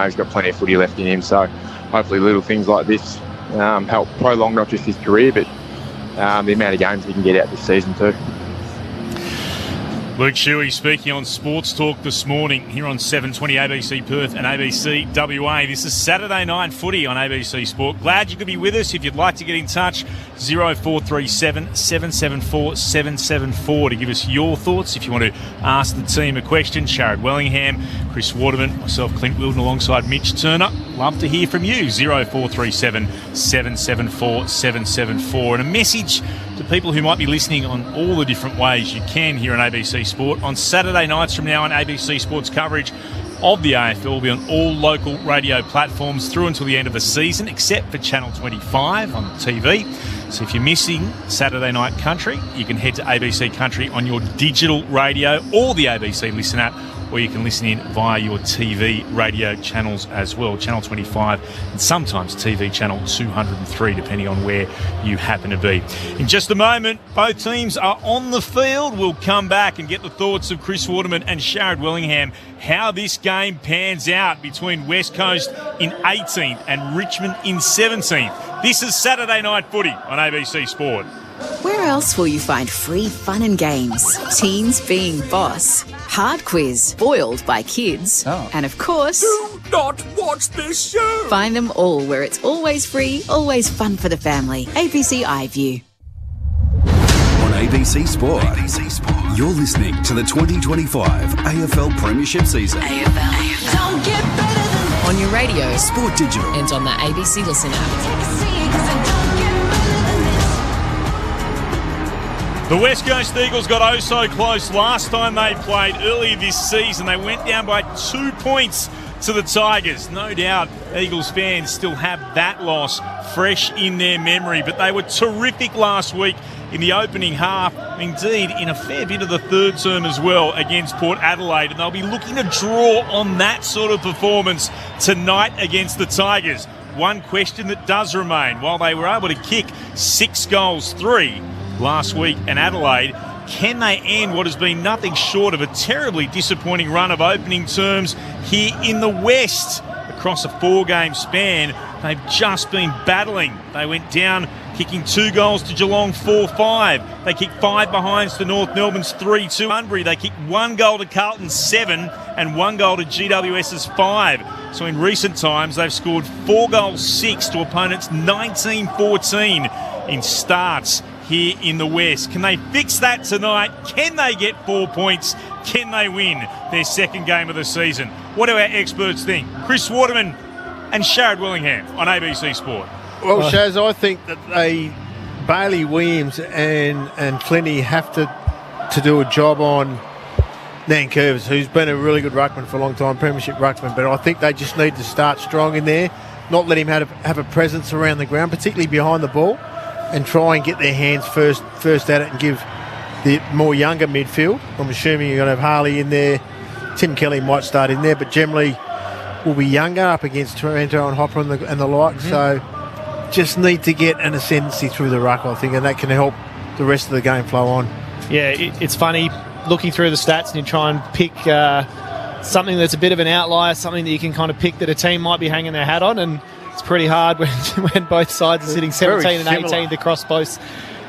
He's got plenty of footy left in him, so hopefully little things like this help prolong not just his career, but the amount of games he can get out this season too. Luke Shuey speaking on Sports Talk this morning here on 720 ABC Perth and ABC WA. This is Saturday Night Footy on ABC Sport. Glad you could be with us. If you'd like to get in touch, 0437 774 774 to give us your thoughts. If you want to ask the team a question, Sharad Wellingham, Chris Waterman, myself, Clint Wilden, alongside Mitch Turner. Love to hear from you. 0437 774 774. And a message to people who might be listening on all the different ways you can here on ABC Sport. On Saturday nights from now on, ABC Sport's coverage of the AFL will be on all local radio platforms through until the end of the season, except for Channel 25 on TV. So if you're missing Saturday Night Country, you can head to ABC Country on your digital radio or the ABC Listen app, or you can listen in via your TV radio channels as well, Channel 25 and sometimes TV Channel 203, depending on where you happen to be. In just a moment, both teams are on the field. We'll come back and get the thoughts of Chris Waterman and Sharad Wellingham, how this game pans out between West Coast in 18th and Richmond in 17th. This is Saturday Night Footy on ABC Sport. Where else will you find free fun and games? Teens being boss, hard quiz, spoiled by kids, and of course... Do not watch this show! Find them all where it's always free, always fun for the family. ABC iView. On ABC Sport, you're listening to the 2025 AFL Premiership season. AFL. Don't get better than this. On your radio, Sport Digital, and on the ABC Listen app. The West Coast Eagles got oh so close last time they played earlier this season. They went down by 2 points to the Tigers. No doubt Eagles fans still have that loss fresh in their memory, but they were terrific last week in the opening half, indeed in a fair bit of the third term as well against Port Adelaide, and they'll be looking to draw on that sort of performance tonight against the Tigers. One question that does remain, while they were able to kick 6 goals, 3 last week in Adelaide, can they end what has been nothing short of a terribly disappointing run of opening terms here in the West? Across a 4-game span, they've just been battling. They went down kicking 2 goals to Geelong 4-5. They kicked 5 behinds to North Melbourne's 3-2. Bunbury, they kicked 1 goal to Carlton's 7 and 1 goal to GWS's 5. So in recent times, they've scored 4 goals 6 to opponents 19-14 in starts here in the West. Can they fix that tonight? Can they get 4 points? Can they win their second game of the season? What do our experts think? Chris Waterman and Sharad Wellingham on ABC Sport. Well, Shaz, I think that Bailey Williams and Flinty have to do a job on Nankervis, who's been a really good ruckman for a long time, premiership ruckman, but I think they just need to start strong in there, not let him have a presence around the ground, particularly behind the ball, and try and get their hands first at it and give the more younger midfield. I'm assuming you're going to have Harley in there. Tim Kelly might start in there, but generally will be younger up against Taranto and Hopper and the like. Mm-hmm. So just need to get an ascendancy through the ruck, I think, and that can help the rest of the game flow on. Yeah, it's funny looking through the stats and you try and pick something that's a bit of an outlier, something that you can kind of pick that a team might be hanging their hat on, and it's pretty hard when both sides are sitting 17 and 18 across both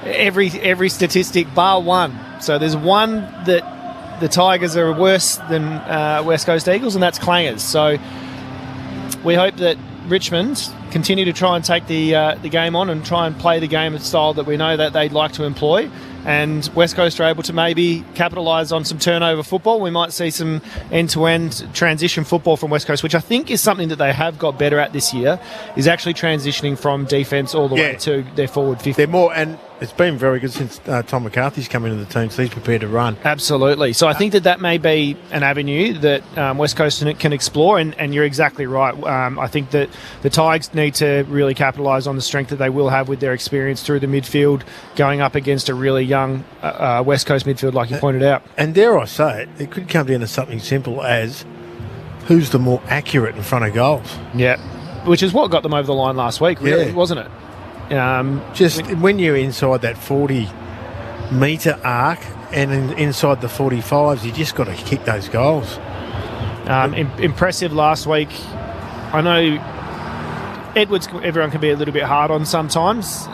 every statistic bar one. So there's one that the Tigers are worse than West Coast Eagles, and that's Clangers. So we hope that Richmond continue to try and take the game on and try and play the game of style that we know that they'd like to employ. And West Coast are able to maybe capitalise on some turnover football. We might see some end-to-end transition football from West Coast, which I think is something that they have got better at this year, is actually transitioning from defence all the way to their forward 50. They're more, and it's been very good since Tom McCarthy's come into the team, so he's prepared to run. Absolutely. So I think that may be an avenue that West Coast can explore, and you're exactly right. I think that the Tigers need to really capitalise on the strength that they will have with their experience through the midfield, going up against a really young West Coast midfield, like you pointed out. And dare I say it, it could come down to something simple as who's the more accurate in front of goals. Yeah, which is what got them over the line last week, really, wasn't it? Just when you're inside that 40-metre arc and inside the 45s, you just got to kick those goals. Impressive last week. I know Edwards, everyone can be a little bit hard on sometimes.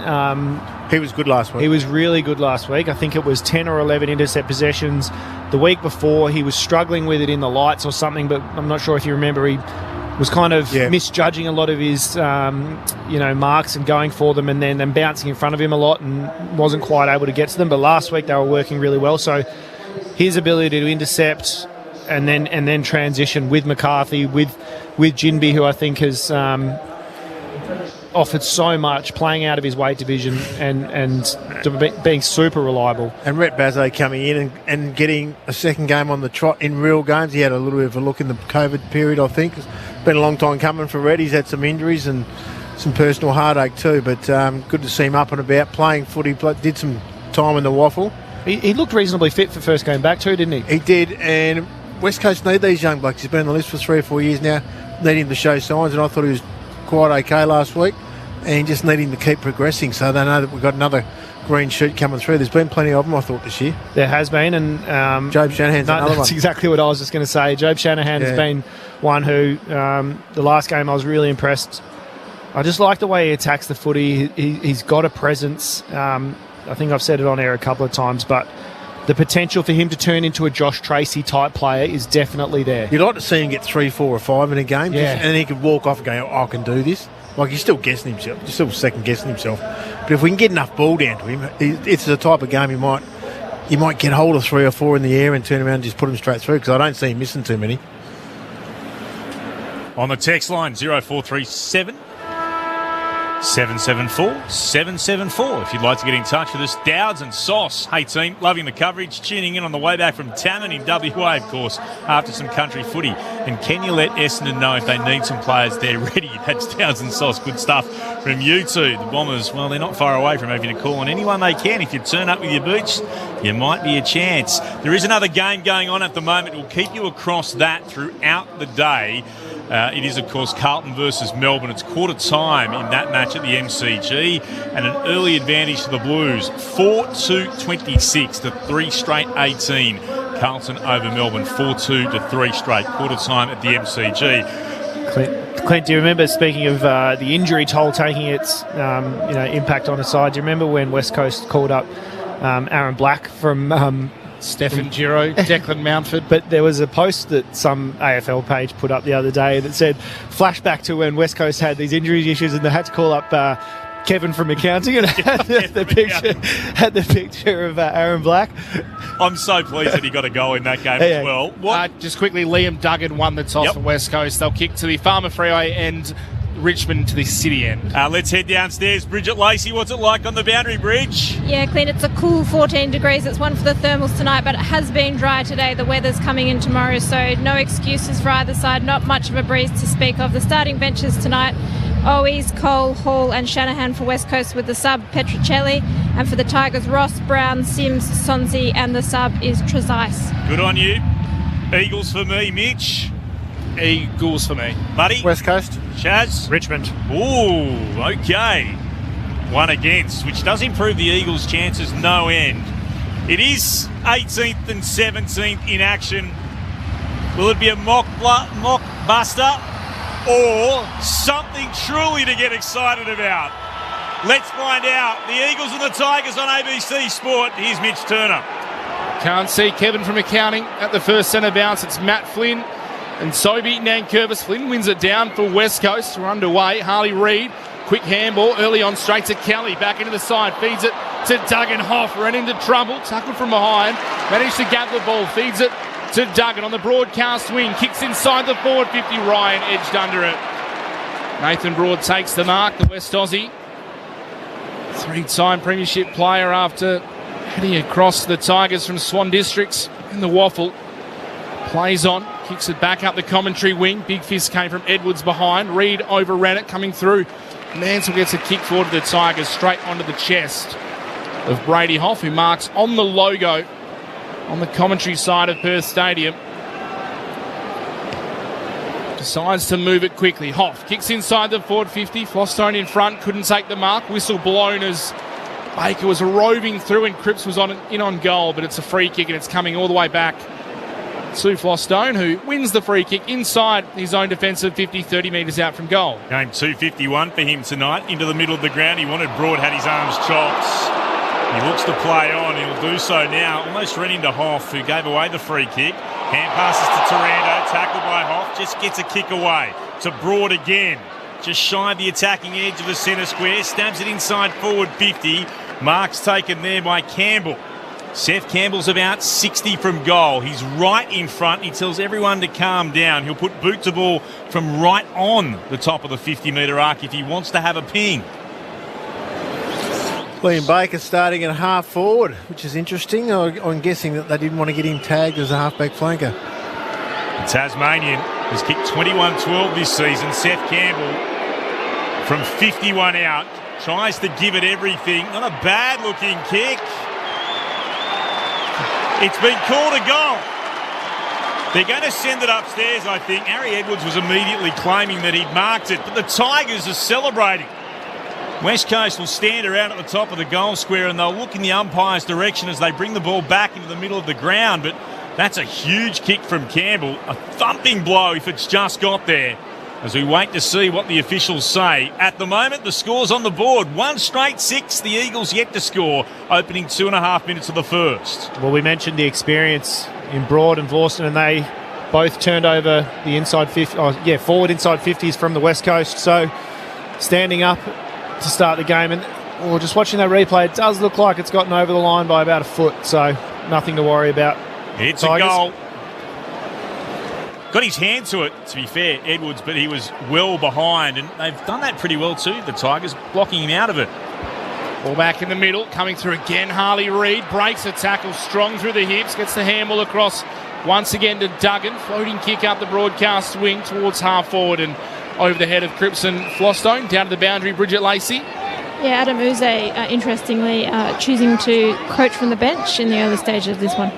He was good last week. He was really good last week. I think it was 10 or 11 intercept possessions. The week before, he was struggling with it in the lights or something, but I'm not sure if you remember, he was kind of misjudging a lot of his marks and going for them and then bouncing in front of him a lot and wasn't quite able to get to them. But last week, they were working really well. So his ability to intercept and then transition with McCarthy, with Jinby, who I think has offered so much, playing out of his weight division and being super reliable. And Rhett Bazzo coming in and getting a second game on the trot in real games. He had a little bit of a look in the COVID period, I think. It's been a long time coming for Rhett. He's had some injuries and some personal heartache too, but good to see him up and about, playing footy, did some time in the waffle. He looked reasonably fit for first game back too, didn't he? He did, and West Coast need these young blokes. He's been on the list for 3 or 4 years now, need him to show signs, and I thought he was quite okay last week, and just need him to keep progressing so they know that we've got another green shoot coming through. There's been plenty of them, I thought, this year. There has been, and Jobe Shanahan's another one. That's exactly what I was just going to say. Jobe Shanahan has been one who, the last game I was really impressed. I just like the way he attacks the footy. He's got a presence. I think I've said it on air a couple of times, but the potential for him to turn into a Josh Tracy type player is definitely there. You'd like to see him get 3, 4 or 5 in a game, Yeah. and then he could walk off and go, I can do this. Like, he's still guessing himself. He's still second-guessing himself. But if we can get enough ball down to him, it's the type of game you might get hold of 3 or 4 in the air and turn around and just put him straight through, because I don't see him missing too many. On the text line, 0437 774 774. If you'd like to get in touch with us, Dowds and Sauce. Hey team, loving the coverage, tuning in on the way back from Tamman in WA, of course, after some country footy. And can you let Essendon know if they need some players there ready? That's Dowds and Sauce. Good stuff from you two. The Bombers, well, they're not far away from having to call on anyone they can. If you turn up with your boots, you might be a chance. There is another game going on at the moment. We'll keep you across that throughout the day. It is, of course, Carlton versus Melbourne. It's quarter time in that match at the MCG, and an early advantage to the Blues. 4-2-26 to 3 straight 18. Carlton over Melbourne, 4-2 to 3 straight. Quarter time at the MCG. Clint, do you remember, speaking of the injury toll taking its impact on a side, do you remember when West Coast called up Aaron Black from... Stephen Giro, Declan Mountford. But there was a post that some AFL page put up the other day that said, flashback to when West Coast had these injury issues and they had to call up Kevin from accounting and had the picture of Aaron Black. I'm so pleased that he got a goal in that game as well. Just quickly, Liam Duggan won the toss for West Coast. They'll kick to the Farmer Freeway and Richmond to the city end. Let's head downstairs. Bridget Lacey, what's it like on the Boundary Bridge? Yeah, Clint, it's a cool 14 degrees. It's one for the thermals tonight, but it has been dry today. The weather's coming in tomorrow, so no excuses for either side. Not much of a breeze to speak of. The starting benches tonight, Owies, Cole, Hall and Shanahan for West Coast with the sub Petrocelli, and for the Tigers, Ross, Brown, Sims, Sonsi, and the sub is Trezise. Good on you. Eagles for me, Mitch. Eagles for me. Buddy? West Coast. Chaz? Richmond. Ooh, okay. One against, which does improve the Eagles' chances no end. It is 18th and 17th in action. Will it be a mock buster or something truly to get excited about? Let's find out. The Eagles and the Tigers on ABC Sport. Here's Mitch Turner. Can't see Kevin from accounting at the first centre bounce. It's Matt Flynn and Sobey Nankervis. Flynn wins it down for West Coast. We're underway. Harley Reid, quick handball early on straight to Kelly. Back into the side, feeds it to Duggan Hoff. Ran into trouble, tackled from behind. Managed to gab the ball, feeds it to Duggan on the broadcast wing. Kicks inside the forward 50. Ryan edged under it. Nathan Broad takes the mark, the West Aussie. 3-time premiership player after heading across the Tigers from Swan Districts in the waffle. Plays on, kicks it back up the commentary wing. Big fist came from Edwards behind. Reid overran it, coming through. Mansell gets a kick forward to the Tigers, straight onto the chest of Brady Hoff, who marks on the logo on the commentary side of Perth Stadium. Decides to move it quickly. Hoff kicks inside the forward 50. Flostone in front, couldn't take the mark. Whistle blown as Baker was roving through and Cripps was in on goal, but it's a free kick and it's coming all the way back to Flostone, who wins the free kick inside his own defensive 50, 30 metres out from goal. Game 251 for him tonight, into the middle of the ground. He wanted Broad, had his arms chopped. He looks to play on. He'll do so now. Almost ran into Hoff, who gave away the free kick. Hand passes to Taranto, tackled by Hoff, just gets a kick away. To Broad again, just shy of the attacking edge of the centre square, stabs it inside forward 50. Mark's taken there by Campbell. Seth Campbell's about 60 from goal. He's right in front. He tells everyone to calm down. He'll put boot to ball from right on the top of the 50-metre arc if he wants to have a ping. Liam Baker starting at half forward, which is interesting. I'm guessing that they didn't want to get him tagged as a halfback flanker. The Tasmanian has kicked 21-12 this season. Seth Campbell from 51 out tries to give it everything. Not a bad-looking kick. It's been called a goal. They're going to send it upstairs, I think. Harry Edwards was immediately claiming that he'd marked it, but the Tigers are celebrating. West Coast will stand around at the top of the goal square and they'll look in the umpire's direction as they bring the ball back into the middle of the ground. But that's a huge kick from Campbell. A thumping blow if it's just got there. As we wait to see what the officials say. At the moment, the score's on the board. 1 straight 6. The Eagles yet to score, opening 2.5 minutes of the first. Well, we mentioned the experience in Broad and Vorston, and they both turned over the inside 50, forward inside 50s from the West Coast. So standing up to start the game, and just watching that replay, it does look like it's gotten over the line by about a foot, so nothing to worry about. It's Tigers. A goal. Got his hand to it, to be fair, Edwards, but he was well behind, and they've done that pretty well too, the Tigers, blocking him out of it. Ball back in the middle, coming through again, Harley Reid, breaks a tackle, strong through the hips, gets the handball across once again to Duggan, floating kick up the broadcast wing towards half forward and over the head of Cripps and Flostone, down to the boundary, Bridget Lacey. Yeah, Adam Uze, interestingly, choosing to coach from the bench in the early stages of this one.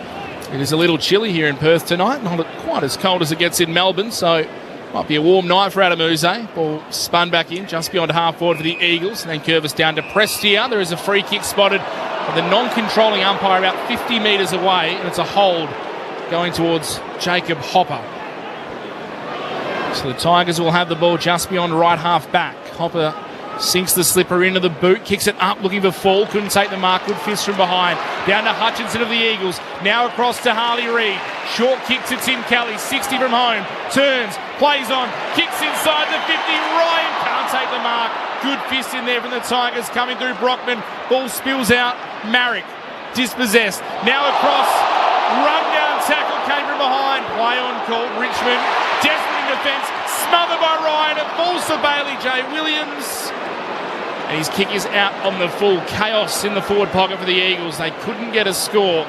It is a little chilly here in Perth tonight, not quite as cold as it gets in Melbourne, so might be a warm night for Adam Uze. Ball spun back in, just beyond half forward for the Eagles, and then Curvis down to Prestia. There is a free kick spotted by the non-controlling umpire about 50 metres away, and it's a hold going towards Jacob Hopper. So the Tigers will have the ball just beyond right half back. Hopper sinks the slipper into the boot, kicks it up, looking for Fall. Couldn't take the mark. Good fist from behind. Down to Hutchinson of the Eagles. Now across to Harley Reid. Short kick to Tim Kelly. 60 from home. Turns, plays on, kicks inside the 50. Ryan can't take the mark. Good fist in there from the Tigers coming through Brockman. Ball spills out. Marek dispossessed. Now across. Run down tackle came from behind. Play on called Richmond. Desperate in defence. Smothered by Ryan. It falls to Bailey J. Williams. And his kick is out on the full. Chaos in the forward pocket for the Eagles. They couldn't get a score.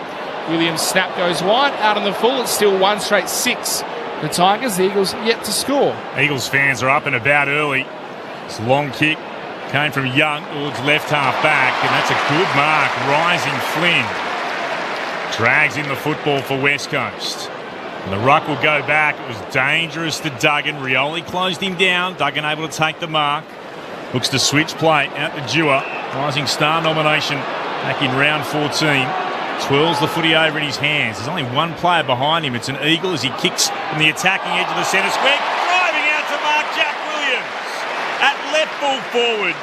Williams' snap goes wide. Out on the full. It's still 1 straight 6. The Tigers, the Eagles yet to score. Eagles fans are up and about early. This long kick came from Young towards left half back, and that's a good mark. Rising Flynn drags in the football for West Coast. And the ruck will go back. It was dangerous to Duggan. Rioli closed him down. Duggan able to take the mark. Looks to switch play out to Dewar. Rising Star nomination back in round 14. Twirls the footy over in his hands. There's only one player behind him. It's an Eagle as he kicks from the attacking edge of the centre square. Driving out to mark Jack Williams at left full forward.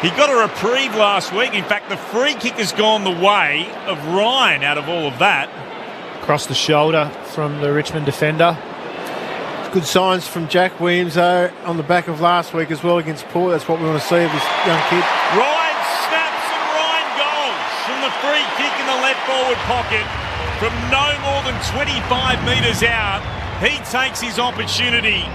He got a reprieve last week. In fact, the free kick has gone the way of Ryan out of all of that. Across the shoulder from the Richmond defender. Good signs from Jack Williams, though, on the back of last week as well against Port. That's what we want to see of this young kid. Ryan snaps and Ryan goals from the free kick in the left forward pocket from no more than 25 metres out. He takes his opportunity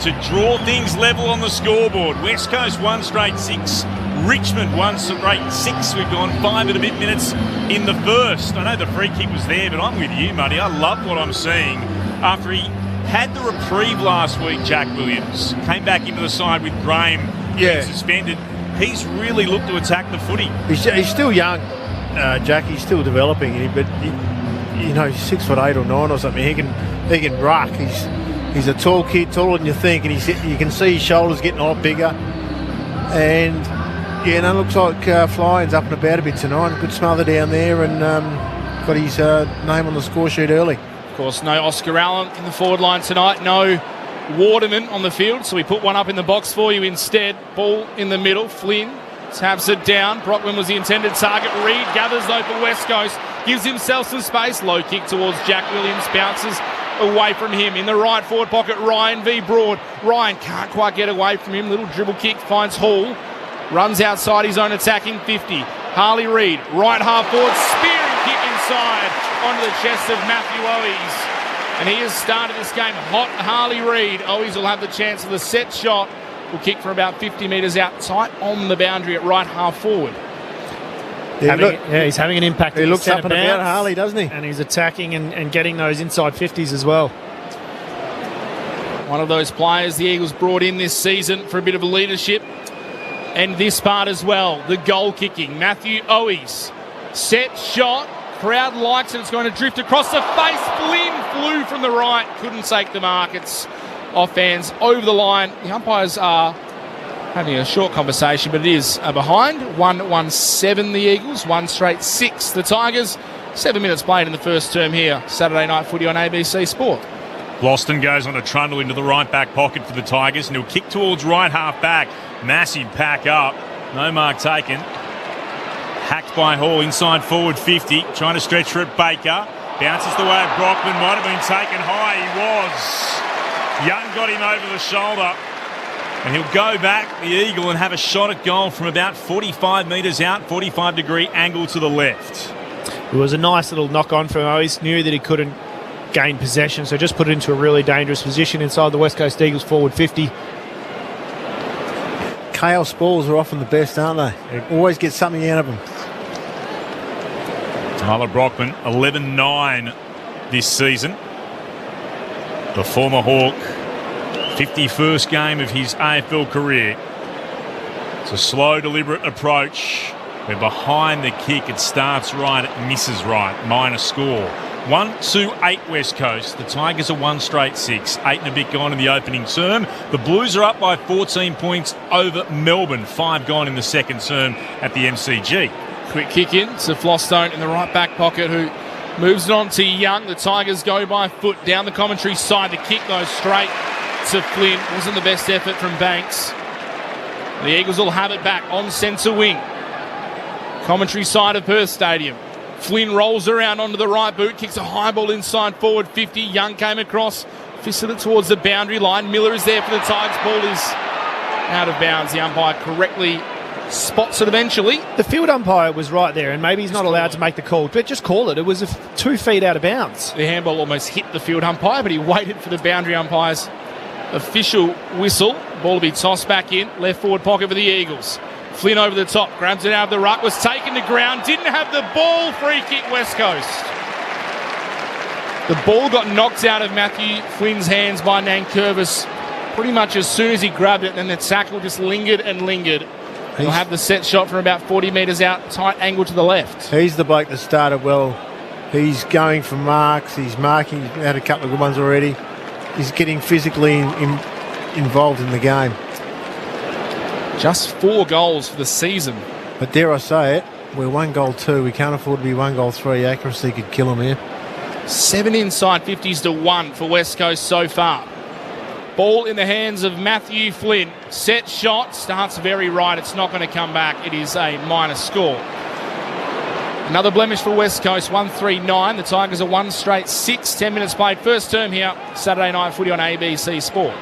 to draw things level on the scoreboard. West Coast 1 straight 6. Richmond 1 straight 6. We've gone 5 and a bit minutes in the first. I know the free kick was there, but I'm with you, Muddy. I love what I'm seeing. After he had the reprieve last week, Jack Williams came back into the side with Graham being suspended. He's really looked to attack the footy. He's still young, Jack. He's still developing, but he's 6'8" or 9" or something. He can ruck. He's a tall kid, taller than you think, and you can see his shoulders getting a lot bigger. And looks like flying's up and about a bit tonight. Good smother down there, and got his name on the score sheet early. course, no Oscar Allen in the forward line tonight. No Waterman on the field, so we put one up in the box for you instead. Ball in the middle. Flynn taps it down. Brockman was the intended target. Reid gathers though for West Coast. Gives himself some space. Low kick towards Jack Williams. Bounces away from him. In the right forward pocket, Ryan v. Broad. Ryan can't quite get away from him. Little dribble kick finds Hall. Runs outside his own attacking 50. Harley Reid, right half forward. Spearing kick inside onto the chest of Matthew Owies. And he has started this game hot. Harley Reid. Owies will have the chance of the set shot. Will kick from about 50 metres out, tight on the boundary at right half forward. He's having an impact. He looks up and about Harley, doesn't he? And he's attacking and getting those inside 50s as well. One of those players the Eagles brought in this season for a bit of leadership. And this part as well, the goal kicking. Matthew Owies. Set shot. Crowd likes it. It's going to drift across the face. Flynn flew from the right. Couldn't take the mark. It's off hands over the line. The umpires are having a short conversation, but it is behind. 1-1-7 the Eagles. 1 straight 6 the Tigers. 7 minutes played in the first term here. Saturday night footy on ABC Sport. Boston goes on a trundle into the right back pocket for the Tigers, and he'll kick towards right half back. Massive pack up. No mark taken. Hacked by Hall inside forward 50. Trying to stretch for it. Baker. Bounces the way of Brockman. Might have been taken high. He was. Young got him over the shoulder. And he'll go back, the Eagle, and have a shot at goal from about 45 metres out. 45-degree angle to the left. It was a nice little knock-on from Owies. Knew that he couldn't gain possession, so just put it into a really dangerous position inside the West Coast Eagles forward 50. Chaos balls are often the best, aren't they? They always get something out of them. Tyler Brockman, 11-9 this season. The former Hawk, 51st game of his AFL career. It's a slow, deliberate approach. We're behind the kick. It starts right, it misses right. Minor score. 1-2-8 West Coast. The Tigers are 1 straight 6. 8 and a bit gone in the opening term. The Blues are up by 14 points over Melbourne. 5 gone in the second term at the MCG. Quick kick in to Flostone in the right back pocket, who moves it on to Young. The Tigers go by foot down the commentary side. The kick goes straight to Flynn. Wasn't the best effort from Banks. The Eagles will have it back on centre wing. Commentary side of Perth Stadium. Flynn rolls around onto the right boot, kicks a high ball inside forward 50. Young came across, fisted it towards the boundary line. Miller is there for the Tigers. Ball is out of bounds. The umpire correctly spots it eventually. The field umpire was right there, and maybe he's not allowed to make the call, but just call it. It was 2 feet out of bounds. The handball almost hit the field umpire, but he waited for the boundary umpire's official whistle. Ball will be tossed back in. Left forward pocket for the Eagles. Flynn over the top, grabs it out of the ruck, was taken to ground, didn't have the ball. Free kick West Coast. The ball got knocked out of Matthew Flynn's hands by Nankervis pretty much as soon as he grabbed it, and the tackle just lingered and lingered. He'll have the set shot from about 40 metres out, tight angle to the left. He's the bloke that started well. He's going for marks, he's marking, he's had a couple of good ones already. He's getting physically involved in the game. Just 4 goals for the season. But dare I say it, we're 1 goal 2. We can't afford to be 1 goal 3. Accuracy could kill him here. 7 inside 50s to 1 for West Coast so far. Ball in the hands of Matthew Flynn. Set shot, starts very right. It's not going to come back. It is a minor score. Another blemish for West Coast, 1-3-9. The Tigers are 1 straight 6. 10 minutes played. First term here, Saturday night footy on ABC Sport.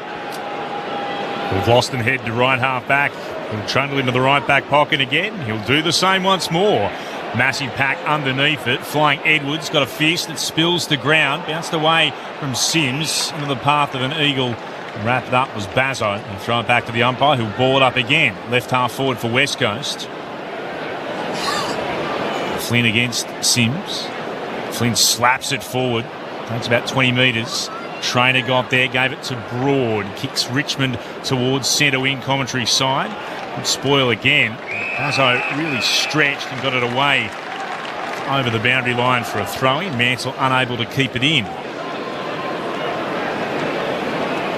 With Loston head to right half back. He'll trundle into the right back pocket again. He'll do the same once more. Massive pack underneath it. Flying Edwards got a fist that spills to ground. Bounced away from Sims into the path of an Eagle. Wrapped up was Bazzo. He'll throw it back to the umpire, who'll ball it up again. Left half forward for West Coast. Flynn against Sims. Flynn slaps it forward. Takes about 20 metres. Trainer got there, gave it to Broad. Kicks Richmond towards centre wing commentary side. Good spoil again. Bazzo really stretched and got it away over the boundary line for a throw-in. Mansell unable to keep it in.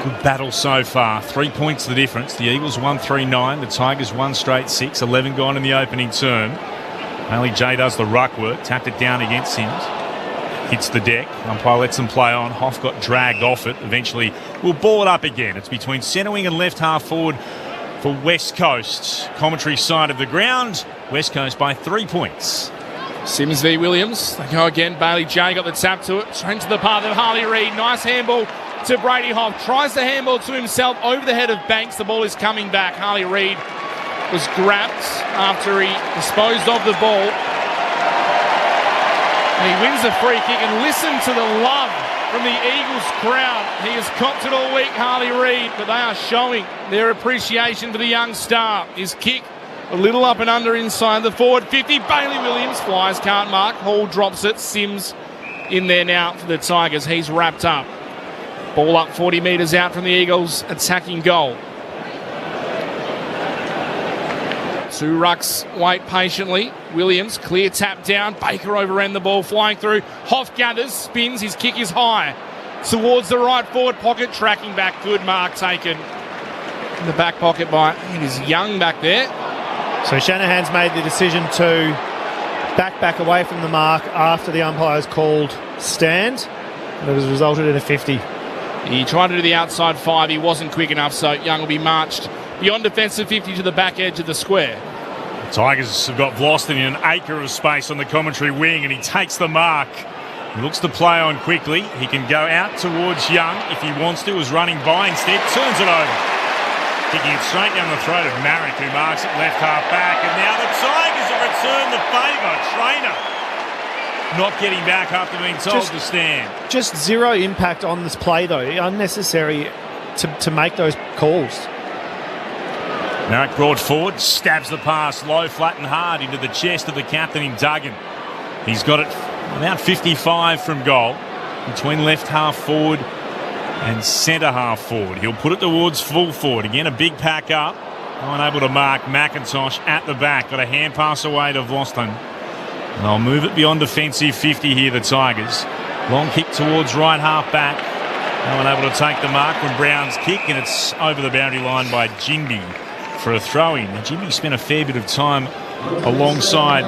Good battle so far. 3 points the difference. The Eagles 1-3-9. The Tigers 1 straight 6. 11 gone in the opening term. Only Jay does the ruck work. Tapped it down against Sims. hits the deck. Umpire lets them play on. Hoff got dragged off it. Eventually, we'll ball it up again. It's between centre wing and left half forward for West Coast. Commentary side of the ground. West Coast by 3 points. Sims v Williams. They go again. Bailey J got the tap to it. Straight to the path of Harley Reid. Nice handball to Brady Hoff. Tries the handball to himself over the head of Banks. The ball is coming back. Harley Reid was grabbed after he disposed of the ball. And he wins the free kick. And listen to the love from the Eagles crowd. He has copped it all week, Harley Reid, but they are showing their appreciation for the young star. His kick a little up and under inside the forward 50. Bailey Williams flies, can't mark. Hall drops it. Sims in there now for the Tigers. He's wrapped up. Ball up 40 metres out from the Eagles attacking goal. Two rucks wait patiently. Williams, clear tap down. Baker overran the ball, flying through. Hoff gathers, spins. His kick is high towards the right forward pocket. Tracking back. Good mark taken in the back pocket by, it is Young back there. So Shanahan's made the decision to back away from the mark after the umpires called stand. And it has resulted in a 50. He tried to do the outside 5. He wasn't quick enough, so Young will be marched beyond defensive 50 to the back edge of the square. Tigers have got Vlosten in an acre of space on the commentary wing, and he takes the mark. He looks to play on quickly. He can go out towards Young if he wants to. Was running by instead. Turns it over. Kicking it straight down the throat of Marrick, who marks it left half back. And now the Tigers have returned the favour. Trainer not getting back after being told to stand. Just zero impact on this play, though. Unnecessary to make those calls. Marrick brought forward, stabs the pass low, flat and hard into the chest of the captain in Duggan. He's got it about 55 from goal, between left half forward and centre half forward. He'll put it towards full forward. Again, a big pack up. Unable to mark McIntosh at the back. Got a hand pass away to Vlosten. And they'll move it beyond defensive 50 here, the Tigers. Long kick towards right half back. No one able to take the mark from Brown's kick, and it's over the boundary line by Jinby for a throw-in. Now, Jinby spent a fair bit of time alongside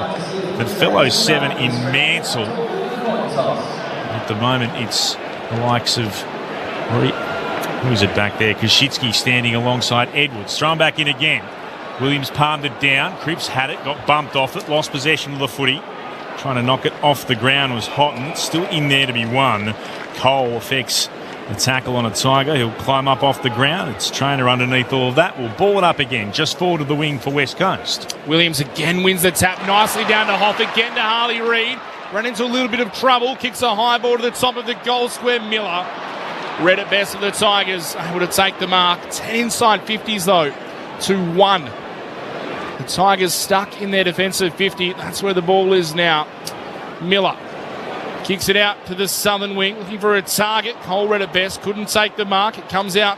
the fellow 7 in Mansell. At the moment, it's the likes of... Who is it back there? Koshitsky standing alongside Edwards. Thrown back in again. Williams palmed it down. Cripps had it, got bumped off it, lost possession of the footy. Trying to knock it off the ground was Houghton. It's still in there to be won. Cole affects the tackle on a Tiger. He'll climb up off the ground. It's Trainer underneath all of that. We'll ball it up again, just forward of the wing for West Coast. Williams again wins the tap. Nicely down to Hoff. Again to Harley Reid. Run into a little bit of trouble. Kicks a high ball to the top of the goal square. Miller. Red at best for the Tigers. Able to take the mark. 10 inside 50s though. 2-1. The Tigers stuck in their defensive 50. That's where the ball is now. Miller kicks it out to the southern wing. Looking for a target. Cole red at best. Couldn't take the mark. It comes out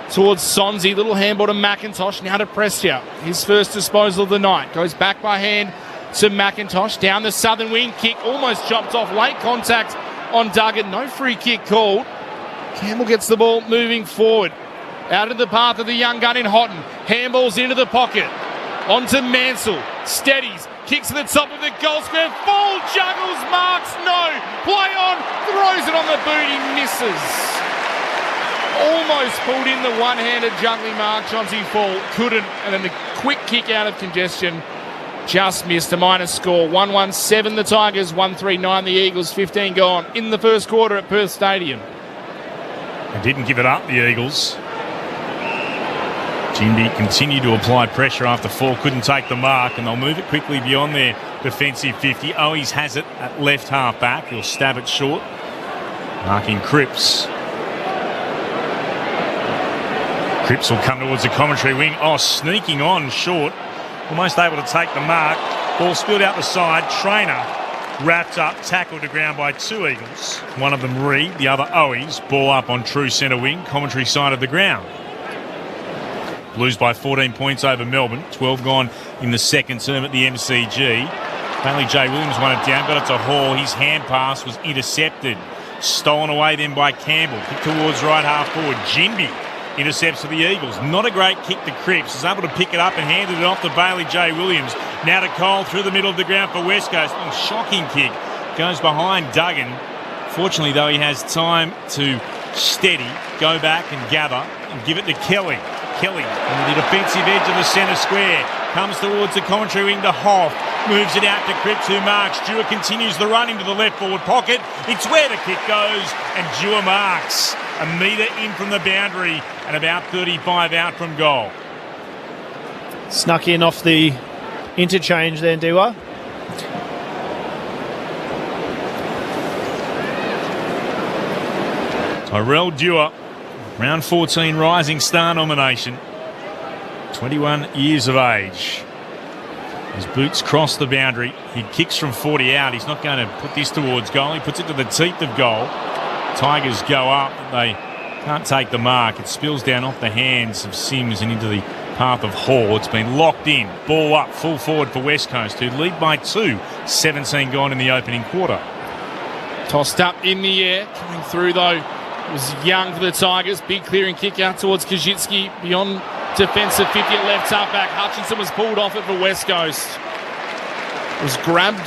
towards Sonzi. Little handball to McIntosh. Now to Prestia. His first disposal of the night. Goes back by hand to McIntosh. Down the southern wing. Kick almost chopped off. Late contact on Duggan. No free kick called. Campbell gets the ball moving forward. Out of the path of the young gun in Houghton. Handballs into the pocket. Onto Mansell. Steadies. Kicks to the top of the goal square. Fall. Juggles. Marks. No. Play on. Throws it on the boot. He misses. Almost pulled in the one-handed juggling mark. Chauncey Fall couldn't. And then the quick kick out of congestion. Just missed. A minus score. 1-1-7 the Tigers. 1-3-9 the Eagles. 15 gone in the first quarter at Perth Stadium. They didn't give it up, the Eagles. Jinby continued to apply pressure after Fall couldn't take the mark, and they'll move it quickly beyond their defensive 50. Owies has it at left half back. He'll stab it short. Marking Cripps. Cripps will come towards the commentary wing. Oh, sneaking on short. Almost able to take the mark. Ball spilled out the side. Trainer wrapped up, tackled to ground by 2 Eagles. One of them Reid, the other Owies. Ball up on true centre wing, commentary side of the ground. Blues by 14 points over Melbourne. 12 gone in the second term at the MCG. Bailey J. Williams won it down, got it to Hall. His hand pass was intercepted. Stolen away then by Campbell. Kick towards right half forward. Jinby intercepts for the Eagles. Not a great kick to Cripps. Is able to pick it up and handed it off to Bailey J. Williams. Now to Cole through the middle of the ground for West Coast. Oh, shocking kick goes behind Duggan. Fortunately, though, he has time to steady, go back and gather and give it to Kelly. Kelly on the defensive edge of the centre square. Comes towards the commentary wing to Hoff. Moves it out to Cripps, who marks. Dewar continues the run into the left forward pocket. It's where the kick goes, and Dewar marks. A metre in from the boundary and about 35 out from goal. Snuck in off the interchange there, Dewar. Tyrell Dewar, round 14 Rising Star nomination. 21 years of age. His boots cross the boundary. He kicks from 40 out. He's not going to put this towards goal. He puts it to the teeth of goal. Tigers go up, but they can't take the mark. It spills down off the hands of Sims and into the path of Hall. It's been locked in. Ball up, full forward for West Coast, who lead by 2. 17 gone in the opening quarter. Tossed up in the air. Coming through, though, was Young for the Tigers. Big clearing kick out towards Kajitsky. Beyond defensive 50 at left half back. Hutchinson was pulled off it for West Coast. Was grabbed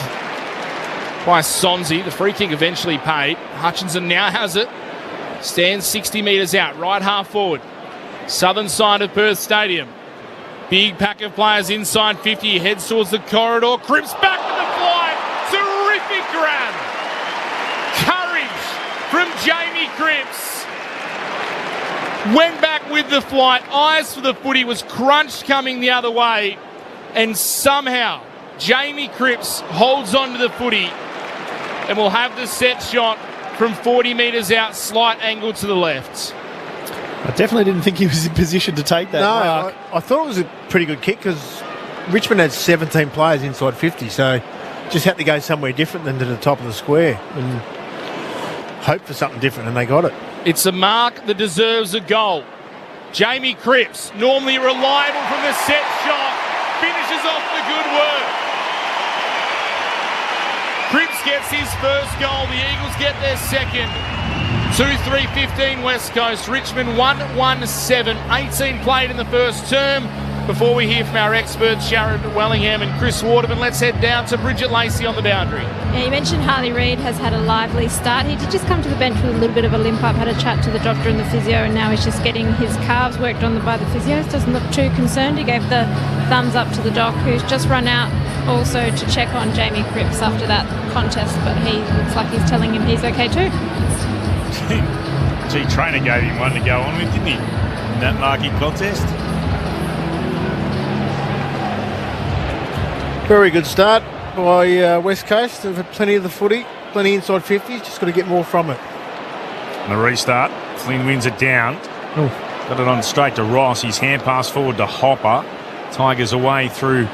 by Sonzi. The free kick eventually paid. Hutchinson now has it. Stands 60 metres out. Right half forward. Southern side of Perth Stadium. Big pack of players inside 50. Heads towards the corridor. Cripps back to the fly. Terrific grab. Courage from Jamie Cripps. Went back with the flight. Eyes for the footy. Was crunched coming the other way. And somehow Jamie Cripps holds on to the footy and will have the set shot from 40 metres out. Slight angle to the left. I definitely didn't think he was in position to take that. No, I thought it was a pretty good kick because Richmond had 17 players inside 50, so just had to go somewhere different than to the top of the square and hope for something different, and they got it. It's a mark that deserves a goal. Jamie Cripps, normally reliable from the set shot, finishes off the good work. Cripps gets his first goal. The Eagles get their second. 2-3-15 West Coast. Richmond 1-1-7. 18 played in the first term. Before we hear from our experts, Sharon Wellingham and Chris Waterman, let's head down to Bridget Lacey on the boundary. Yeah, you mentioned Harley Reid has had a lively start. He did just come to the bench with a little bit of a limp up, had a chat to the doctor and the physio, and now he's just getting his calves worked on by the physios. Doesn't look too concerned. He gave the thumbs up to the doc, who's just run out also to check on Jamie Cripps after that contest, but he looks like he's telling him he's okay too. Gee, trainer gave him one to go on with, didn't he? In that marking contest. Very good start by West Coast. They've had plenty of the footy, plenty inside 50s. Just got to get more from it. And the restart. Flynn wins it down. Ooh. Got it on straight to Ross. His hand pass forward to Hopper. Tigers away through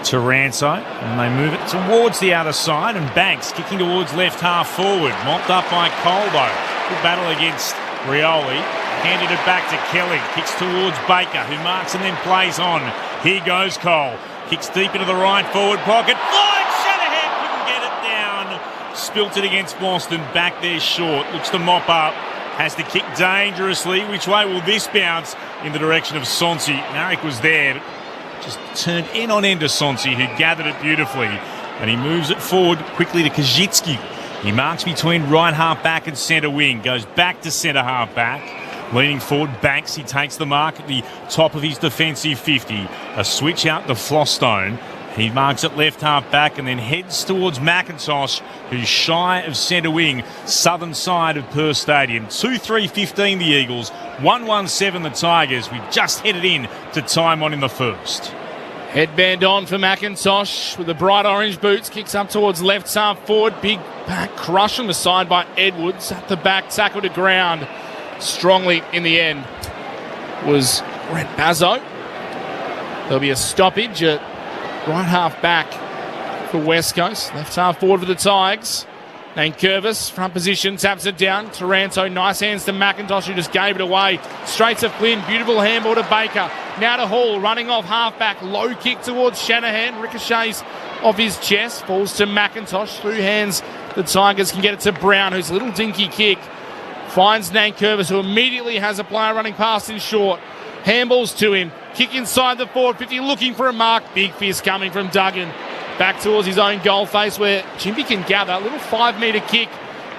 Taranto. And they move it towards the other side. And Banks kicking towards left half forward. Mopped up by Colbo. Good battle against Rioli. Handed it back to Kelly. Kicks towards Baker, who marks and then plays on. Here goes Cole. Kicks deep into the right forward pocket. Floyd Shanahan couldn't get it down. Spilt it against Boston. Back there short. Looks to mop up. Has to kick dangerously. Which way will this bounce? In the direction of Sonsi. Marek was there, but just turned in on end to Sonsi, who gathered it beautifully. And he moves it forward quickly to Kajitsky. He marks between right half back and centre wing. Goes back to centre half back. Leaning forward, Banks, he takes the mark at the top of his defensive 50. A switch out to Flostone. He marks it left half back and then heads towards McIntosh, who's shy of centre wing, southern side of Perth Stadium. 2-3-15 the Eagles, 1-1-7 the Tigers. We've just headed in to time on in the first. Headband on for McIntosh with the bright orange boots. Kicks up towards left half forward. Big back crush on the side by Edwards. At the back, tackle to ground. Strongly in the end was Brett Bazzo. There'll be a stoppage at right half back for West Coast. Left half forward for the Tigers. Nankervis, front position, taps it down. Taranto, nice hands to McIntosh, who just gave it away. Straight to Flynn, beautiful handball to Baker. Now to Hall, running off half back. Low kick towards Shanahan. Ricochets off his chest. Falls to McIntosh. Through hands, the Tigers can get it to Brown, who's a little dinky kick. Finds Nankervis, who immediately has a player running past in short. Handballs to him. Kick inside the forward 50, looking for a mark. Big fist coming from Duggan. Back towards his own goal face where Jimmy can gather. A little 5-metre kick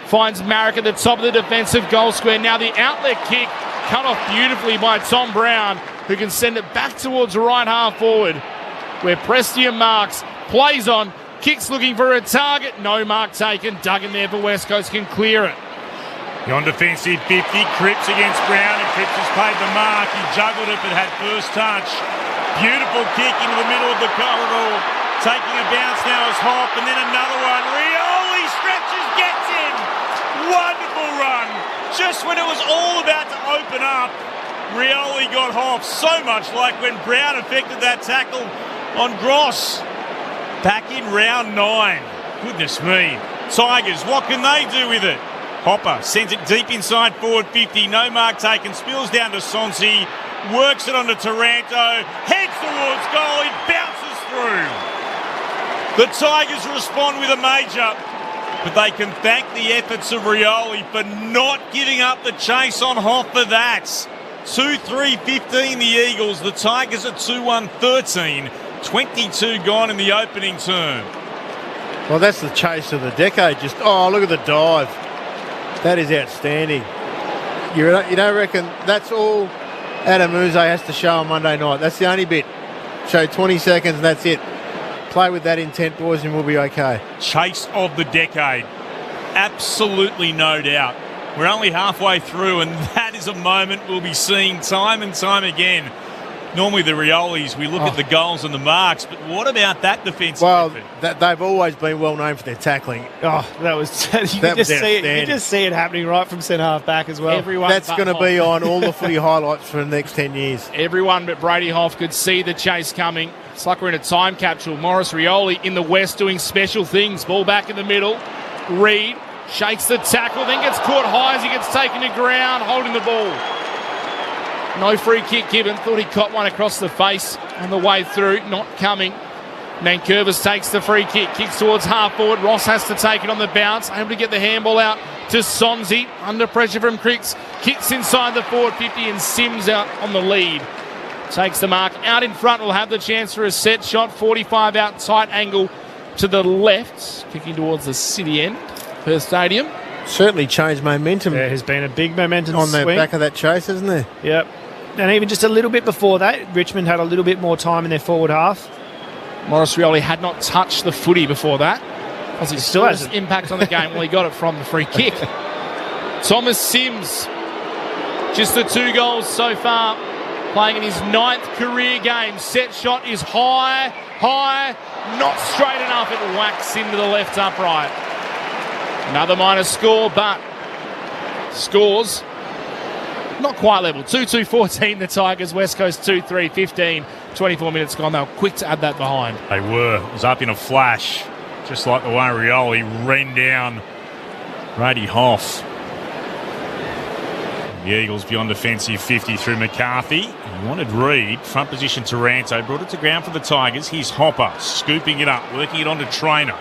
finds Marrick at the top of the defensive goal square. Now the outlet kick cut off beautifully by Tom Brown, who can send it back towards right half forward, where Prestia Marks plays on, kicks looking for a target. No mark taken. Duggan there for West Coast can clear it. On defensive 50, Cripps against Brown, and Cripps has paid the mark. He juggled it but had first touch. Beautiful kick into the middle of the corridor. Taking a bounce now is Hopp, and then another one. Rioli stretches, gets in. Wonderful run. Just when it was all about to open up, Rioli got Hopp. So much like when Brown effected that tackle on Gross back in round 9. Goodness me. Tigers, what can they do with it? Hopper sends it deep inside forward 50. No mark taken. Spills down to Sonsi. Works it onto Taranto. Heads towards goal. It bounces through. The Tigers respond with a major, but they can thank the efforts of Rioli for not giving up the chase on Hopper. That's 2-3-15 the Eagles. The Tigers at 2-1-13. 22 gone in the opening term. Well, that's the chase of the decade. Just, look at the dive. That is outstanding. You don't reckon that's all Adam Uze has to show on Monday night? That's the only bit. Show 20 seconds and that's it. Play with that intent, boys, and we'll be okay. Chase of the decade. Absolutely no doubt. We're only halfway through, and that is a moment we'll be seeing time and time again. Normally the Riolis, we look at the goals and the marks, but what about that defensive effort? They've always been well known for their tackling. Oh, that was you can just see it happening right from centre half back as well. That's going to be on all the footy highlights for the next 10 years. Everyone but Brady Hoff could see the chase coming. It's like we're in a time capsule. Maurice Rioli in the west doing special things. Ball back in the middle. Reid shakes the tackle, then gets caught high as he gets taken to ground, holding the ball. No free kick given. Thought he caught one across the face on the way through. Not coming. Nankervis takes the free kick. Kicks towards half forward. Ross has to take it on the bounce. Able to get the handball out to Sonsi. Under pressure from Cricks. Kicks inside the forward 50 and Sims out on the lead. Takes the mark. Out in front will have the chance for a set shot. 45 out. Tight angle to the left. Kicking towards the city end. Perth Stadium. Certainly changed momentum. There has been a big momentum on swing the back of that chase, hasn't there? Yep. And even just a little bit before that, Richmond had a little bit more time in their forward half. Maurice Rioli had not touched the footy before that. As it still has impact on the game. Well, he got it from the free kick. Thomas Sims, just the 2 goals so far, playing in his 9th career game. Set shot is high, not straight enough. It whacks into the left upright. Another minor score, but scores not quite level. 2-2-14 the Tigers. West Coast 2-3-15. 24 minutes gone. They were quick to add that behind. They were. It was up in a flash, just like the way Rioli ran down Brady Hoff. The Eagles beyond defensive 50 through McCarthy. He wanted Reid. Front position Taranto. Brought it to ground for the Tigers. Here's Hopper scooping it up, working it onto Trainer.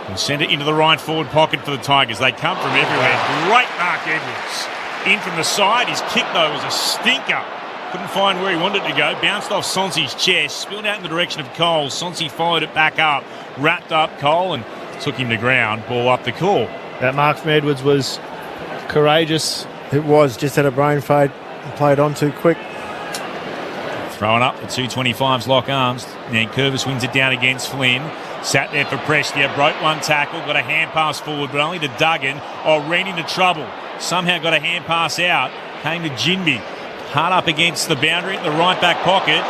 And send it into the right forward pocket for the Tigers. They come from everywhere. Great Mark Edwards. In from the side. His kick, though, was a stinker. Couldn't find where he wanted to go. Bounced off Sonsi's chest. Spilled out in the direction of Cole. Sonsi followed it back up. Wrapped up Cole and took him to ground. Ball up the call. That mark from Edwards was courageous. It was. Just had a brain fade and played on too quick. Throwing up the 225's lock arms. Nankervis wins it down against Flynn. Sat there for Prestia. Broke one tackle. Got a hand pass forward, but only to Duggan. Ran into trouble. Somehow got a hand pass out. Came to Jinby. Hard up against the boundary at the right back pocket.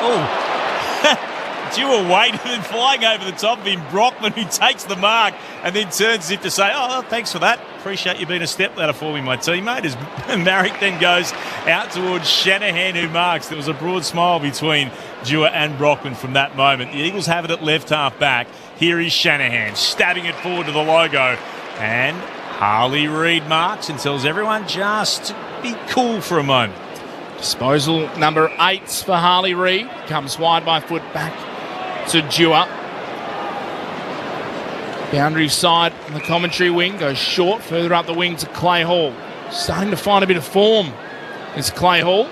Due a weight and flying over the top of him. Brockman, who takes the mark and then turns as if to say, thanks for that. Appreciate you being a stepladder for me, my teammate. As Marrick then goes out towards Shanahan, who marks. There was a broad smile between Dewar and Brockman from that moment. The Eagles have it at left half back. Here is Shanahan, stabbing it forward to the logo. And Harley Reid marks and tells everyone just to be cool for a moment. Disposal number 8 for Harley Reid. Comes wide by foot back to Dewar. Boundary side on the commentary wing. Goes short, further up the wing to Clay Hall. Starting to find a bit of form is Clay Hall.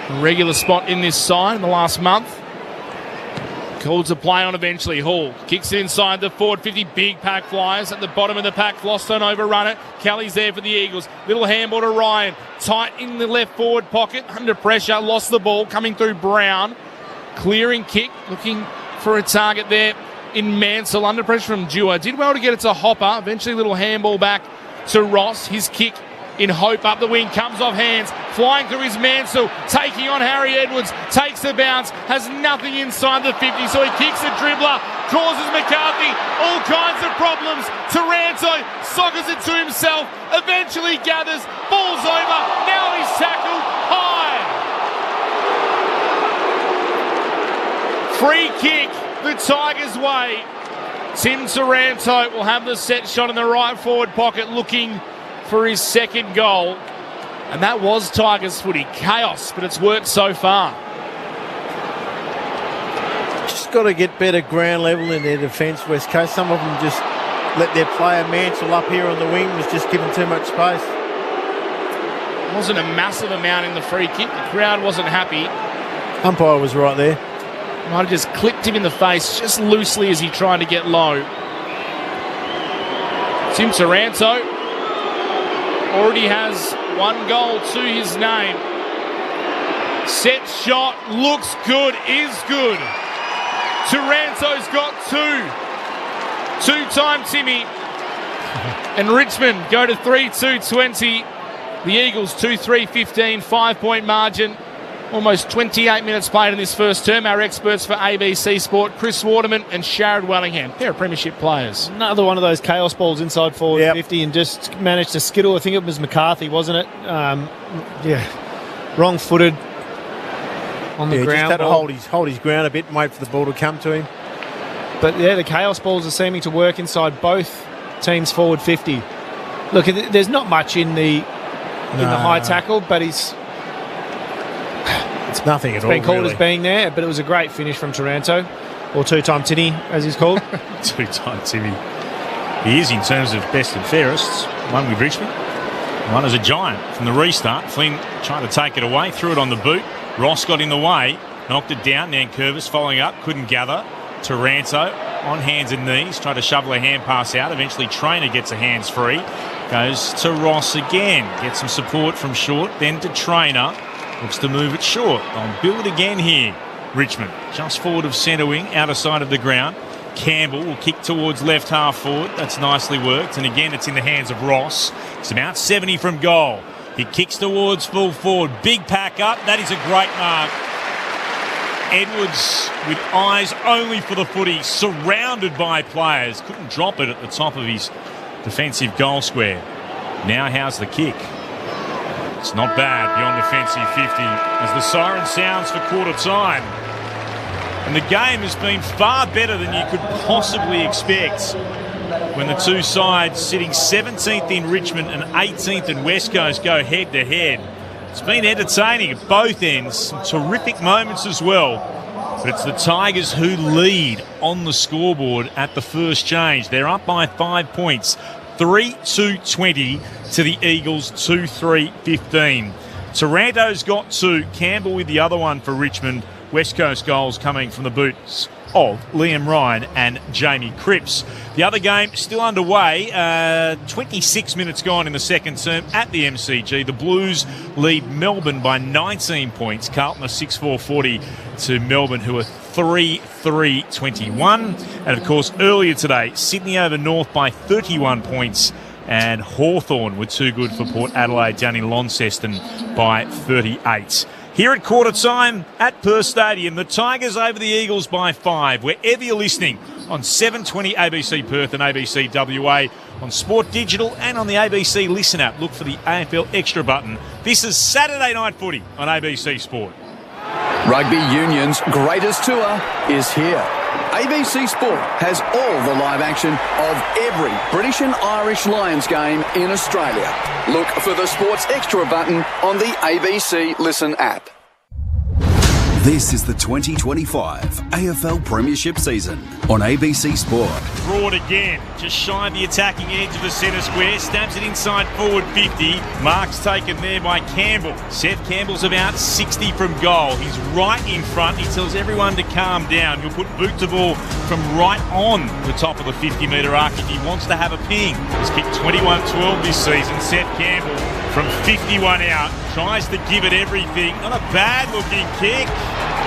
A regular spot in this side in the last month. Called to play on eventually. Hall kicks it inside the forward 50. Big pack flyers at the bottom of the pack. Floss don't overrun it. Kelly's there for the Eagles. Little handball to Ryan. Tight in the left forward pocket. Under pressure. Lost the ball. Coming through Brown. Clearing kick. Looking for a target there in Mansell. Under pressure from Dewar. Did well to get it to Hopper. Eventually little handball back to Ross. His kick in hope up the wing, comes off hands, flying through his Mansell, taking on Harry Edwards, takes the bounce, has nothing inside the 50, so he kicks a dribbler, causes McCarthy all kinds of problems. Taranto soccers it to himself, eventually gathers, falls over, now he's tackled high. Free kick the Tigers' way. Tim Taranto will have the set shot in the right forward pocket, looking for his second goal. And that was Tigers footy. Chaos, but it's worked so far. Just got to get better ground level in their defence, West Coast. Some of them just let their player Mansell up here on the wing, was just given too much space. Wasn't a massive amount in the free kick. The crowd wasn't happy. Umpire was right there. Might have just clipped him in the face just loosely as he tried to get low. Tim Taranto already has one goal to his name. Set shot, looks good, is good. Taranto's got two. Two-time Timmy. And Richmond go to 3-2-20. The Eagles 2-3-15, 5-point margin. Almost 28 minutes played in this first term. Our experts for ABC Sport, Chris Waterman and Sharad Wellingham. They're premiership players. Another one of those chaos balls inside forward 50 and just managed to skittle. I think it was McCarthy, wasn't it? Wrong-footed on the ground. Just had to hold his ground a bit and wait for the ball to come to him. But yeah, the chaos balls are seeming to work inside both teams' forward 50. Look, there's not much in the high tackle, but it's nothing at all. It's been called really as being there, but it was a great finish from Taranto, or two-time Tinny, as he's called. Two-time Timmy. He is in terms of best and fairest. One with Richmond, one as a giant from the restart. Flynn trying to take it away, threw it on the boot. Ross got in the way, knocked it down. Nankervis following up, couldn't gather. Taranto on hands and knees, tried to shovel a hand pass out. Eventually Traynor gets a hands free. Goes to Ross again. Gets some support from short, then to Traynor. Looks to move it short. They'll build again here. Richmond just forward of centre wing, outer side of the ground. Campbell will kick towards left half forward. That's nicely worked. And again, it's in the hands of Ross. It's about 70 from goal. He kicks towards full forward. Big pack up. That is a great mark. Edwards with eyes only for the footy, surrounded by players. Couldn't drop it at the top of his defensive goal square. Now how's the kick? It's not bad beyond defensive 50 as the siren sounds for quarter time. And the game has been far better than you could possibly expect when the two sides sitting 17th in Richmond and 18th in West Coast go head to head. It's been entertaining at both ends, some terrific moments as well. But it's the Tigers who lead on the scoreboard at the first change. They're up by 5 points. 3-2-20 to the Eagles 2-3-15. Taranto's got two. Campbell with the other one for Richmond. West Coast goals coming from the boots of Liam Ryan and Jamie Cripps. The other game still underway. 26 minutes gone in the second term at the MCG. The Blues lead Melbourne by 19 points. Carlton are 6-4-40 to Melbourne, who are 3-3-21. And of course, earlier today, Sydney over North by 31 points. And Hawthorn were too good for Port Adelaide down in Launceston by 38. Here at quarter time at Perth Stadium, the Tigers over the Eagles by 5. Wherever you're listening on 720 ABC Perth and ABC WA, on Sport Digital and on the ABC Listen app. Look for the AFL Extra button. This is Saturday Night Footy on ABC Sport. Rugby Union's greatest tour is here. ABC Sport has all the live action of every British and Irish Lions game in Australia. Look for the Sports Extra button on the ABC Listen app. This is the 2025 AFL Premiership season on ABC Sport. Broad again, just shy of the attacking edge of the centre square, stabs it inside forward 50. Mark's taken there by Campbell. Seth Campbell's about 60 from goal. He's right in front. He tells everyone to calm down. He'll put boot to ball from right on the top of the 50-metre arc if he wants to have a ping. He's kicked 21-12 this season. Seth Campbell from 51 out tries to give it everything. Not a bad-looking kick.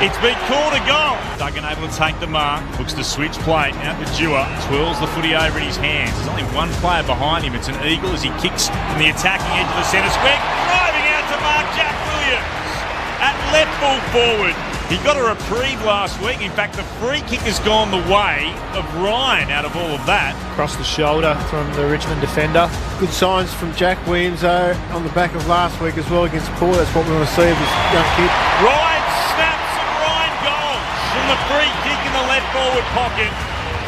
It's been called a goal. Duggan able to take the mark. Looks to switch play. Out to Dewar. Twirls the footy over in his hands. There's only one player behind him. It's an Eagle as he kicks from the attacking edge of the centre square. Driving out to mark Jack Williams. At left full forward. He got a reprieve last week. In fact, the free kick has gone the way of Ryan out of all of that. Across the shoulder from the Richmond defender. Good signs from Jack Williams, though, on the back of last week as well against Port. That's what we want to see of this young kid. Ryan snaps and Ryan goals from the free kick in the left forward pocket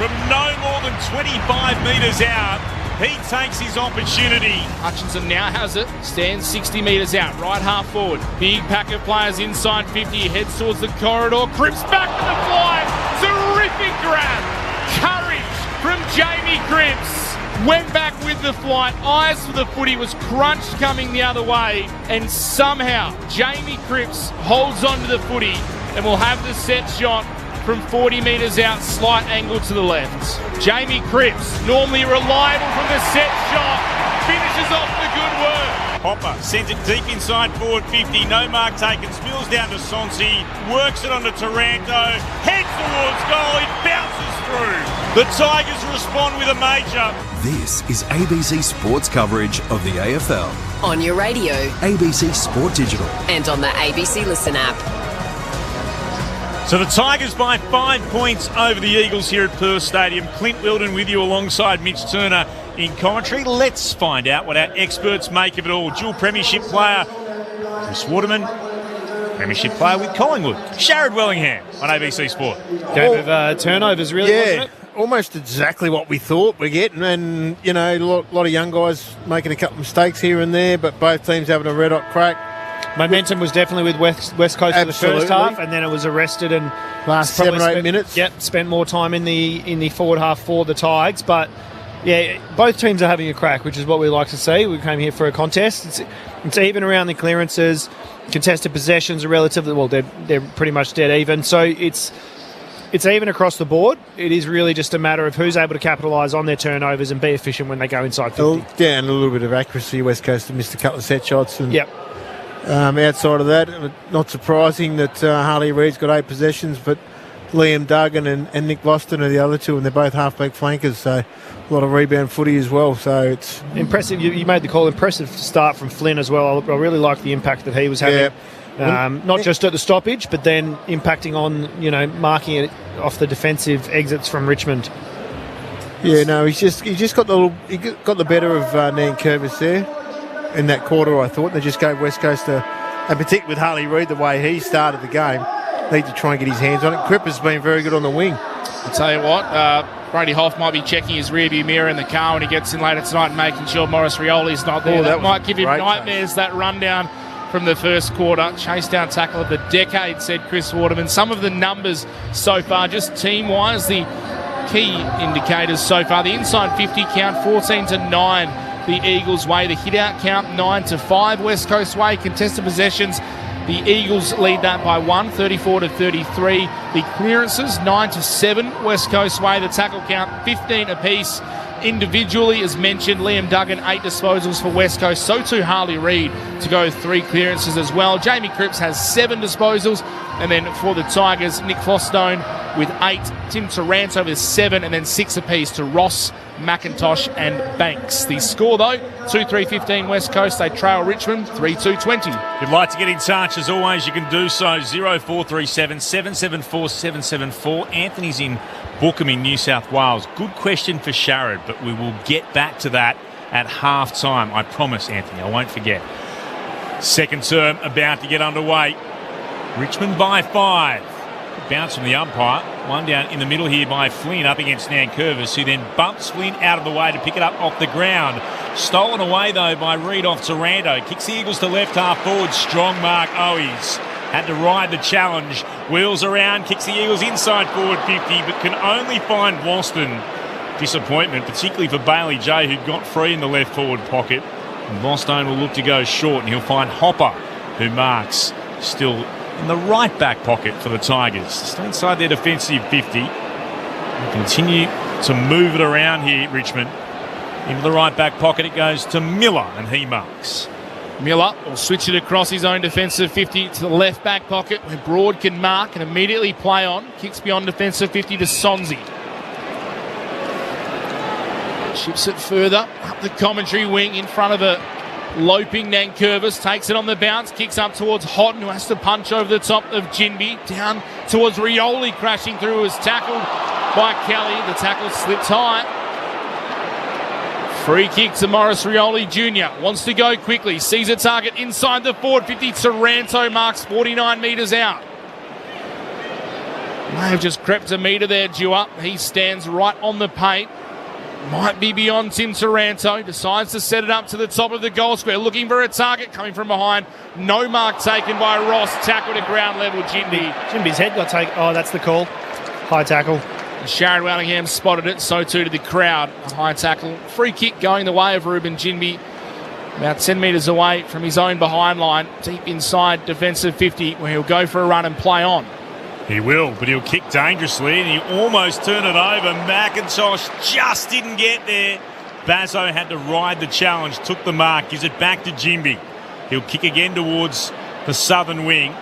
from no more than 25 metres out. He takes his opportunity. Hutchinson now has it, stands 60 metres out, right half forward. Big pack of players inside 50, heads towards the corridor, Cripps back to the fly, terrific grab. Courage from Jamie Cripps. Went back with the flight, eyes for the footy, was crunched coming the other way, and somehow Jamie Cripps holds on to the footy and will have the set shot from 40 metres out, slight angle to the left. Jamie Cripps, normally reliable from the set shot, finishes off the good work. Hopper sends it deep inside forward 50, no mark taken, spills down to Sonsi, works it onto Taranto, heads towards goal, it bounces through. The Tigers respond with a major. This is ABC Sports coverage of the AFL. On your radio ABC Sport Digital. and on the ABC Listen app. So the Tigers by 5 points over the Eagles here at Perth Stadium. Clint Wilden with you alongside Mitch Turner in commentary. Let's find out what our experts make of it all. Dual premiership player Chris Waterman, premiership player with Collingwood, Sharad Wellingham on ABC Sport. Game of turnovers, really, wasn't it? Almost exactly what we thought we're getting. And, you know, a lot of young guys making a couple of mistakes here and there, but both teams having a red-hot crack. Momentum was definitely with West Coast for the first half, and then it was arrested and last 7 or 8 minutes. Yep, spent more time in the forward half for the Tigers, but yeah, both teams are having a crack, which is what we like to see. We came here for a contest. It's even around the clearances. Contested possessions are relatively they're pretty much dead even. So it's even across the board. It is really just a matter of who's able to capitalise on their turnovers and be efficient when they go inside 50. Down a little bit of accuracy. West Coast have missed a couple of set shots. And yep. Outside of that, not surprising that Harley Reid's got 8 possessions, but Liam Duggan and Nick Boston are the other two, and they're both halfback flankers, so a lot of rebound footy as well. So it's impressive. You made the call. Impressive start from Flynn as well. I really like the impact that he was having. Yeah. Not just at the stoppage, but then impacting on, marking it off the defensive exits from Richmond. Yeah, no, he just got the better of Nankervis there in that quarter, I thought. They just gave West Coast and particularly with Harley Reid, the way he started the game, need to try and get his hands on it. Cripper's been very good on the wing. I'll tell you what, Brady Hoff might be checking his rearview mirror in the car when he gets in later tonight and making sure Maurice Rioli's not there. That might give him nightmares, that rundown from the first quarter. Chase down tackle of the decade, said Chris Waterman. Some of the numbers so far, just team-wise, the key indicators so far. The inside 50 count, 14-9. The Eagles' way. The hit-out count, 9-5 West Coast way. Contested possessions, the Eagles lead that by 1, 34-33. The clearances, 9-7 West Coast way. The tackle count, 15 apiece. Individually, as mentioned, Liam Duggan, 8 disposals for West Coast. So too Harley Reid to go 3 clearances as well. Jamie Cripps has 7 disposals. And then for the Tigers, Nick Fostone with 8. Tim Taranto with 7. And then 6 apiece to Ross, McIntosh and Banks. The score, though, 2-3-15 West Coast. They trail Richmond 3-2-20. If you'd like to get in touch, as always, you can do so. 0437 774 774. Anthony's in Bookham in New South Wales. Good question for Sharad, but we will get back to that at half time. I promise, Anthony, I won't forget. Second term about to get underway. Richmond by 5. Bounce from the umpire. One down in the middle here by Flynn up against Nankervis, who then bumps Flynn out of the way to pick it up off the ground. Stolen away, though, by Reid off Taranto. Kicks the Eagles to left half forward. Strong mark, Owies. had to ride the challenge. Wheels around, kicks the Eagles inside forward 50, but can only find Boston. Disappointment, particularly for Bailey J, who got free in the left forward pocket. And Boston will look to go short, and he'll find Hopper, who marks still in the right back pocket for the Tigers. Still inside their defensive 50. They continue to move it around here, Richmond. Into the right back pocket it goes to Miller, and he marks. Miller will switch it across his own defensive 50 to the left back pocket where Broad can mark and immediately play on. Kicks beyond defensive 50 to Sonzi. Chips it further up the commentary wing in front of a loping Nankervis. Takes it on the bounce, kicks up towards Houghton, who has to punch over the top of Ginbey. Down towards Rioli, crashing through, is tackled by Kelly. The tackle slips high. Free kick to Morris Rioli Jr. Wants to go quickly. Sees a target inside the forward 50. Taranto marks 49 metres out. May have just crept a metre there, Dewar. He stands right on the paint. Might be beyond Tim Taranto. Decides to set it up to the top of the goal square. Looking for a target coming from behind. No mark taken by Ross. Tackled at ground level. Ginbey's head got taken. Oh, that's the call. High tackle. Sharon Wellingham spotted it, so too did the crowd. A high tackle. Free kick going the way of Ruben Ginbey. About 10 metres away from his own behind line. Deep inside defensive 50 where he'll go for a run and play on. He will, but he'll kick dangerously and he almost turned it over. McIntosh just didn't get there. Bazzo had to ride the challenge, took the mark, gives it back to Ginbey. He'll kick again towards the southern wing.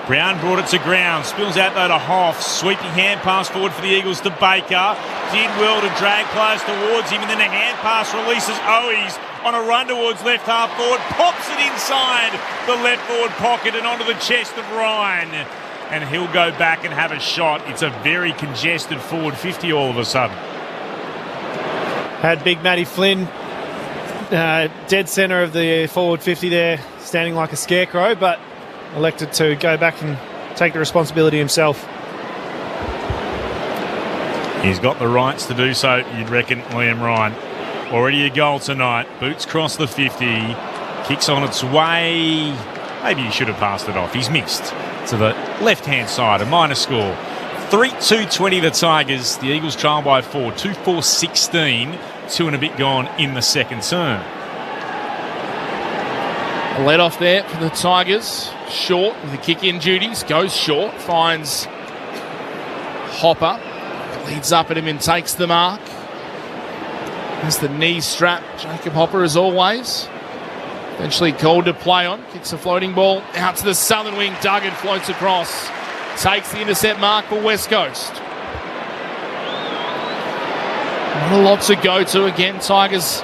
Brown brought it to ground, spills out though to Hoff. Sweeping hand pass forward for the Eagles to Baker. Did well to drag players towards him, and then a hand pass releases Owies on a run towards left half forward. Pops it inside the left forward pocket and onto the chest of Ryan. And he'll go back and have a shot. It's a very congested forward 50 all of a sudden. Had big Matty Flynn dead centre of the forward 50 there, standing like a scarecrow, but elected to go back and take the responsibility himself. He's got the rights to do so, you'd reckon, Liam Ryan. Already a goal tonight. Boots cross the 50. Kicks on its way. Maybe he should have passed it off. He's missed to the left-hand side. A minor score. 3-2-20 the Tigers. The Eagles trail by 4. 2-4-16. 2 and a bit gone in the second term. A let off there for the Tigers. Short with the kick-in duties. Goes short. Finds Hopper. Leads up at him and takes the mark. Has the knee strap. Jacob Hopper as always. Eventually called to play on. Kicks a floating ball out to the southern wing. Duggan floats across. Takes the intercept mark for West Coast. Not a lot to go to. Again, Tigers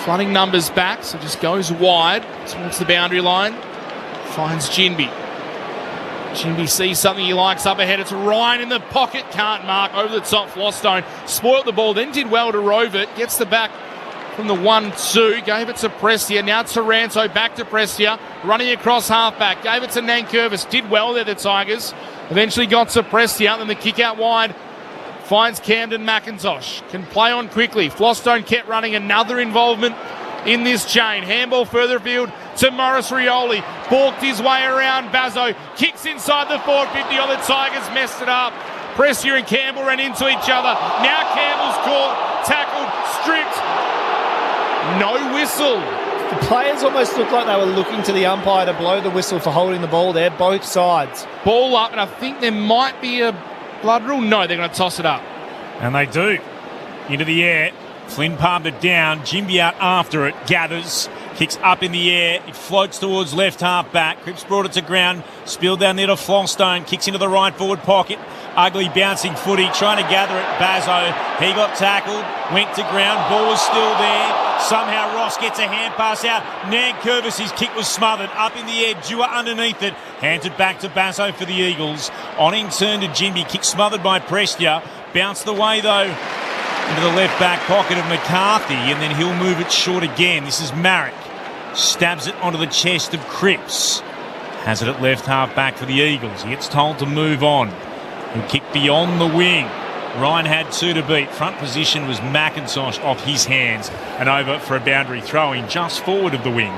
flooding numbers back, so just goes wide towards the boundary line. Finds Ginbey. Ginbey sees something he likes up ahead. It's Ryan in the pocket. Can't mark. Over the top, Flostone spoilt the ball, then did well to rove it. Gets the back from the 1-2. Gave it to Prestia. Now Taranto back to Prestia. Running across halfback. Gave it to Nankervis. Did well there, the Tigers. Eventually got to Prestia. Then the kick out wide. Finds Camden McIntosh. Can play on quickly. Flostone kept running. Another involvement in this chain. Handball further field to Morris Rioli. Balked his way around Bazzo. Kicks inside the forward 50 on the Tigers. Messed it up. Prestia and Campbell ran into each other. Now Campbell's caught. Tackled. Stripped. No whistle. The players almost looked like they were looking to the umpire to blow the whistle for holding the ball there, both sides. Ball up, and I think there might be a blood rule. No, they're going to toss it up. And they do. Into the air. Flynn palmed it down. Ginbey out after it. Gathers. Kicks up in the air. It floats towards left half back. Cripps brought it to ground. Spilled down there to Flostone. Kicks into the right forward pocket. Ugly bouncing footy. Trying to gather it. Bazzo. He got tackled. Went to ground. Ball was still there. Somehow Ross gets a hand pass out. Nankervis, his kick was smothered. Up in the air. Dewar underneath it. Hands it back to Bazzo for the Eagles. On in turn to Ginbey. Kick smothered by Prestia. Bounced away though into the left back pocket of McCarthy, and then he'll move it short again. This is Marek. Stabs it onto the chest of Cripps. Has it at left half back for the Eagles. He gets told to move on. He'll kick beyond the wing. Ryan had 2 to beat. Front position was McIntosh off his hands and over for a boundary throw-in just forward of the wing.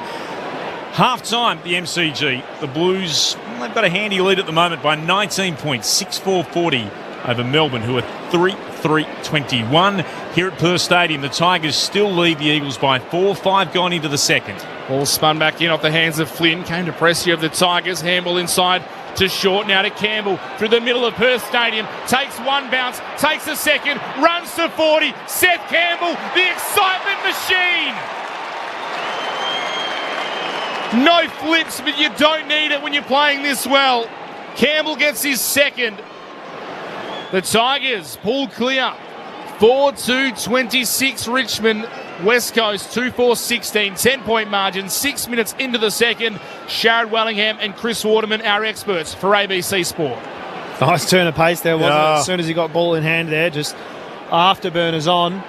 Half-time, the MCG. The Blues, they've got a handy lead at the moment by 19 points, 6-4-40 over Melbourne, who are 3-3-21. Here at Perth Stadium, the Tigers still lead the Eagles by 4, 5 gone into the second. Ball spun back in off the hands of Flynn. Came to pressure of the Tigers. Handball inside to Short. Now to Campbell through the middle of Perth Stadium. Takes one bounce, takes a second, runs to 40. Seth Campbell, the excitement machine. No flips, but you don't need it when you're playing this well. Campbell gets his second. The Tigers pull clear. 4-2-26 Richmond. West Coast 2-4-16. 10-point margin. 6 minutes into the second. Sharad Wellingham and Chris Waterman, our experts for ABC Sport. Nice turn of pace there, wasn't it? As soon as he got ball in hand there, just afterburners on.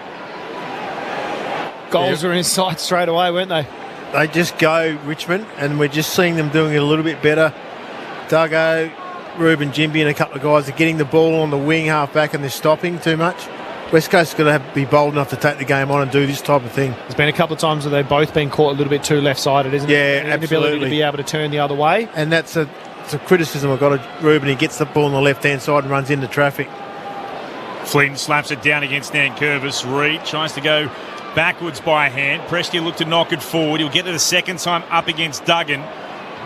Goals were in sight straight away, weren't they? They just go, Richmond, and we're just seeing them doing it a little bit better. Duggo, Ruben Jimby and a couple of guys are getting the ball on the wing half back and they're stopping too much. West Coast is going to be bold enough to take the game on and do this type of thing. There's been a couple of times where they've both been caught a little bit too left-sided, isn't it? Yeah, absolutely. The ability to be able to turn the other way. And that's a criticism I've got of Ruben. He gets the ball on the left-hand side and runs into traffic. Flynn slaps it down against Nankervis. Reid tries to go backwards by hand. Prestia looked to knock it forward. He'll get it a second time up against Duggan.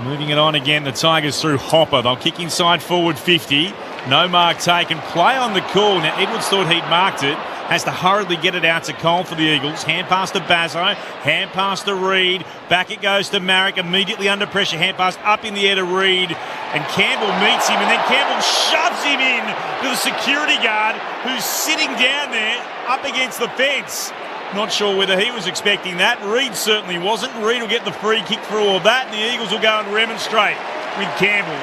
Moving it on again, the Tigers through Hopper. They'll kick inside forward 50. No mark taken. Play on the call. Now, Edwards thought he'd marked it. Has to hurriedly get it out to Cole for the Eagles. Hand pass to Bazzo. Hand pass to Reid. Back it goes to Marrick. Immediately under pressure. Hand pass up in the air to Reid. And Campbell meets him. And then Campbell shoves him in to the security guard who's sitting down there up against the fence. Not sure whether he was expecting that. Reid certainly wasn't. Reid will get the free kick for all of that, and the Eagles will go and remonstrate with Campbell.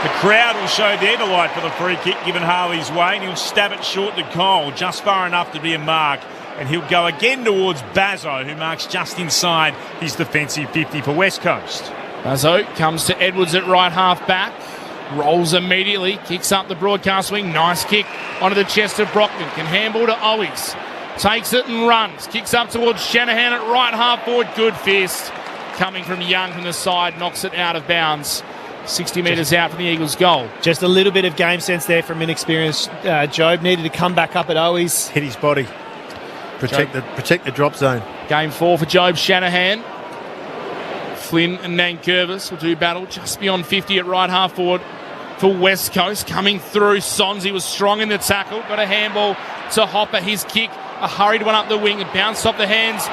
The crowd will show their delight for the free kick given Harley's way, and he'll stab it short to Cole, just far enough to be a mark. And he'll go again towards Bazzo, who marks just inside his defensive 50 for West Coast. Bazzo comes to Edwards at right half back. Rolls immediately, kicks up the broadcast wing. Nice kick onto the chest of Brockman. Can handball to Owies. Takes it and runs. Kicks up towards Shanahan at right half forward. Good fist. Coming from Young from the side. Knocks it out of bounds. 60 metres out from the Eagles' goal. Just a little bit of game sense there from inexperienced Jobe. Needed to come back up at Owies. Hit his body. Protect the drop zone. Game 4 for Jobe Shanahan. Flynn and Nankervis will do battle just beyond 50 at right half forward for West Coast. Coming through, Sonsi was strong in the tackle. Got a handball to Hopper. His kick. A hurried one up the wing and bounced off the hands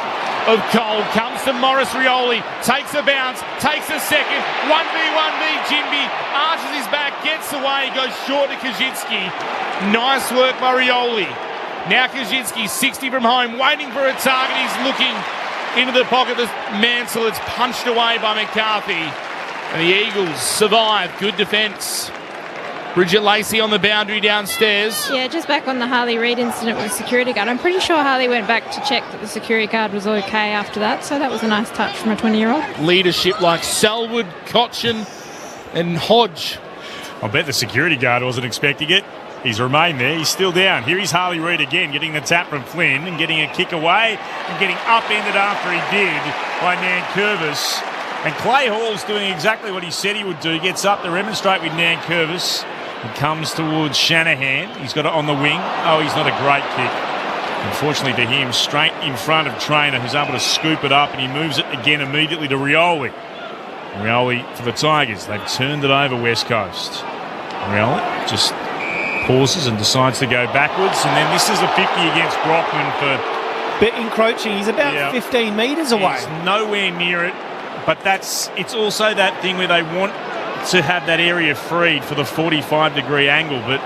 of Cole. Comes to Morris Rioli. Takes a bounce. Takes a second. 1v1v. Jimby arches his back. Gets away. Goes short to Kaczynski. Nice work by Rioli. Now Kaczynski, 60 from home. Waiting for a target. He's looking into the pocket of Mansell. It's punched away by McCarthy. And the Eagles survive. Good defence. Bridget Lacey on the boundary downstairs. Yeah, just back on the Harley Reid incident with the security guard. I'm pretty sure Harley went back to check that the security guard was okay after that, so that was a nice touch from a 20-year-old. Leadership like Selwood, Cochin and Hodge. I bet the security guard wasn't expecting it. He's remained there. He's still down. Here is Harley Reid again, getting the tap from Flynn and getting a kick away and getting upended after he did by Nankervis. And Clay Hall's doing exactly what he said he would do. He gets up to remonstrate with Nankervis. He comes towards Shanahan. He's got it on the wing. Oh, he's not a great kick. Unfortunately to him, straight in front of Traynor, who's able to scoop it up, and he moves it again immediately to Rioli. Rioli for the Tigers. They've turned it over West Coast. Rioli just pauses and decides to go backwards, and then this is a 50 against Brockman for... Bit encroaching. He's about 15 metres away. He's nowhere near it, but it's also that thing where they want to have that area freed for the 45-degree angle, but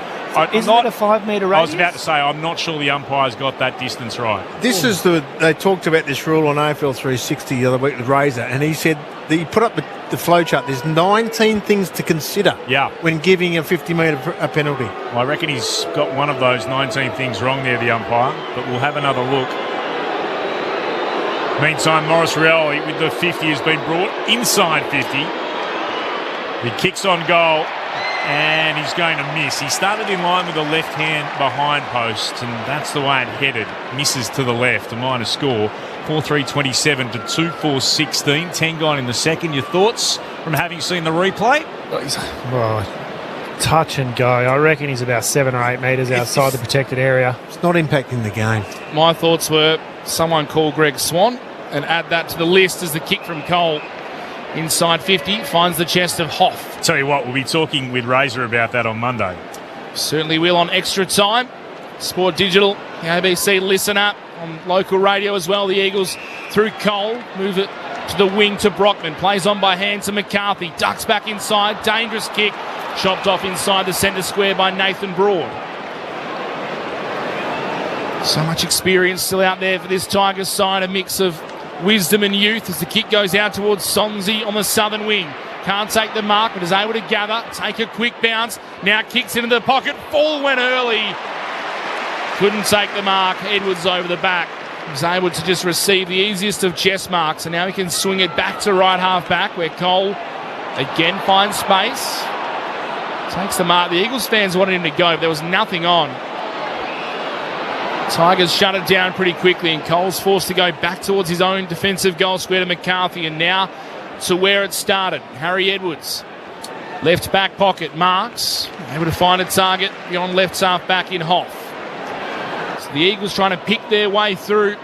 isn't it a 5-metre radius? I was about to say, I'm not sure the umpires got that distance right. They talked about this rule on AFL 360 the other week with Razor, and he said that he put up the flow chart. There's 19 things to consider when giving a 50-metre a penalty. Well, I reckon he's got one of those 19 things wrong there, the umpire, but we'll have another look. Meantime, Morris Rioli with the 50 has been brought inside 50. He kicks on goal, and he's going to miss. He started in line with the left hand behind post, and that's the way it headed. Misses to the left, a minor score 4-3-27 to 2-4-16. 10 gone in the second. Your thoughts from having seen the replay? Touch and go. I reckon he's about 7 or 8 metres outside the protected area. It's not impacting the game. My thoughts were someone call Greg Swan and add that to the list as the kick from Cole. Inside 50, finds the chest of Hoff. Tell you what, we'll be talking with Razor about that on Monday. Certainly will on Extra Time. Sport Digital, the ABC Listen Up, on local radio as well. The Eagles through Cole, move it to the wing to Brockman. Plays on by hand to McCarthy. Ducks back inside, dangerous kick. Chopped off inside the centre square by Nathan Broad. So much experience still out there for this Tigers side. A mix of wisdom and youth as the kick goes out towards Sonsi on the southern wing. Can't take the mark, but is able to gather. Take a quick bounce. Now kicks into the pocket. Full went early. Couldn't take the mark. Edwards over the back. Was able to just receive the easiest of chest marks. And now he can swing it back to right half back where Cole again finds space. Takes the mark. The Eagles fans wanted him to go, but there was nothing on. Tigers shut it down pretty quickly, and Cole's forced to go back towards his own defensive goal square to McCarthy, and now to where it started. Harry Edwards, left back pocket, marks, able to find a target beyond left half back in Hoff. So the Eagles trying to pick their way through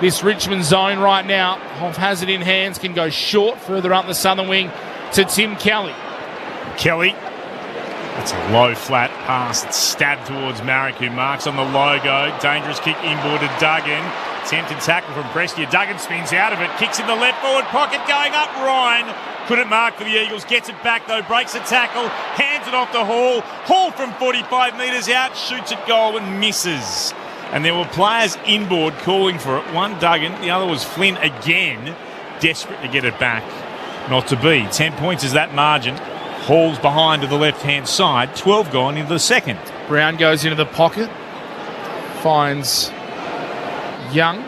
this Richmond zone right now. Hoff has it in hands, can go short further up the southern wing to Tim Kelly. Kelly. That's a low flat pass. It's stabbed towards Marek, who marks on the logo. Dangerous kick inboard to Duggan. Attempted tackle from Prestia. Duggan spins out of it. Kicks in the left forward pocket. Going up. Ryan couldn't mark for the Eagles. Gets it back though. Breaks the tackle. Hands it off to Hall. Hall from 45 metres out. Shoots at goal and misses. And there were players inboard calling for it. One Duggan. The other was Flynn again. Desperate to get it back. Not to be. 10 points is that margin. Hall's behind to the left-hand side. 12 gone into the second. Brown goes into the pocket. Finds Young.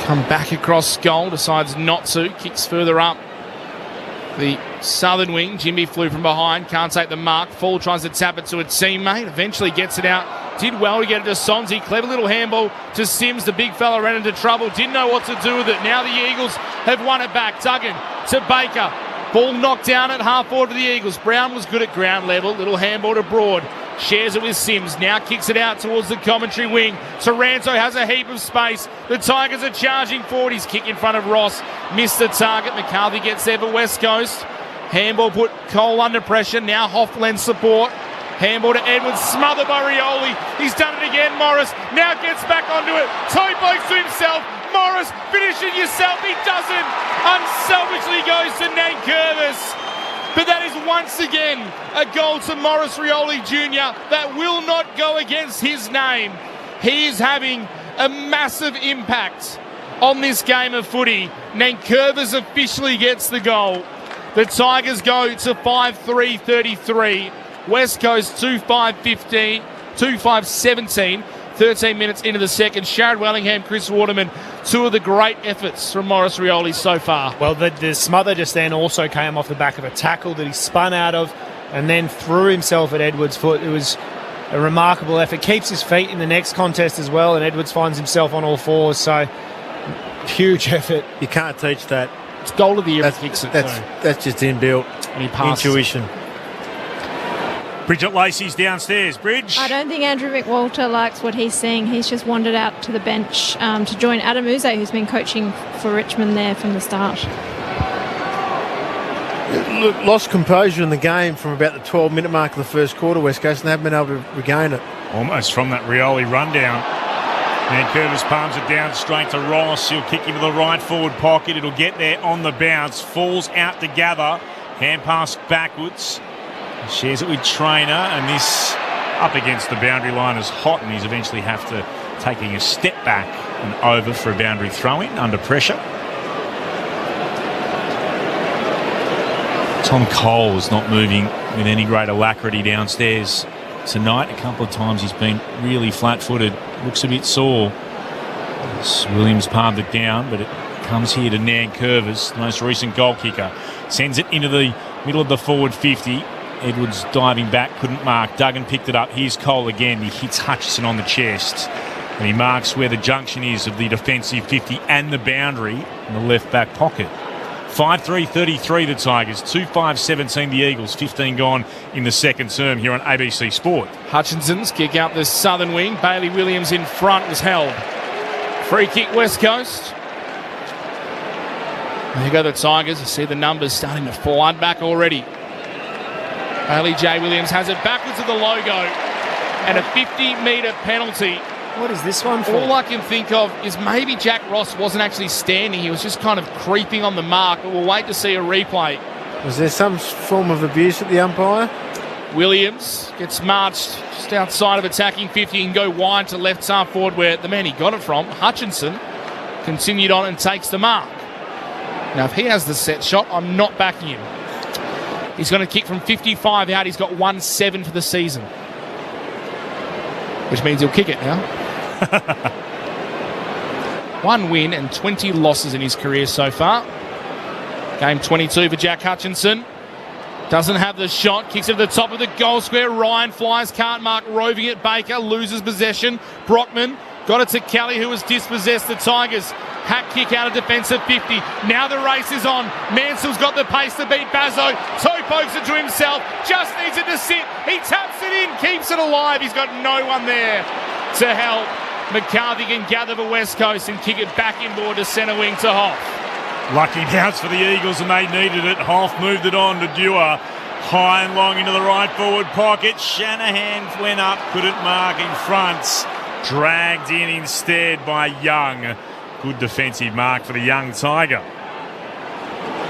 Come back across goal. Decides not to. Kicks further up the southern wing. Jimmy flew from behind. Can't take the mark. Fall tries to tap it to a teammate. Eventually gets it out. Did well to get it to Sonsi. Clever little handball to Sims. The big fella ran into trouble. Didn't know what to do with it. Now the Eagles have won it back. Duggan to Baker. Ball knocked down at half forward to the Eagles. Brown was good at ground level. Little handball to Broad. Shares it with Sims. Now kicks it out towards the commentary wing. Taranto has a heap of space. The Tigers are charging forward. His kick in front of Ross. Missed the target. McCarthy gets there for West Coast. Handball put Cole under pressure. Now Hoff lends support. Handball to Edwards. Smothered by Rioli. He's done it again. Morris now gets back onto it. Toe pokes to himself. Morris, finish it yourself. He doesn't. Unselfishly goes to Nankervis. But that is once again a goal to Morris Rioli Jr. that will not go against his name. He is having a massive impact on this game of footy. Nankervis officially gets the goal. The Tigers go to 5-3-33. West Coast 2-5-15, 2-5-17. 13 minutes into the second. Sharad Wellingham, Chris Waterman, two of the great efforts from Morris Rioli so far. Well, the smother just then also came off the back of a tackle that he spun out of and then threw himself at Edwards' foot. It was a remarkable effort. Keeps his feet in the next contest as well, and Edwards finds himself on all fours. So, huge effort. You can't teach that. It's goal of the year. That's just inbuilt and he passes intuition. Bridget Lacey's downstairs. Bridge. I don't think Andrew McWalter likes what he's seeing. He's just wandered out to the bench to join Adam Uze, who's been coaching for Richmond there from the start. Lost composure in the game from about the 12-minute mark of the first quarter, West Coast, and haven't been able to regain it. Almost from that Rioli rundown. Nankervis palms it down straight to Ross. He'll kick into the right forward pocket. It'll get there on the bounce. Falls out to gather. Hand pass backwards. Shares it with Trainer, and this up against the boundary line is hot, and he's eventually have to taking a step back and over for a boundary throw-in under pressure. Tom Cole is not moving with any great alacrity downstairs tonight. A couple of times he's been really flat-footed. Looks a bit sore. Williams palmed it down, but it comes here to Nankervis, the most recent goal kicker. Sends it into the middle of the forward 50. Edwards diving back, couldn't mark. Duggan picked it up. Here's Cole again. He hits Hutchison on the chest. And he marks where the junction is of the defensive 50 and the boundary in the left back pocket. 5-3-33 the Tigers, 2-5-17 the Eagles, 15 gone in the second term here on ABC Sport. Hutchinson's kick out the southern wing. Bailey Williams in front was held. Free kick West Coast. There you go the Tigers. You see the numbers starting to flood back already. Bailey J. Williams has it backwards of the logo and a 50-metre penalty. What is this one for? All I can think of is maybe Jack Ross wasn't actually standing. He was just kind of creeping on the mark, but we'll wait to see a replay. Was there some form of abuse at the umpire? Williams gets marched just outside of attacking 50 and go wide to left half forward where the man he got it from, Hutchinson, continued on and takes the mark. Now, if he has the set shot, I'm not backing him. He's going to kick from 55 out. He's got 1-7 for the season, which means he'll kick it now. 1 win and 20 losses in his career so far. Game 22 for Jack Hutchinson. Doesn't have the shot. Kicks it to the top of the goal square. Ryan flies, can't mark, roving at Baker. Loses possession. Brockman got it to Kelly, who was dispossessed. The Tigers hat kick out of defensive 50. Now the race is on. Mansell's got the pace to beat Bazzo. Toe pokes it to himself. Just needs it to sit. He taps it in. Keeps it alive. He's got no one there to help. McCarthy can gather for West Coast and kick it back inboard to centre wing to Hoff. Lucky bounce for the Eagles and they needed it. Hoff moved it on to Dewar. High and long into the right forward pocket. Shanahan went up, couldn't mark in front. Dragged in instead by Young. Good defensive mark for the young Tiger.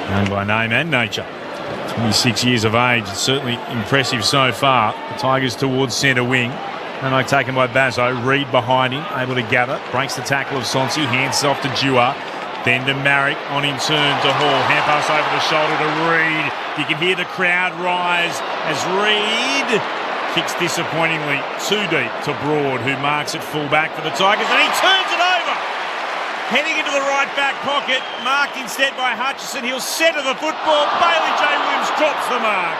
Young by name and nature. 26 years of age. It's certainly impressive so far. The Tigers towards centre wing. And taken by Bazzo. Reed behind him, able to gather. Breaks the tackle of Sonsi. Hands off to Dewar. Then to Marrick, on in turn to Hall. Hand pass over the shoulder to Reed. You can hear the crowd rise as Reed kicks disappointingly too deep to Broad, who marks it full back for the Tigers, and he turns it over. Heading into the right back pocket, marked instead by Hutchison. He'll centre the football. Bailey J. Williams drops the mark.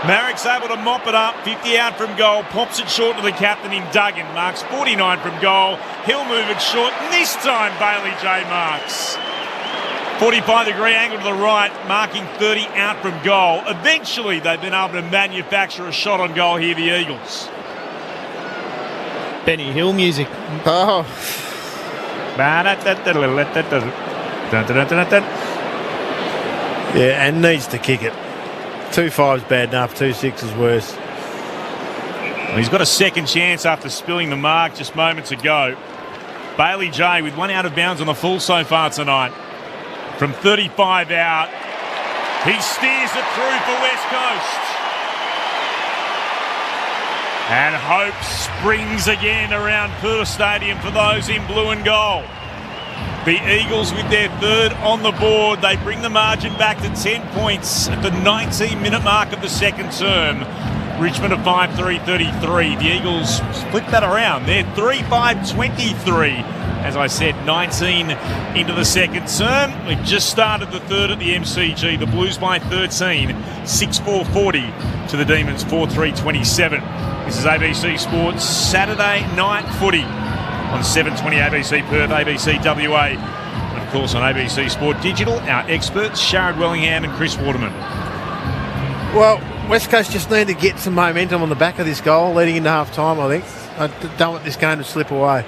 Marrick's able to mop it up, 50 out from goal, pops it short to the captain in Duggan, marks 49 from goal. He'll move it short, and this time Bailey J. marks. 45-degree angle to the right, marking 30 out from goal. Eventually, they've been able to manufacture a shot on goal here, the Eagles. Benny Hill music. Oh. Yeah, and needs to kick it. 2-5's bad enough, 2-6 is worse. Well, he's got a second chance after spilling the mark just moments ago. Bailey J with one out of bounds on the full so far tonight. From 35 out, he steers it through for West Coast. And hope springs again around Perth Stadium for those in blue and gold. The Eagles with their third on the board. They bring the margin back to 10 points at the 19-minute mark of the second term. Richmond are 5-3-33. The Eagles split that around. They're 3-5-23. As I said, 19 into the second term. We've just started the third at the MCG. The Blues by 13, 6-4-40 to the Demons, 4-3-27. This is ABC Sports Saturday night footy on 720 ABC Perth, ABC WA, and of course on ABC Sport Digital. Our experts, Sharad Wellingham and Chris Waterman. Well, West Coast just need to get some momentum on the back of this goal leading into half-time, I think. I don't want this game to slip away.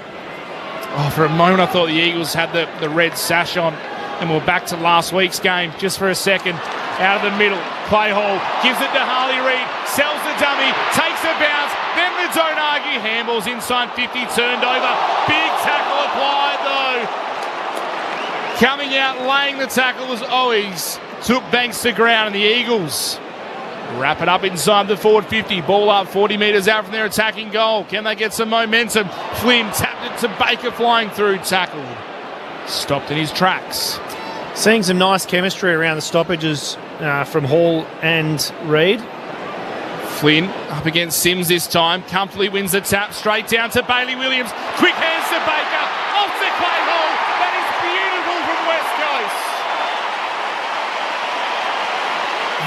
Oh, for a moment I thought the Eagles had the red sash on and we're back to last week's game just for a second. Out of the middle, play Hall, gives it to Harley Reid, sells the dummy, takes a bounce, then the don't argue, handballs inside 50, turned over, big tackle applied though. Coming out, laying the tackle was Owies, took Banks to ground, and the Eagles wrap it up inside the forward 50. Ball up 40 metres out from their attacking goal. Can they get some momentum? Flynn tapped it to Baker, flying through, tackled. Stopped in his tracks. Seeing some nice chemistry around the stoppages from Hall and Reid. Flynn up against Sims this time. Comfortably wins the tap. Straight down to Bailey Williams. Quick hands to Baker. Off the clay hole. That is beautiful from West Coast.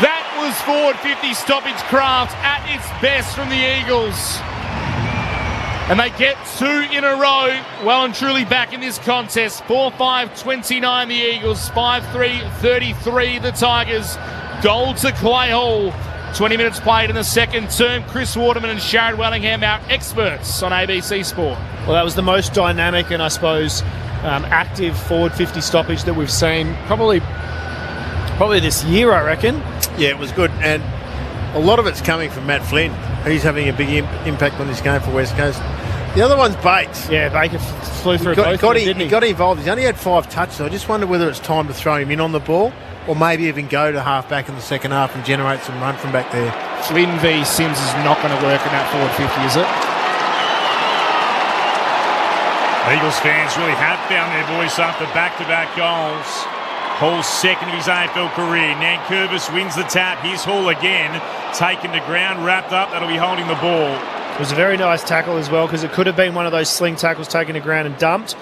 That was forward 50 stoppage craft at its best from the Eagles. And they get 2 in a row, well and truly back in this contest. 4-5-29 the Eagles, 5-3-33 the Tigers. Goal to Clay Hall. 20 minutes played in the second term. Chris Waterman and Sharon Wellingham, our experts on ABC Sport. Well, that was the most dynamic and I suppose active forward 50 stoppage that we've seen probably this year, I reckon. Yeah, it was good. And a lot of it's coming from Matt Flynn. He's having a big impact on this game for West Coast. The other one's Bates. Yeah, Baker flew through both of them, didn't he? He got involved. He's only had 5 touches. I just wonder whether it's time to throw him in on the ball or maybe even go to half-back in the second half and generate some run from back there. Flynn v Sims is not going to work in that forward 50, is it? Eagles fans really have found their voice after back-to-back goals. Hall's second of his AFL career. Nankervis wins the tap. Here's Hall again. Taken to ground, wrapped up. That'll be holding the ball. It was a very nice tackle as well because it could have been one of those sling tackles taken to ground and dumped,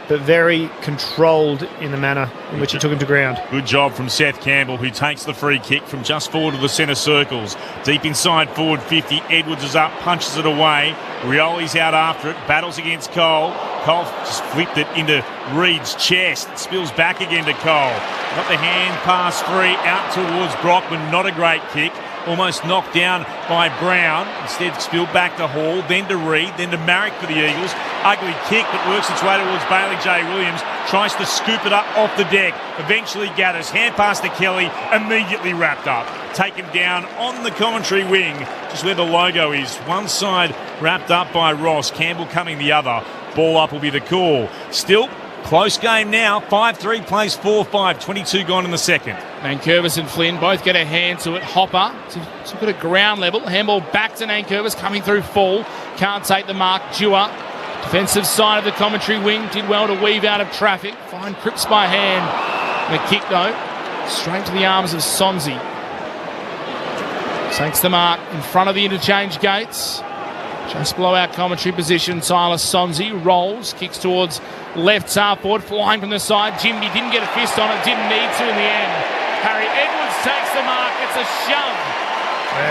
but very controlled in the manner in which he took him to ground. Good job from Seth Campbell, who takes the free kick from just forward of the centre circles. Deep inside forward 50. Edwards is up, punches it away. Rioli's out after it, battles against Cole. Cole just flipped it into Reed's chest. It spills back again to Cole. Got the hand pass free out towards Brockman. Not a great kick. Almost knocked down by Brown. Instead spilled back to Hall, then to Reed, then to Marrick for the Eagles. Ugly kick that works its way towards Bailey J. Williams. Tries to scoop it up off the deck. Eventually gathers. Hand pass to Kelly. Immediately wrapped up. Taken down on the commentary wing, just where the logo is. One side wrapped up by Ross. Campbell coming the other. Ball up will be the call. Still close game now. 5-3 plays 4-5. 22 gone in the second. Nankervis and Flynn both get a hand to it. Hopper took it at ground level. Handball back to Nankervis, coming through full. Can't take the mark. Dewar, defensive side of the commentary wing, did well to weave out of traffic. Fine Cripps by hand. And a kick though, straight to the arms of Sonzi. Takes the mark in front of the interchange gates. Just below our commentary position, Tyler Sonzi rolls, kicks towards left half forward, flying from the side. Jimmy didn't get a fist on it, didn't need to in the end. Harry Edwards takes the mark, it's a shove.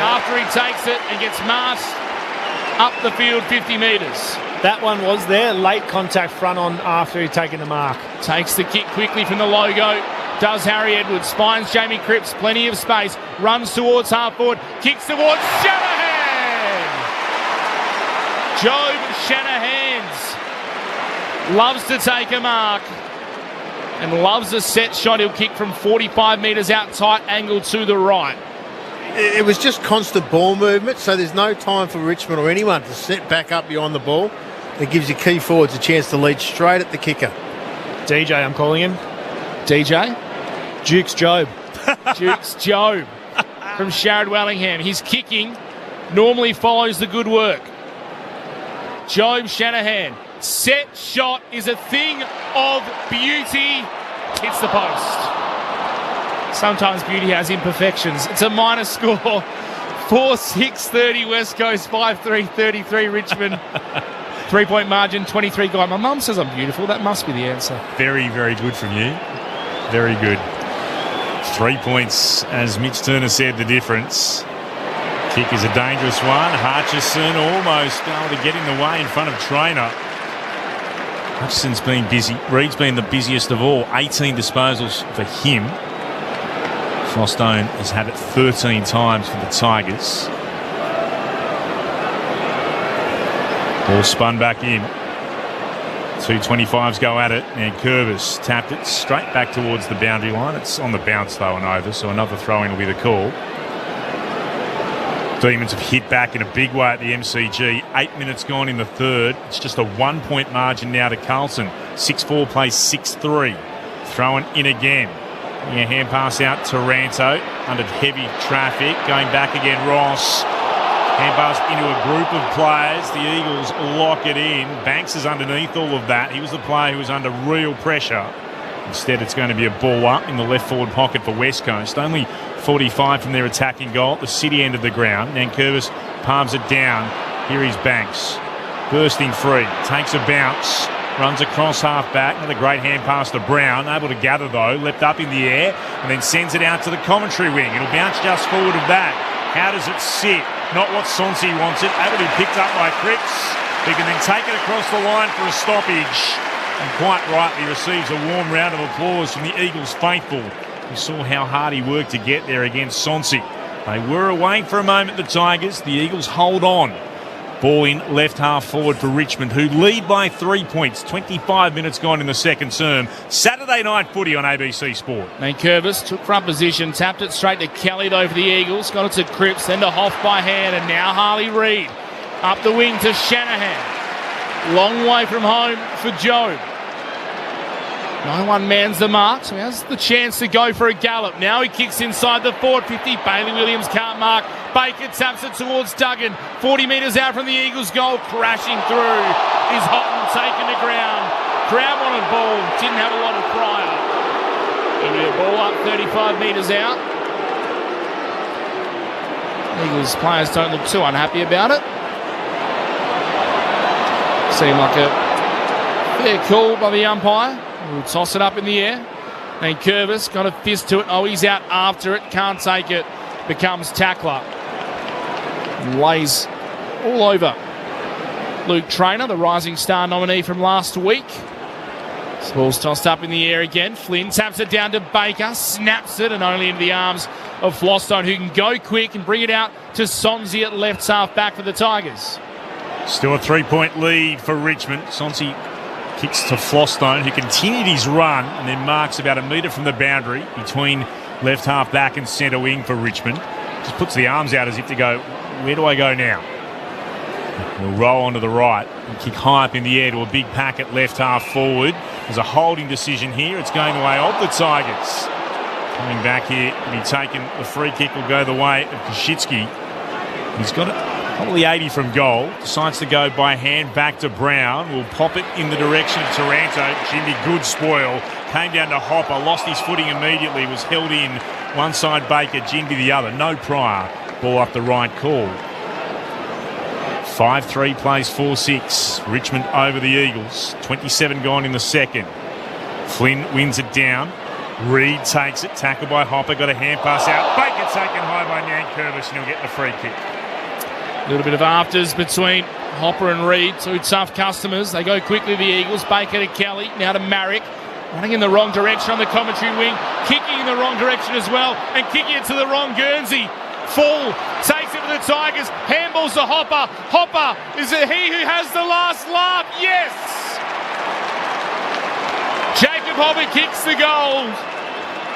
After he takes it and gets marched up the field 50 metres. That one was there, late contact front on after he'd taken the mark. Takes the kick quickly from the logo. Does Harry Edwards, finds Jamie Cripps, plenty of space, runs towards half forward, kicks towards Shanahan. Job Shanahan's loves to take a mark and loves a set shot. He'll kick from 45 metres out, tight angle to the right. It was just constant ball movement, so there's no time for Richmond or anyone to set back up behind the ball. It gives your key forwards a chance to lead straight at the kicker. DJ, I'm calling him. DJ? Duke's Job. Duke's Job from Sharad Wellingham. His kicking normally follows the good work. Job Shanahan. Set shot is a thing of beauty. Hits the post. Sometimes beauty has imperfections. It's a minor score. 4-6-30 West Coast, 5-3-33 Richmond. 3-point margin, 23 guy. My mum says I'm beautiful. That must be the answer. Very, very good from you. Very good. 3 points, as Mitch Turner said, the difference. Kick is a dangerous one. Hutchison almost able to get in the way in front of Traynor. Hutchison's been busy. Reed's been the busiest of all. 18 disposals for him. Frostone has had it 13 times for the Tigers. Ball spun back in. 2.25s go at it, and Curvis tapped it straight back towards the boundary line. It's on the bounce though and over, so another throw-in will be the call. Demons have hit back in a big way at the MCG. 8 minutes gone in the third. It's just a 1 point margin now to Carlton. 6-4 plays 6-3. Thrown in again. A hand pass out, Taranto under heavy traffic. Going back again, Ross. Hand pass into a group of players. The Eagles lock it in. Banks is underneath all of that. He was the player who was under real pressure. Instead, it's going to be a ball up in the left forward pocket for West Coast. Only 45 from their attacking goal at the city end of the ground. Nankervis palms it down. Here is Banks. Bursting free. Takes a bounce. Runs across half-back. Another great hand pass to Brown. Able to gather, though. Leapt up in the air and then sends it out to the commentary wing. It'll bounce just forward of that. How does it sit? Not what Sonsi wants it. Able to be picked up by Cripps. who can then take it across the line for a stoppage. And quite rightly receives a warm round of applause from the Eagles faithful, who saw how hard he worked to get there against Sonsi. They were away for a moment, the Tigers. The Eagles hold on. Ball in left half forward for Richmond, who lead by 3 points. 25 minutes gone in the second term. Saturday night footy on ABC Sport. Nankervis took front position, tapped it straight to Kelly though for the Eagles. Got it to Cripps, then to Hoff by hand, and now Harley Reid. Up the wing to Shanahan. Long way from home for Joe. No one mans the mark, so he has the chance to go for a gallop. Now he kicks inside the forward 50. Bailey Williams can't mark. Baker taps it towards Duggan. 40 metres out from the Eagles' goal. Crashing through is Houghton, taken to ground. Crowd wanted ball. Didn't have a lot of prior. India ball up 35 metres out. Eagles players don't look too unhappy about it. Seemed like a fair call by the umpire. We'll toss it up in the air. And Curvis got a fist to it. Oh, he's out after it. Can't take it. Becomes tackler. Lays all over Luke Traynor, the Rising Star nominee from last week. This ball's tossed up in the air again. Flynn taps it down to Baker. Snaps it and only into the arms of Flostone, who can go quick and bring it out to Sonsi at left half back for the Tigers. Still a 3-point lead for Richmond. Sonsi kicks to Flostone, who continued his run and then marks about a metre from the boundary between left half back and centre wing for Richmond. Just puts the arms out as if to go, where do I go now? We'll roll onto the right and kick high up in the air to a big pack at left half forward. There's a holding decision here. It's going the way of the Tigers. Coming back here to be taken. The free kick will go the way of Koschitzky. He's got it. Probably 80 from goal. Decides to go by hand back to Brown. Will pop it in the direction of Taranto. Jimmy, good spoil. Came down to Hopper. Lost his footing immediately. Was held in. One side Baker, Jinby the other. No prior. Ball up the right call. 5-3 plays 4-6. Richmond over the Eagles. 27 gone in the second. Flynn wins it down. Reid takes it. Tackled by Hopper. Got a hand pass out. Baker taken high by Nankervis, and he'll get the free kick. A little bit of afters between Hopper and Reid, two tough customers. They go quickly, the Eagles. Baker to Kelly, now to Marrick. Running in the wrong direction on the commentary wing. Kicking in the wrong direction as well. And kicking it to the wrong Guernsey. Full. Takes it to the Tigers. Handballs to Hopper. Hopper, is it he who has the last laugh? Yes! Jacob Hopper kicks the goal.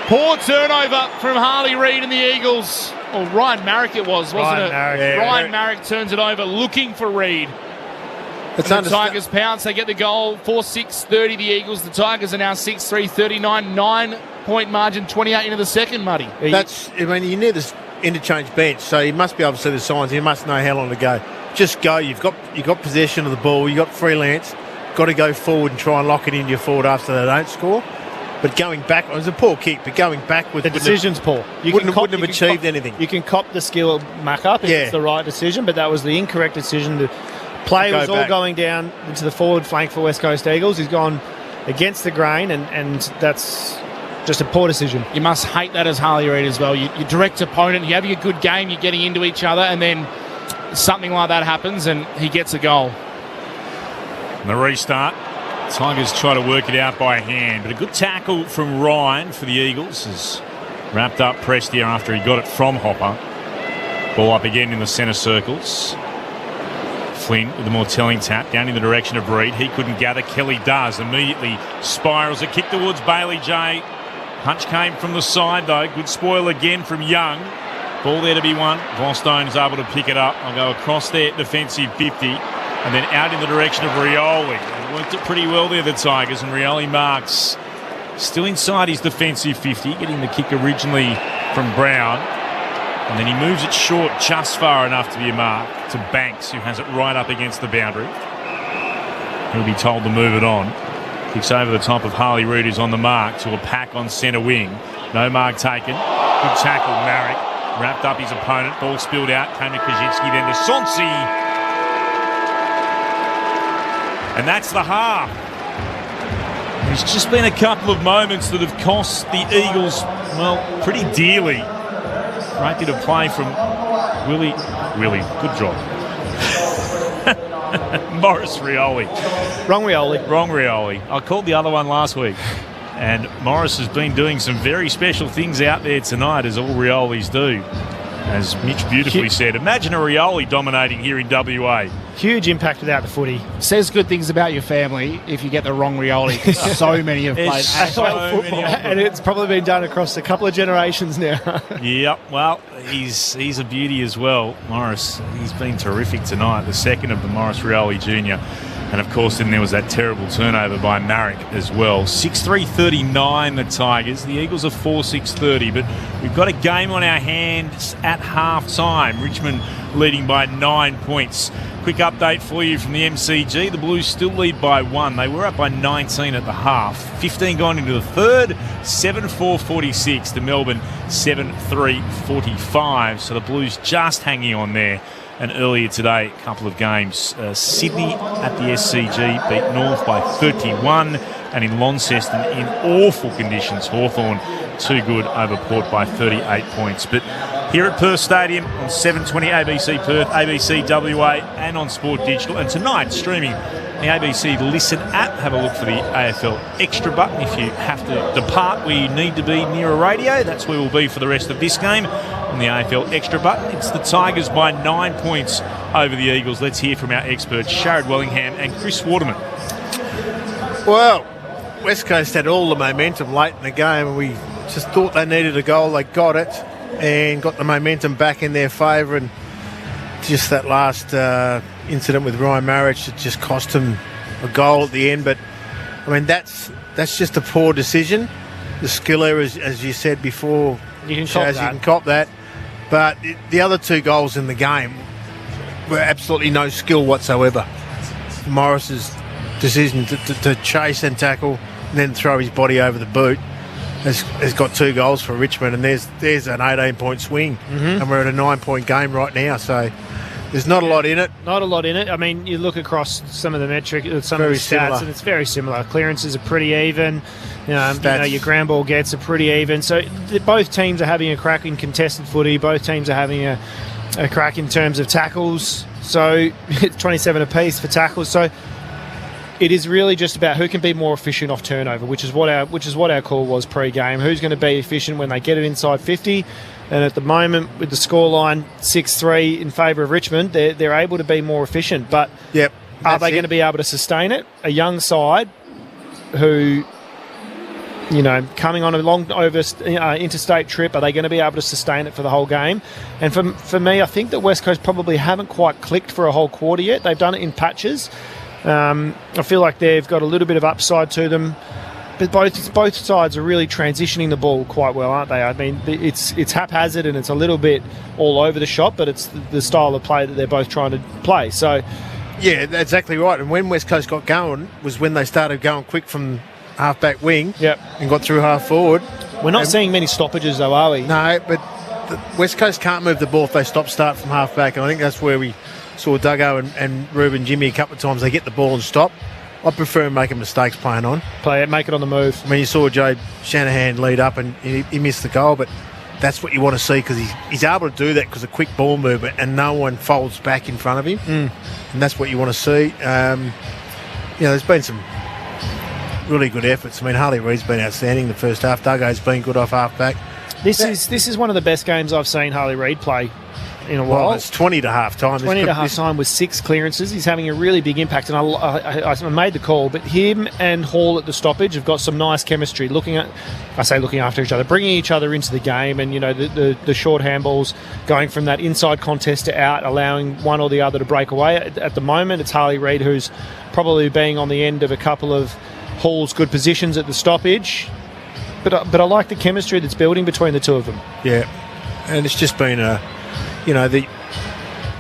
Poor turnover from Harley Reid and the Eagles. Oh, Ryan Marrick it was, wasn't it? Ryan Marrick turns it over, looking for Reid. The Tigers pounce, they get the goal. 4-6-30 the Eagles. The Tigers are now 6-3, 39, 9-point margin, 28 into the second, Muddy. You're near this interchange bench, so you must be able to see the signs. You must know how long to go. Just go. You've got possession of the ball. You've got freelance. Got to go forward and try and lock it into your forward after they don't score. But going back, it was a poor kick, but going backwards... The decision's poor. Wouldn't have achieved anything. You can cop the skill muck up if it's the right decision, but that was the incorrect decision. The play was all going down into the forward flank for West Coast Eagles. He's gone against the grain, and that's just a poor decision. You must hate that as Harley Reid as well. You direct opponent, you're having a good game, you're getting into each other, and then something like that happens, and he gets a goal. And the restart. Tigers try to work it out by hand, but a good tackle from Ryan for the Eagles has wrapped up Prestia after he got it from Hopper. Ball up again in the centre circles. Flynn with a more telling tap down in the direction of Reid. He couldn't gather. Kelly does. Immediately spirals a kick towards Bailey J. Punch came from the side though. Good spoil again from Young. Ball there to be won. Vostone's able to pick it up. I'll go across their defensive 50 and then out in the direction of Rioli. Worked it pretty well there, the Tigers, and Rioli marks still inside his defensive 50, getting the kick originally from Brown. And then he moves it short just far enough to be a mark to Banks, who has it right up against the boundary. He'll be told to move it on. Kicks over the top of Harley Reid, who's on the mark, to a pack on centre wing. No mark taken. Good tackle, Marrick. Wrapped up his opponent. Ball spilled out. Came to Koschitzky, then to Sonsi. And that's the half. There's just been a couple of moments that have cost the Eagles, well, pretty dearly. Great bit of play from Willie. Good job. Morris Rioli. Wrong Rioli. Wrong Rioli. I called the other one last week. And Morris has been doing some very special things out there tonight, as all Riolis do. As Mitch beautifully said, imagine a Rioli dominating here in WA. Huge impact without the footy. Says good things about your family if you get the wrong Rioli. So many have played AFL football. And it's probably been done across a couple of generations now. Yep, well, he's a beauty as well, Morris. He's been terrific tonight, the second of the Morris Rioli Jr. And, of course, then there was that terrible turnover by Marek as well. 6-3-39, the Tigers. The Eagles are 4-6-30. But we've got a game on our hands at half-time. Richmond leading by 9 points. Quick update for you from the MCG. The Blues still lead by 1. They were up by 19 at the half. 15 gone into the third. 7-4-46 to Melbourne. 7-3-45. So the Blues just hanging on there. And earlier today, a couple of games. Sydney at the SCG beat North by 31. And in Launceston, in awful conditions, Hawthorn too good over Port by 38 points. But here at Perth Stadium on 720 ABC Perth, ABC WA and on Sport Digital. And tonight, streaming the ABC Listen app. Have a look for the AFL Extra button if you have to depart where you need to be near a radio. That's where we'll be for the rest of this game. On the AFL Extra button, it's the Tigers by 9 points over the Eagles. Let's hear from our experts, Sharad Wellingham and Chris Waterman. Well, West Coast had all the momentum late in the game, and we just thought they needed a goal. They got it and got the momentum back in their favour, and just that last incident with Ryan Marich, it just cost them a goal at the end. But I mean, that's just a poor decision. The skill errors, as you said before, you can cop that. But the other two goals in the game were absolutely no skill whatsoever. Morris's decision to chase and tackle and then throw his body over the boot has got 2 goals for Richmond, and there's an 18-point swing, and we're at a 9-point game right now. So there's not a lot in it. Not a lot in it. I mean, you look across some of the some of the stats, and it's very similar. Clearances are pretty even. Your ground ball gets are pretty even. So both teams are having a crack in contested footy. Both teams are having a crack in terms of tackles. So it's 27 apiece for tackles. So it is really just about who can be more efficient off turnover, which is what our call was pre-game. Who's going to be efficient when they get it inside 50? And at the moment, with the scoreline 6-3 in favour of Richmond, they're able to be more efficient. But are they going to be able to sustain it? A young side who, coming on a long interstate trip, are they going to be able to sustain it for the whole game? And for me, I think that West Coast probably haven't quite clicked for a whole quarter yet. They've done it in patches. I feel like they've got a little bit of upside to them. But both sides are really transitioning the ball quite well, aren't they? I mean, it's haphazard and it's a little bit all over the shop, but it's the style of play that they're both trying to play. So, yeah, that's exactly right. And when West Coast got going was when they started going quick from half-back wing and got through half-forward. We're not seeing many stoppages, though, are we? No, but the West Coast can't move the ball if they stop-start from half-back, and I think that's where we saw Duggo and Ruben Jimmy a couple of times. They get the ball and stop. I prefer making mistakes playing on. Make it on the move. I mean, you saw Joe Shanahan lead up and he missed the goal, but that's what you want to see because he's able to do that because of quick ball movement and no one folds back in front of him. And that's what you want to see. There's been some really good efforts. I mean, Harley Reid's been outstanding the first half. Duggo's been good off half-back. This is one of the best games I've seen Harley Reid play in a while. Well, it's 20 to half-time. 20 to half-time with 6 clearances. He's having a really big impact, and I made the call, but him and Hall at the stoppage have got some nice chemistry, looking after each other, bringing each other into the game, and, the short handballs going from that inside contest to out, allowing one or the other to break away. At the moment, it's Harley Reid who's probably being on the end of a couple of Hall's good positions at the stoppage, but I like the chemistry that's building between the two of them. Yeah, and it's just been the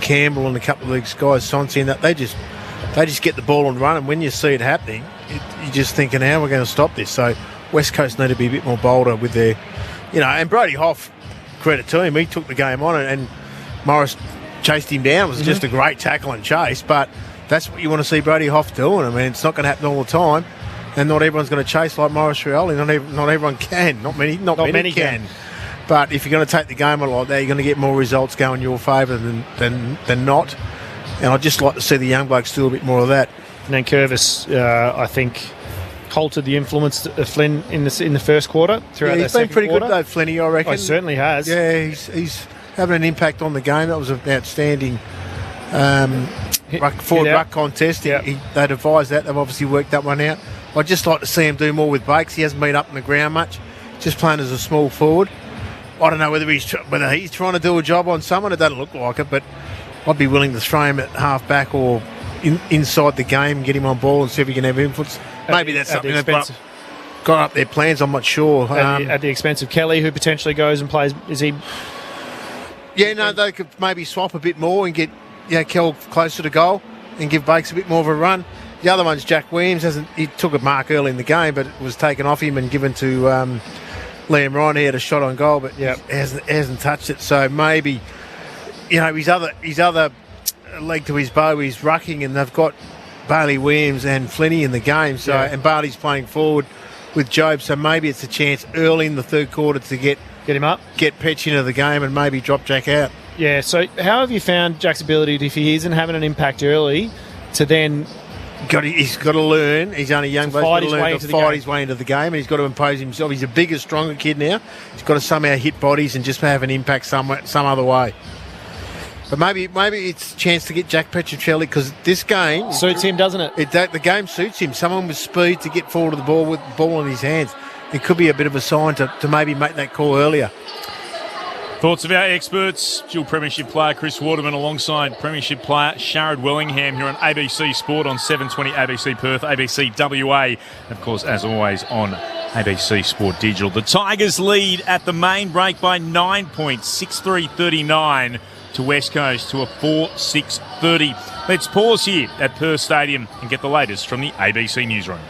Campbell and a couple of these guys, Sonsi, and that they just get the ball and run. And when you see it happening, you're just thinking, how are we going to stop this? So West Coast need to be a bit more bolder with their, and Brody Hoff, credit to him, he took the game on and Morris chased him down. It was just a great tackle and chase, but that's what you want to see Brody Hoff doing. I mean, it's not going to happen all the time, and not everyone's going to chase like Morris Rioli. Not everyone can. Not many can. But if you're going to take the game a lot there, you're going to get more results going your favour than not. And I'd just like to see the young blokes do a bit more of that. Nankervis, I think, halted the influence of Flynn in the first quarter. Throughout He's been pretty good though, Flinny, I reckon. He certainly has. Yeah, he's having an impact on the game. That was an outstanding ruck contest. They devised that. They've obviously worked that one out. I'd just like to see him do more with Bakes. He hasn't been up in the ground much, just playing as a small forward. I don't know whether he's trying to do a job on someone. It doesn't look like it, but I'd be willing to throw him at half back or inside the game, get him on ball and see if he can have influence. Maybe that's something they've got up their plans. I'm not sure. At the expense of Kelly, who potentially goes and plays. Is he? Yeah, no, they could maybe swap a bit more and get Kel closer to goal and give Bakes a bit more of a run. The other one's Jack Williams. He took a mark early in the game, but it was taken off him and given to Liam Ryan. He had a shot on goal, but he hasn't touched it. So maybe, his other leg to his bow is rucking, and they've got Bailey Williams and Flinny in the game. So and Barley's playing forward with Job. So maybe it's a chance early in the third quarter to get him up, get Petch into the game, and maybe drop Jack out. Yeah. So how have you found Jack's ability, if he isn't having an impact early, to then? He's got to learn. He's only young, but he's got to learn to fight his way into the game, and he's got to impose himself. He's a bigger, stronger kid now. He's got to somehow hit bodies and just have an impact some other way. But maybe it's a chance to get Jack Petruccelli, because this game suits him, doesn't it? The game suits him. Someone with speed to get forward to the ball with the ball in his hands. It could be a bit of a sign to maybe make that call earlier. Thoughts of our experts, dual premiership player Chris Waterman alongside premiership player Sharad Wellingham here on ABC Sport on 720 ABC Perth, ABC WA, and of course, as always, on ABC Sport Digital. The Tigers lead at the main break by 9 points, 6-3-39 to West Coast to a 4-6-30. Let's pause here at Perth Stadium and get the latest from the ABC Newsroom.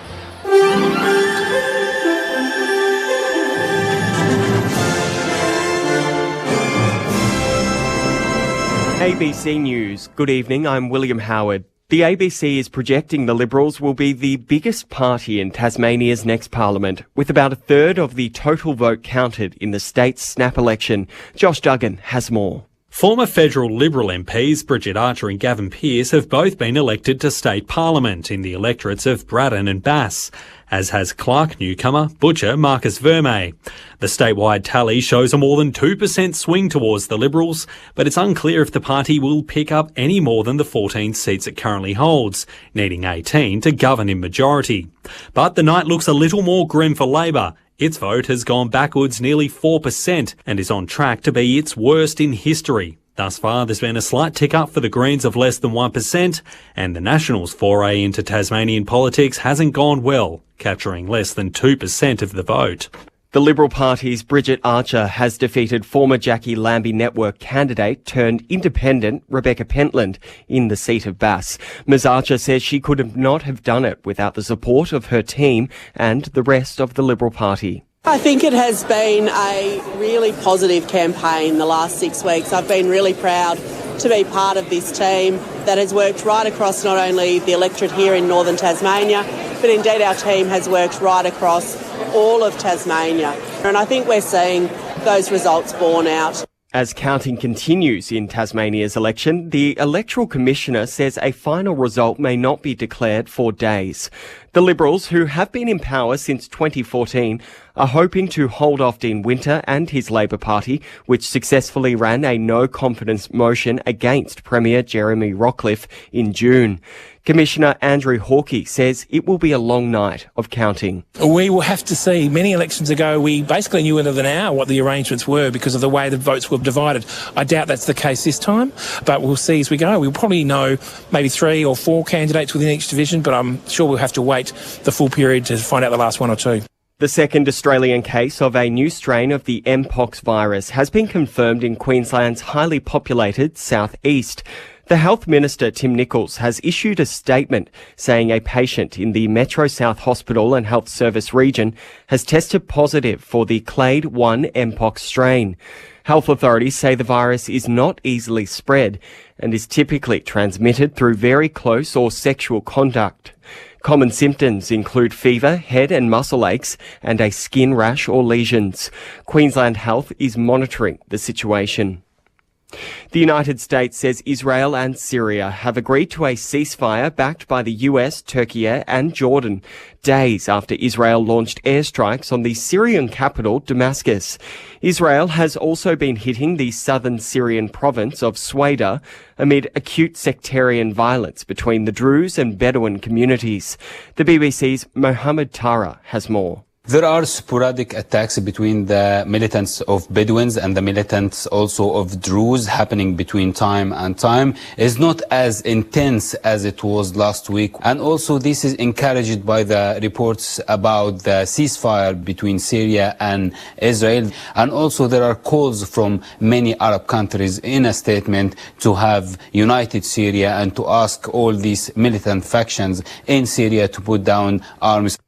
ABC News. Good evening, I'm William Howard. The ABC is projecting the Liberals will be the biggest party in Tasmania's next parliament, with about a third of the total vote counted in the state's snap election. Josh Duggan has more. Former federal Liberal MPs Bridget Archer and Gavin Pearce have both been elected to state parliament in the electorates of Braddon and Bass, as has Clark newcomer Butcher Marcus Vermey. The statewide tally shows a more than 2% swing towards the Liberals, but it's unclear if the party will pick up any more than the 14 seats it currently holds, needing 18 to govern in majority. But the night looks a little more grim for Labor. Its vote has gone backwards nearly 4% and is on track to be its worst in history. Thus far, there's been a slight tick up for the Greens of less than 1%, and the Nationals' foray into Tasmanian politics hasn't gone well, capturing less than 2% of the vote. The Liberal Party's Bridget Archer has defeated former Jackie Lambie Network candidate turned independent Rebecca Pentland in the seat of Bass. Ms Archer says she could not have done it without the support of her team and the rest of the Liberal Party. I think it has been a really positive campaign the last 6 weeks. I've been really proud to be part of this team that has worked right across not only the electorate here in northern Tasmania, but indeed our team has worked right across all of Tasmania. And I think we're seeing those results borne out. As counting continues in Tasmania's election, the Electoral Commissioner says a final result may not be declared for days. The Liberals, who have been in power since 2014, are hoping to hold off Dean Winter and his Labor Party, which successfully ran a no-confidence motion against Premier Jeremy Rockliff in June. Commissioner Andrew Hawkey says it will be a long night of counting. We will have to see. Many elections ago, we basically knew within an hour what the arrangements were because of the way the votes were divided. I doubt that's the case this time, but we'll see as we go. We'll probably know maybe 3 or 4 candidates within each division, but I'm sure we'll have to wait the full period to find out the last 1 or 2. The second Australian case of a new strain of the Mpox virus has been confirmed in Queensland's highly populated southeast. The Health Minister, Tim Nicholls, has issued a statement saying a patient in the Metro South Hospital and Health Service region has tested positive for the Clade 1 Mpox strain. Health authorities say the virus is not easily spread and is typically transmitted through very close or sexual contact. Common symptoms include fever, head and muscle aches, and a skin rash or lesions. Queensland Health is monitoring the situation. The United States says Israel and Syria have agreed to a ceasefire backed by the US, Turkey and Jordan, days after Israel launched airstrikes on the Syrian capital, Damascus. Israel has also been hitting the southern Syrian province of Swada amid acute sectarian violence between the Druze and Bedouin communities. The BBC's Mohammed Tara has more. There are sporadic attacks between the militants of Bedouins and the militants also of Druze happening between time and time. It's not as intense as it was last week. And also this is encouraged by the reports about the ceasefire between Syria and Israel. And also there are calls from many Arab countries in a statement to have united Syria and to ask all these militant factions in Syria to put down arms.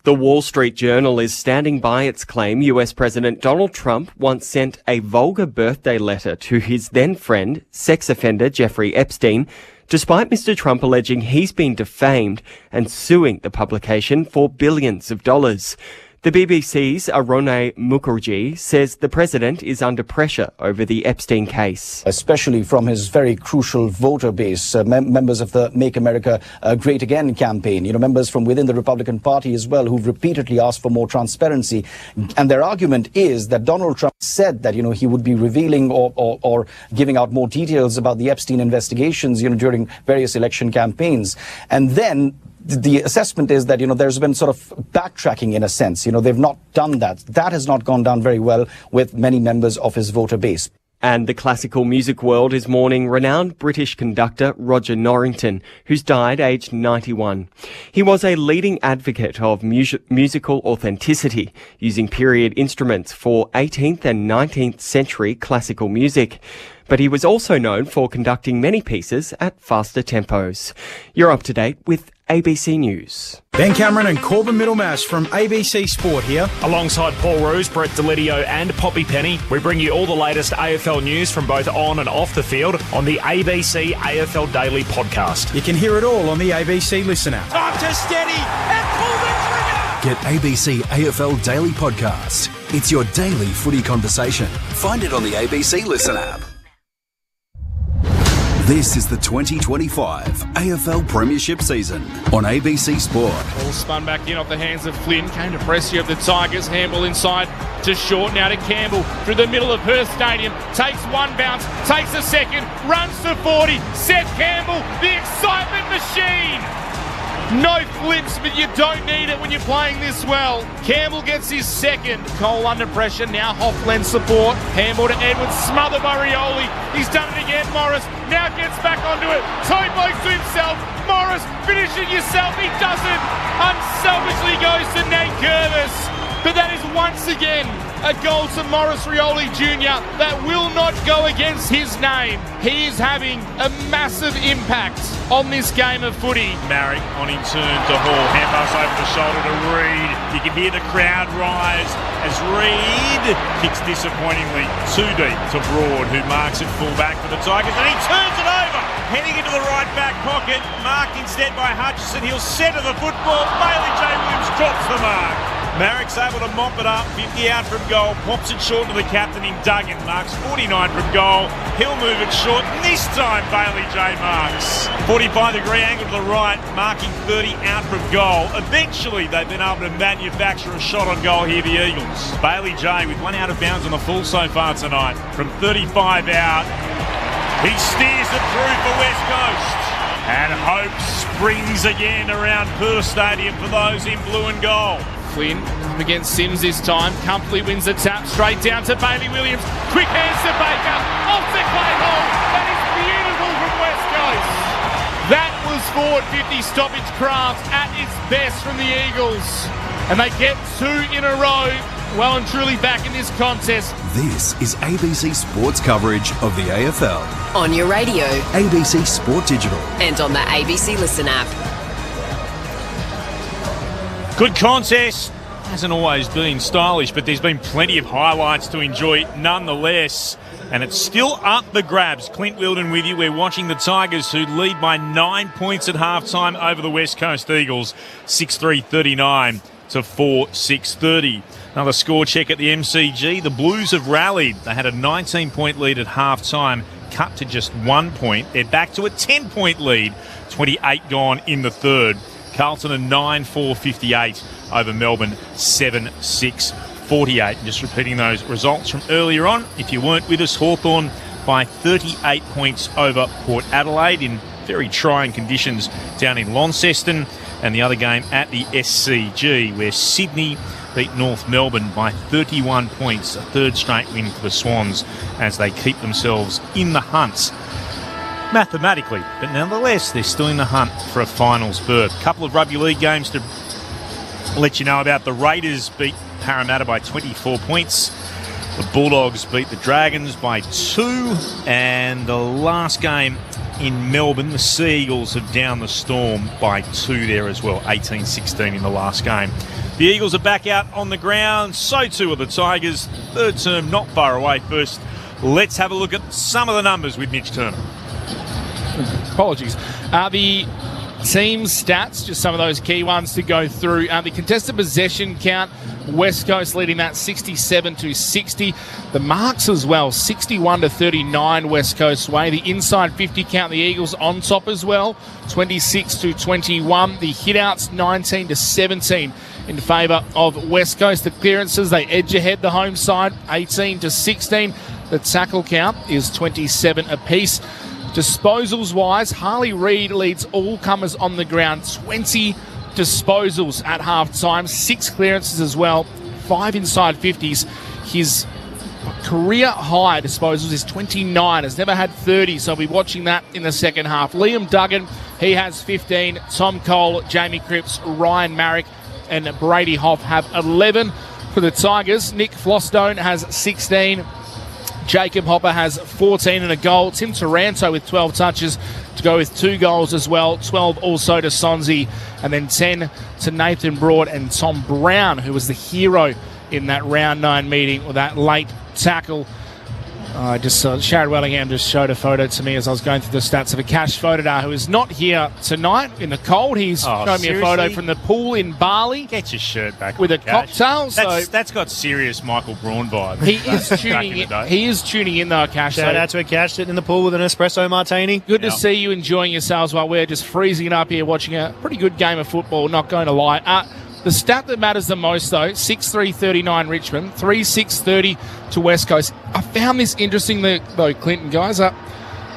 The Wall Street Journal is standing by its claim US President Donald Trump once sent a vulgar birthday letter to his then friend, sex offender Jeffrey Epstein, despite Mr. Trump alleging he's been defamed and suing the publication for billions of dollars. The BBC's Arone Mukherjee says the president is under pressure over the Epstein case. Especially from his very crucial voter base, members of the Make America Great Again campaign, members from within the Republican Party as well, who've repeatedly asked for more transparency. And their argument is that Donald Trump said that, he would be revealing or giving out more details about the Epstein investigations, during various election campaigns. And then the assessment is that, there's been sort of backtracking in a sense. They've not done that. That has not gone down very well with many members of his voter base. And the classical music world is mourning renowned British conductor Roger Norrington, who's died aged 91. He was a leading advocate of musical authenticity, using period instruments for 18th and 19th century classical music. But he was also known for conducting many pieces at faster tempos. You're up to date with ABC News. Ben Cameron and Corbin Middlemash from ABC Sport here. Alongside Paul Roos, Brett Delidio and Poppy Penny, we bring you all the latest AFL news from both on and off the field on the ABC AFL Daily podcast. You can hear it all on the ABC Listen app. Time to steady and pull the trigger! Get ABC AFL Daily Podcast. It's your daily footy conversation. Find it on the ABC Listen app. This is the 2025 AFL Premiership season on ABC Sport. Ball spun back in off the hands of Flynn. Came to pressure of the Tigers. Handball inside to Short. Now to Campbell through the middle of Perth Stadium. Takes one bounce. Takes a second. Runs to 40. Seth Campbell, the excitement machine. No flips, but you don't need it when you're playing this well. Campbell gets his second. Cole under pressure. Now Hoff lends support. Handball to Edwards. Smothered by Rioli. He's done it again. Morris now gets back onto it. Toe blows to himself. Morris finishing yourself. He doesn't. Unselfishly goes to Nankervis. But that is once again a goal to Morris Rioli Jr. that will not go against his name. He is having a massive impact on this game of footy. Marrick on in turn to Hall. Hand pass over the shoulder to Reid. You can hear the crowd rise as Reid kicks disappointingly too deep to Broad, who marks it full back for the Tigers, and he turns it over, heading into the right back pocket. Marked instead by Hutchison. He'll centre the football. Bailey J. Williams drops the mark. Marrick's able to mop it up, 50 out from goal, pops it short to the captain in Duggan, marks 49 from goal, he'll move it short, and this time Bailey J marks. 45-degree angle to the right, marking 30 out from goal. Eventually they've been able to manufacture a shot on goal here, the Eagles. Bailey J with one out of bounds on the full so far tonight, from 35 out. He steers it through for West Coast. And hope springs again around Perth Stadium for those in blue and gold. Flynn up against Sims this time. Comfortably wins the tap straight down to Bailey Williams. Quick hands to Baker. Off to Clayhole. That is beautiful from West Coast. That was forward 50 stoppage craft at its best from the Eagles. And they get two in a row. Well and truly back in this contest. This is ABC Sports coverage of the AFL. On your radio. ABC Sport Digital. And on the ABC Listen app. Good contest. Hasn't always been stylish, but there's been plenty of highlights to enjoy nonetheless. And it's still up the grabs. Clint Wilden with you. We're watching the Tigers, who lead by 9 points at halftime over the West Coast Eagles. 6-3-39 to 4-6-30. Another score check at the MCG. The Blues have rallied. They had a 19-point lead at half-time, cut to just 1 point. They're back to a 10-point lead, 28 gone in the third. Carlton a 9-4-58 over Melbourne, 7-6-48. Just repeating those results from earlier on. If you weren't with us, Hawthorn by 38 points over Port Adelaide in very trying conditions down in Launceston. And the other game at the SCG, where Sydney beat North Melbourne by 31 points, a third straight win for the Swans as they keep themselves in the hunt mathematically, but nonetheless they're still in the hunt for a finals berth. Couple of rugby league games to let you know about. The Raiders beat Parramatta by 24 points. The Bulldogs beat the Dragons by 2, and the last game in Melbourne, the Sea Eagles have downed the Storm by 2 there as well, 18-16 in the last game. The Eagles are back out on the ground, so too are the Tigers. Third term not far away. First, let's have a look at some of the numbers with Mitch Turner. Apologies. The team stats, just some of those key ones to go through. The contested possession count, West Coast leading that 67-60. The marks as well, 61-39 West Coast way. The inside 50 count, the Eagles on top as well, 26-21. The hitouts, 19-17 in favour of West Coast. The clearances, they edge ahead the home side, 18-16. The tackle count is 27 apiece. Disposals wise, Harley Reid leads all comers on the ground, 20 disposals at half time, 6 clearances as well, 5 inside 50s. His career high disposals is 29, has never had 30, so I'll be watching that in the second half. Liam Duggan, he has 15. Tom Cole, Jamie Cripps, Ryan Marrick and Brady Hoff have 11 for the Tigers. Nick Flosstone has 16. Jacob Hopper has 14 and a goal. Tim Taranto with 12 touches to go with 2 goals as well. 12 also to Sonzi. And then 10 to Nathan Broad and Tom Brown, who was the hero in that round 9 meeting with that late tackle. Sharad Wellingham just showed a photo to me as I was going through the stats of a Cash Fotodar who is not here tonight in the cold. He's shown me a photo from the pool in Bali. Get your shirt back with a cocktail. That's got serious Michael Braun vibe. He is tuning in. He is tuning in though, Cash. Shout out to a Cash sitting in the pool with an espresso martini. Good to see you enjoying yourselves while we're just freezing it up here watching a pretty good game of football, not going to lie. The stat that matters the most, though, 6-3-39 Richmond, 3-6-30 to West Coast. I found this interesting, though, Clinton, guys.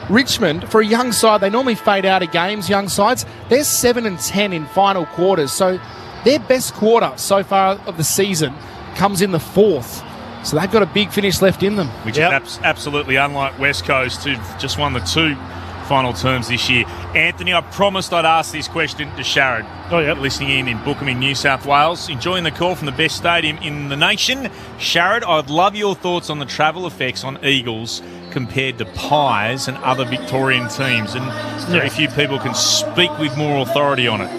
Richmond, for a young side, they normally fade out of games, young sides. They're 7-10 in final quarters. So their best quarter so far of the season comes in the fourth. So they've got a big finish left in them. Which is absolutely unlike West Coast, who've just won the 2 final terms this year. Anthony, I promised I'd ask this question to Sharad. Listening in Bookham in New South Wales, enjoying the call from the best stadium in the nation. Sharad, I'd love your thoughts on the travel effects on Eagles compared to Pies and other Victorian teams, and very few people can speak with more authority on it.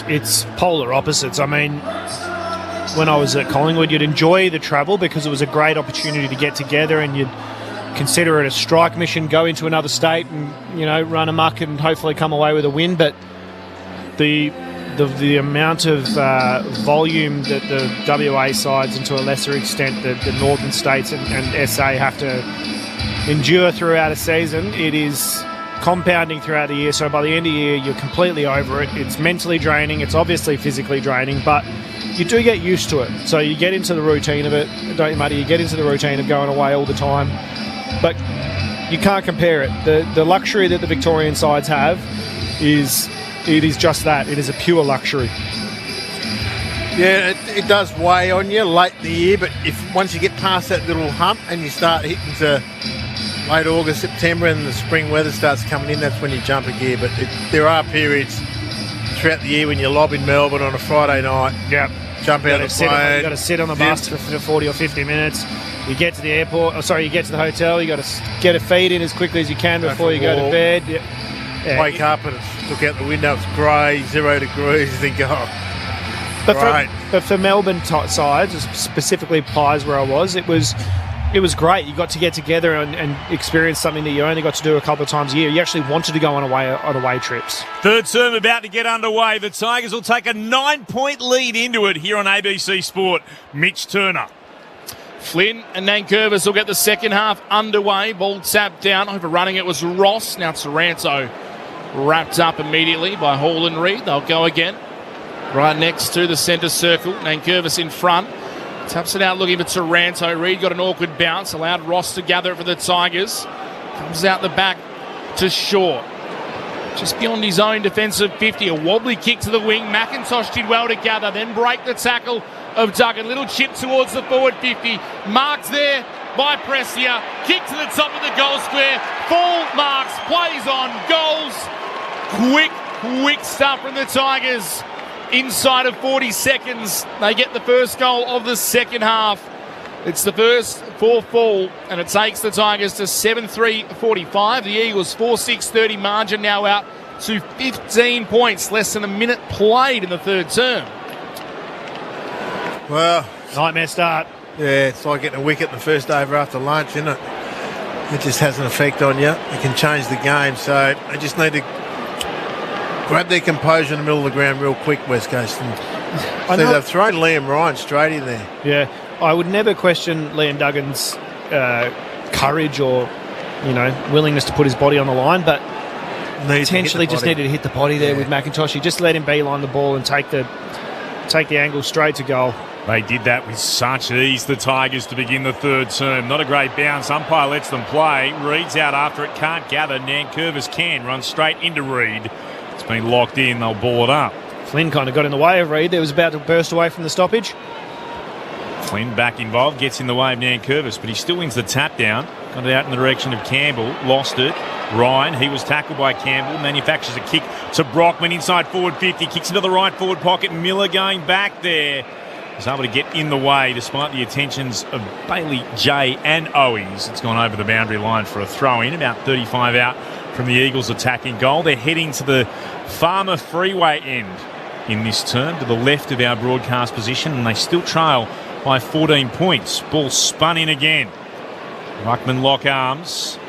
It's polar opposites. I mean, when I was at Collingwood, you'd enjoy the travel because it was a great opportunity to get together, and you'd consider it a strike mission, go into another state and, run amok and hopefully come away with a win. But the amount of volume that the WA sides, and to a lesser extent the northern states and SA have to endure throughout a season, it is compounding throughout the year. So by the end of the year, you're completely over it. It's mentally draining. It's obviously physically draining, but you do get used to it. So you get into the routine of it, don't you, Muddy? You get into the routine of going away all the time. But you can't compare it. The luxury that the Victorian sides have is just that. It is a pure luxury. Yeah, it does weigh on you late in the year, but once you get past that little hump and you start hitting to late August, September, and the spring weather starts coming in, that's when you jump a gear. But there are periods throughout the year when you lob in Melbourne on a Friday night. Yep. Jump out of the plane. You've got to sit on the bus for 40 or 50 minutes. You get to the airport, you get to the hotel, you got to get a feed in as quickly as you can before you go to bed. Yeah. Wake up and look out the window, it's grey, 0 degrees, you think, But for Melbourne sides, specifically Pies where I was, it was It was great. You got to get together and experience something that you only got to do a couple of times a year. You actually wanted to go on away trips. Third term about to get underway. The Tigers will take a 9-point lead into it here on ABC Sport. Mitch Turner. Flynn and Nankervis will get the second half underway. Ball tapped down. Overrunning it was Ross. Now Taranto wrapped up immediately by Hall and Reid. They'll go again. Right next to the centre circle. Nankervis in front. Taps it out looking for Taranto. Reid got an awkward bounce. Allowed Ross to gather it for the Tigers. Comes out the back to Shaw. Just beyond his own defensive 50. A wobbly kick to the wing. McIntosh did well to gather. Then break the tackle of Duggan. Little chip towards the forward 50. Marks there by Pressia. Kick to the top of the goal square. Full marks. Plays on. Goals. Quick stuff from the Tigers. Inside of 40 seconds, they get the first goal of the second half. It's the first for full, and it takes the Tigers to 7-3-45. The Eagles 4-6-30 margin now out to 15 points. Less than a minute played in the third term. Well, nightmare start. Yeah, it's like getting a wicket in the first over after lunch, isn't it? It just has an effect on you. It can change the game, so they just need to grab their composure in the middle of the ground real quick, West Coast. And they've thrown Liam Ryan straight in there. Yeah, I would never question Liam Duggan's courage or, willingness to put his body on the line, but potentially just needed to hit the body there with McIntosh. He just let him beeline the ball and take the angle straight to goal. They did that with such ease, the Tigers, to begin the third term. Not a great bounce. Umpire lets them play. Reid's out after it. Can't gather. Nankervis can run straight into Reid. It's been locked in. They'll ball it up. Flynn kind of got in the way of Reid. There was about to burst away from the stoppage. Flynn back involved. Gets in the way of Nankervis, but he still wins the tap down. Got it out in the direction of Campbell. Lost it. Ryan, he was tackled by Campbell. Manufactures a kick to Brockman inside forward 50. Kicks into the right forward pocket. Miller going back there. He's able to get in the way despite the attentions of Bailey, Jay and Owies. It's gone over the boundary line for a throw-in. About 35 out from the Eagles attacking goal. They're heading to the Farmer Freeway end in this term, to the left of our broadcast position, and they still trail by 14 points. Ball spun in again. Ruckman lock arms.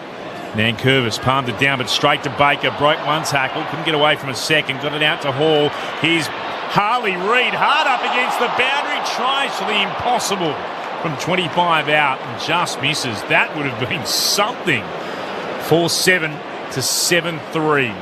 Nankervis palmed it down, but straight to Baker. Broke one tackle, couldn't get away from a second. Got it out to Hall. Here's Harley Reid, hard up against the boundary. Tries for the impossible from 25 out and just misses. That would have been something. 4-7 to 7-3.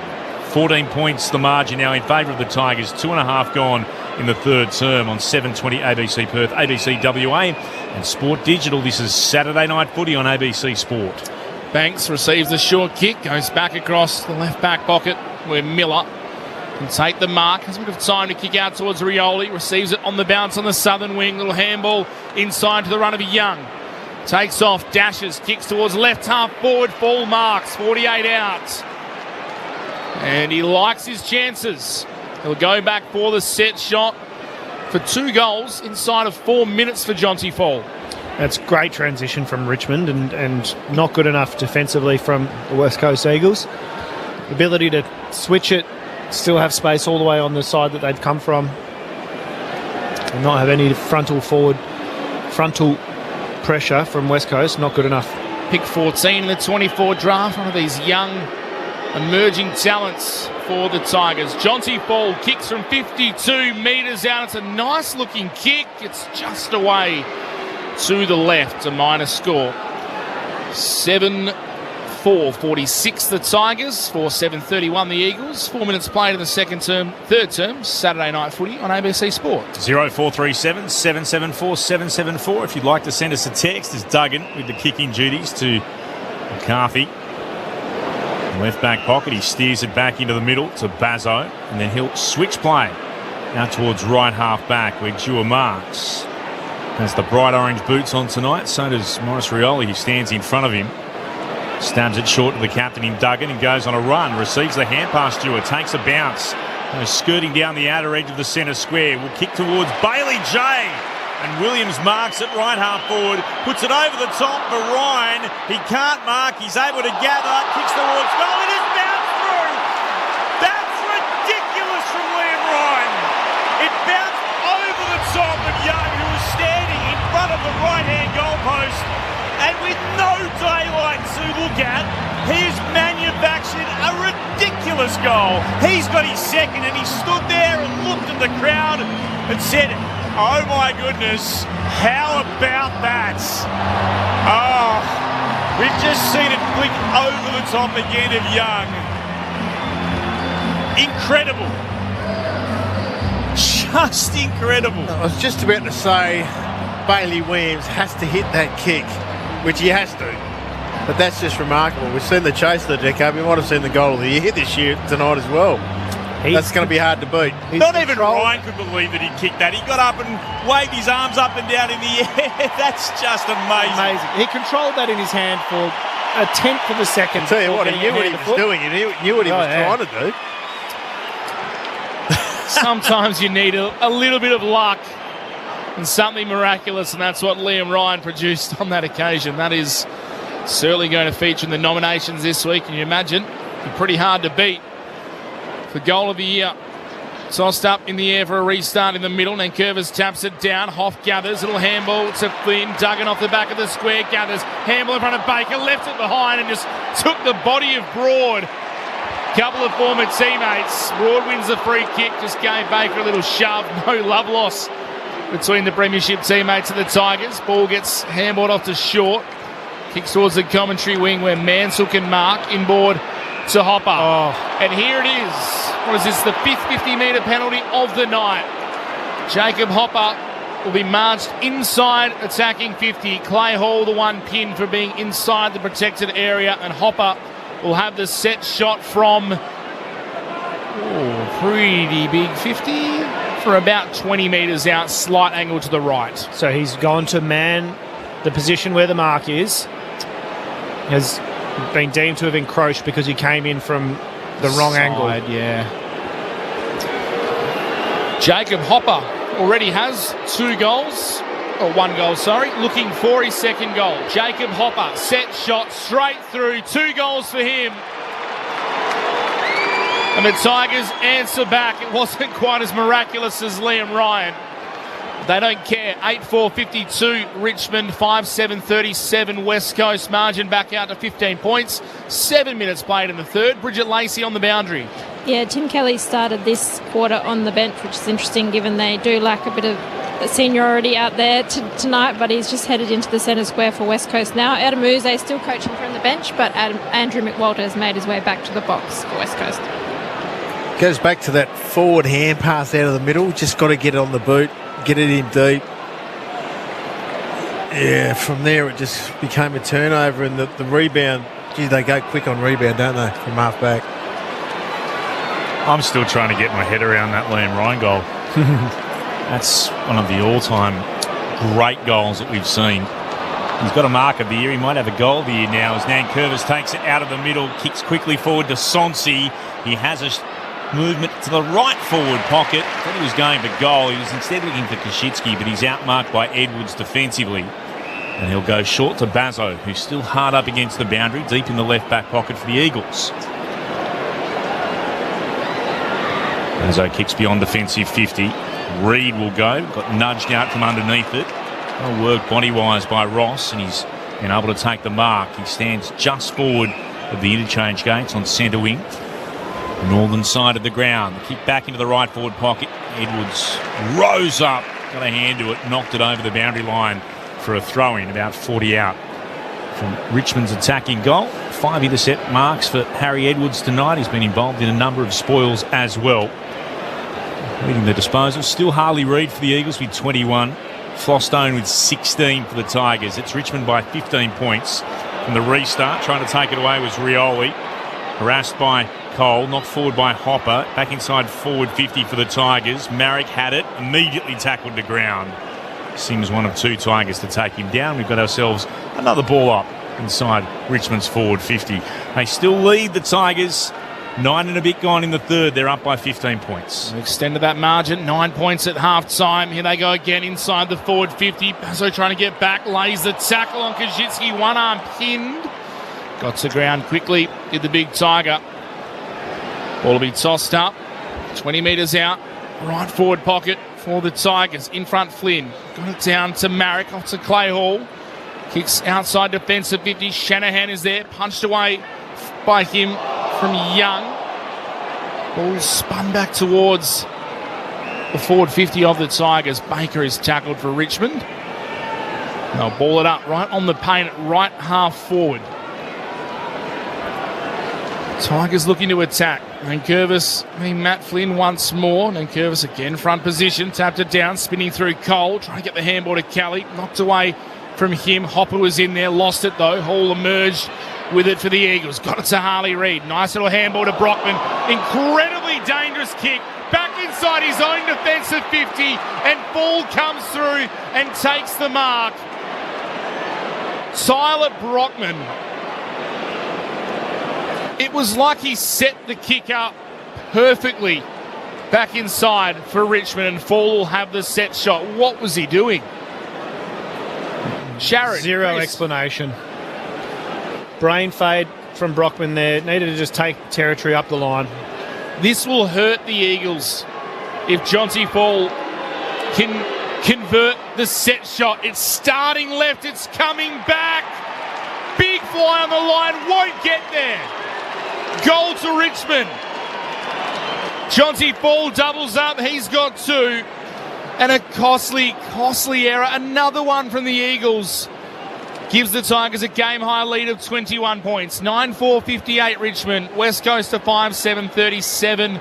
14 points the margin now in favour of the Tigers. 2.5 gone in the third term on 7:20 ABC Perth, ABC WA and Sport Digital. This is Saturday Night Footy on ABC Sport. Banks receives the short kick, goes back across the left back pocket where Miller can take the mark. Has a bit of time to kick out towards Rioli. Receives it on the bounce on the southern wing. Little handball inside to the run of Young. Takes off, dashes, kicks towards left half forward. Full marks, 48 out. And he likes his chances. He'll go back for the set shot for 2 goals inside of 4 minutes for Jonty Fall. That's great transition from Richmond and not good enough defensively from the West Coast Eagles. The ability to switch it, still have space all the way on the side that they've come from, and not have any frontal pressure from West Coast, not good enough. Pick 14 in the 24 draft, one of these young emerging talents for the Tigers. Jonty Fall kicks from 52 metres out. It's a nice looking kick. It's just away to the left, a minor score. 7-4-46 the Tigers, 4-7-31 the Eagles. 4 minutes played in the third term, Saturday Night Footy on ABC Sport. 0437 774 774. If you'd like to send us a text, it's Duggan with the kicking duties to McCarthy. Left back pocket, he steers it back into the middle to Bazzo, and then he'll switch play out towards right half back where Dewar marks. Has the bright orange boots on tonight, so does Maurice Rioli, who stands in front of him. Stabs it short to the captain in Duggan and goes on a run. Receives the hand pass, Dewar, takes a bounce. Skirting down the outer edge of the centre square. Will kick towards Bailey J. And Williams marks it right half forward. Puts it over the top for Ryan. He can't mark. He's able to gather. Kicks towards goal. It is bounced through. That's ridiculous from Liam Ryan. It bounced over the top of Young, who was standing in front of the right-hand goalpost. And with no daylight to look at, he has manufactured a ridiculous goal. He's got his second and he stood there and looked at the crowd and said, "Oh my goodness, how about that?" Oh, we've just seen it flick over the top again of Young. Incredible. Just incredible. I was just about to say Bailey Williams has to hit that kick, which he has to. But that's just remarkable. We've seen the chase of the decade. We might have seen the goal of the year this year tonight as well. That's going to be hard to beat. Not even Ryan could believe that he kicked that. He got up and waved his arms up and down in the air. That's just amazing. He controlled that in his hand for a tenth of a second. I'll tell you what, he knew what he was doing. He knew what he was trying to do. Sometimes you need a little bit of luck and something miraculous, and that's what Liam Ryan produced on that occasion. That is certainly going to feature in the nominations this week, and you imagine it'd be pretty hard to beat for goal of the year. Tossed up in the air for a restart in the middle. Nankervis taps it down. Hoff gathers. Little handball to Flynn. Duggan off the back of the square. Gathers. Handball in front of Baker. Left it behind and just took the body of Broad. Couple of former teammates. Broad wins the free kick. Just gave Baker a little shove. No love loss between the premiership teammates and the Tigers. Ball gets handballed off to short. Kicks towards the commentary wing where Mansell can mark. Inboard to Hopper. And here it is. What is this? The fifth 50-metre penalty of the night. Jacob Hopper will be marched inside attacking 50. Clay Hall, the one pinned for being inside the protected area, and Hopper will have the set shot from pretty big 50 for about 20 metres out, slight angle to the right. So he's gone to man the position where the mark is. Has been deemed to have encroached because he came in from the wrong angle. Yeah. Jacob Hopper already has 2 goals. Or 1 goal, sorry. Looking for his second goal. Jacob Hopper, set shot straight through. 2 goals for him. And the Tigers answer back. It wasn't quite as miraculous as Liam Ryan. They don't care. 8-4-52 Richmond, 5-7-37 West Coast. Margin back out to 15 points. 7 minutes played in the third. Bridget Lacey on the boundary. Yeah, Tim Kelly started this quarter on the bench, which is interesting given they do lack a bit of seniority out there tonight, but he's just headed into the centre square for West Coast now. Adam Uze still coaching from the bench, but Andrew McWalter has made his way back to the box for West Coast. Goes back to that forward hand pass out of the middle. Just got to get it on the boot, get it in deep. Yeah, from there it just became a turnover, and the rebound, gee, they go quick on rebound, don't they, from half back. I'm still trying to get my head around that Liam Ryan goal. That's one of the all-time great goals that we've seen. He's got a mark of the year. He might have a goal of the year now as Nankervis takes it out of the middle, kicks quickly forward to Sonsi. He has a movement to the right forward pocket. Thought he was going for goal. He was instead looking for Kashitsky, but he's outmarked by Edwards defensively. And he'll go short to Bazzo, who's still hard up against the boundary, deep in the left back pocket for the Eagles. Bazzo kicks beyond defensive 50. Reed will go, got nudged out from underneath it. Well worked body-wise by Ross, and he's been able to take the mark. He stands just forward of the interchange gates on centre wing. Northern side of the ground. The kick back into the right forward pocket. Edwards rose up, got a hand to it, knocked it over the boundary line for a throw-in, about 40 out from Richmond's attacking goal. 5 intercept marks for Harry Edwards tonight. He's been involved in a number of spoils as well. Leading the disposal, still Harley Reid for the Eagles with 21. Flostone with 16 for the Tigers. It's Richmond by 15 points from the restart. Trying to take it away was Rioli. Harassed by Cole, knocked forward by Hopper. Back inside forward 50 for the Tigers. Marek had it, immediately tackled to ground. Sims one of 2 Tigers to take him down. We've got ourselves another ball up inside Richmond's forward 50. They still lead the Tigers. 9 and a bit gone in the third. They're up by 15 points. Extended that margin. 9 points at half-time. Here they go again inside the forward 50. So trying to get back. Lays the tackle on Kajitsky. One arm pinned. Got to ground quickly. Did the big Tiger. Ball will be tossed up. 20 metres out. Right forward pocket for the Tigers. In front Flynn. Got it down to Marek. Off to Clay Hall. Kicks outside defensive 50. Shanahan is there. Punched away by him from Young. Ball spun back towards the forward 50 of the Tigers. Baker is tackled for Richmond. They'll ball it up right on the paint, right half forward. Tigers looking to attack. Nankervis, Matt Flynn once more. Nankervis again, front position, tapped it down, spinning through Cole, trying to get the handball to Kelly. Knocked away from him. Hopper was in there, lost it though. Hall emerged with it for the Eagles. Got it to Harley Reid. Nice little handball to Brockman. Incredibly dangerous kick. Back inside his own defensive 50, and Ball comes through and takes the mark. Tyler Brockman. It was like he set the kick up perfectly back inside for Richmond, and Fall will have the set shot. What was he doing? Sharon. Zero explanation. Brain fade from Brockman there. Needed to just take territory up the line. This will hurt the Eagles if Jonty Fall can convert the set shot. It's starting left. It's coming back. Big fly on the line. Won't get there. Goal to Richmond. Jonty Fall doubles up. He's got two. And a costly error. Another one from the Eagles. Gives the Tigers a game-high lead of 21 points. 9-4-58 Richmond. West Coast to 5-7-37.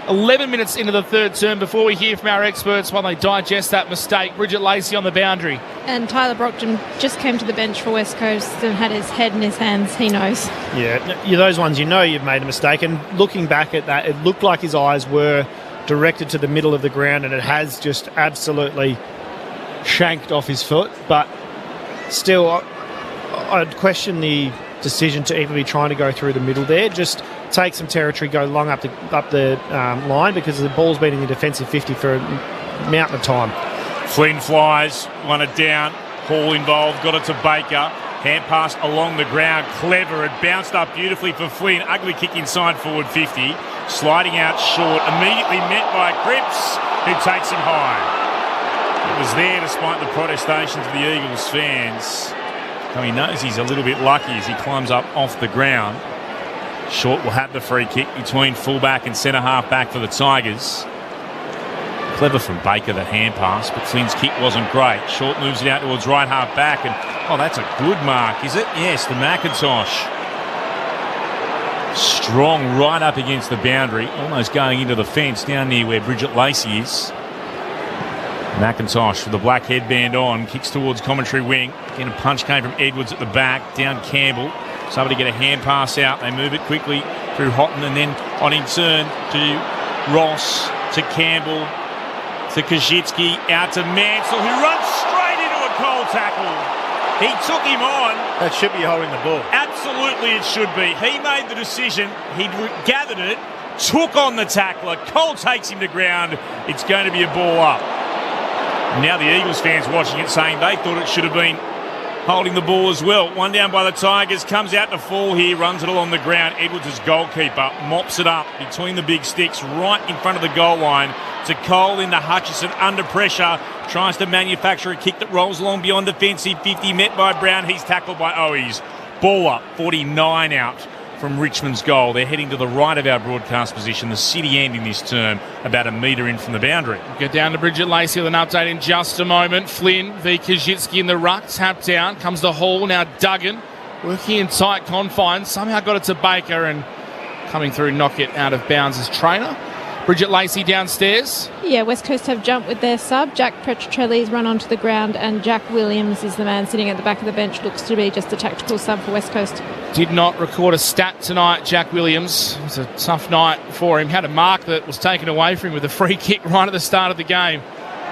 11 minutes into the third term before we hear from our experts while they digest that mistake. Bridget Lacey on the boundary. And Tyler Brockton just came to the bench for West Coast and had his head in his hands. He knows. Yeah, those ones you know you've made a mistake. And looking back at that, it looked like his eyes were directed to the middle of the ground, and it has just absolutely shanked off his foot. But still, I'd question the decision to even be trying to go through the middle there. Just take some territory, go long up the line, because the ball's been in the defensive 50 for a mountain of time. Flynn flies, won it down. Hall involved, got it to Baker. Hand pass along the ground, clever. It bounced up beautifully for Flynn. Ugly kick inside forward 50. Sliding out short, immediately met by Cripps, who takes him high. It was there despite the protestations of the Eagles fans. He knows he's a little bit lucky as he climbs up off the ground. Short will have the free kick between fullback and centre half back for the Tigers. Clever from Baker, the hand pass, but Flynn's kick wasn't great. Short moves it out towards right half back, and that's a good mark, is it? Yes, the McIntosh. Strong right up against the boundary, almost going into the fence down near where Bridget Lacey is. McIntosh with the black headband on, kicks towards commentary wing. Again, a punch came from Edwards at the back, down Campbell. Somebody get a hand pass out. They move it quickly through Houghton, and then on in turn to Ross, to Campbell, to Kajitsky, out to Mansell, who runs straight into a Cole tackle. He took him on. That should be holding the ball. Absolutely it should be. He made the decision. He gathered it, took on the tackler. Cole takes him to ground. It's going to be a ball up. Now the Eagles fans watching it saying they thought it should have been holding the ball as well. One down by the Tigers, comes out to Fall here, runs it along the ground. Edwards is goalkeeper, mops it up between the big sticks right in front of the goal line to Cole into Hutchison under pressure. Tries to manufacture a kick that rolls along beyond defensive 50, met by Brown. He's tackled by Owies. Ball up, 49 out from Richmond's goal. They're heading to the right of our broadcast position, the city end in this term, about a metre in from the boundary. Get down to Bridget Lacey with an update in just a moment. Flynn v Kajitsky in the ruck, tapped down, comes to Hall, now Duggan, working in tight confines, somehow got it to Baker, and coming through, knock it out of bounds as trainer. Bridget Lacey downstairs. Yeah, West Coast have jumped with their sub. Jack Petrocelli's run onto the ground, and Jack Williams is the man sitting at the back of the bench. Looks to be just a tactical sub for West Coast. Did not record a stat tonight, Jack Williams. It was a tough night for him. Had a mark that was taken away from him with a free kick right at the start of the game.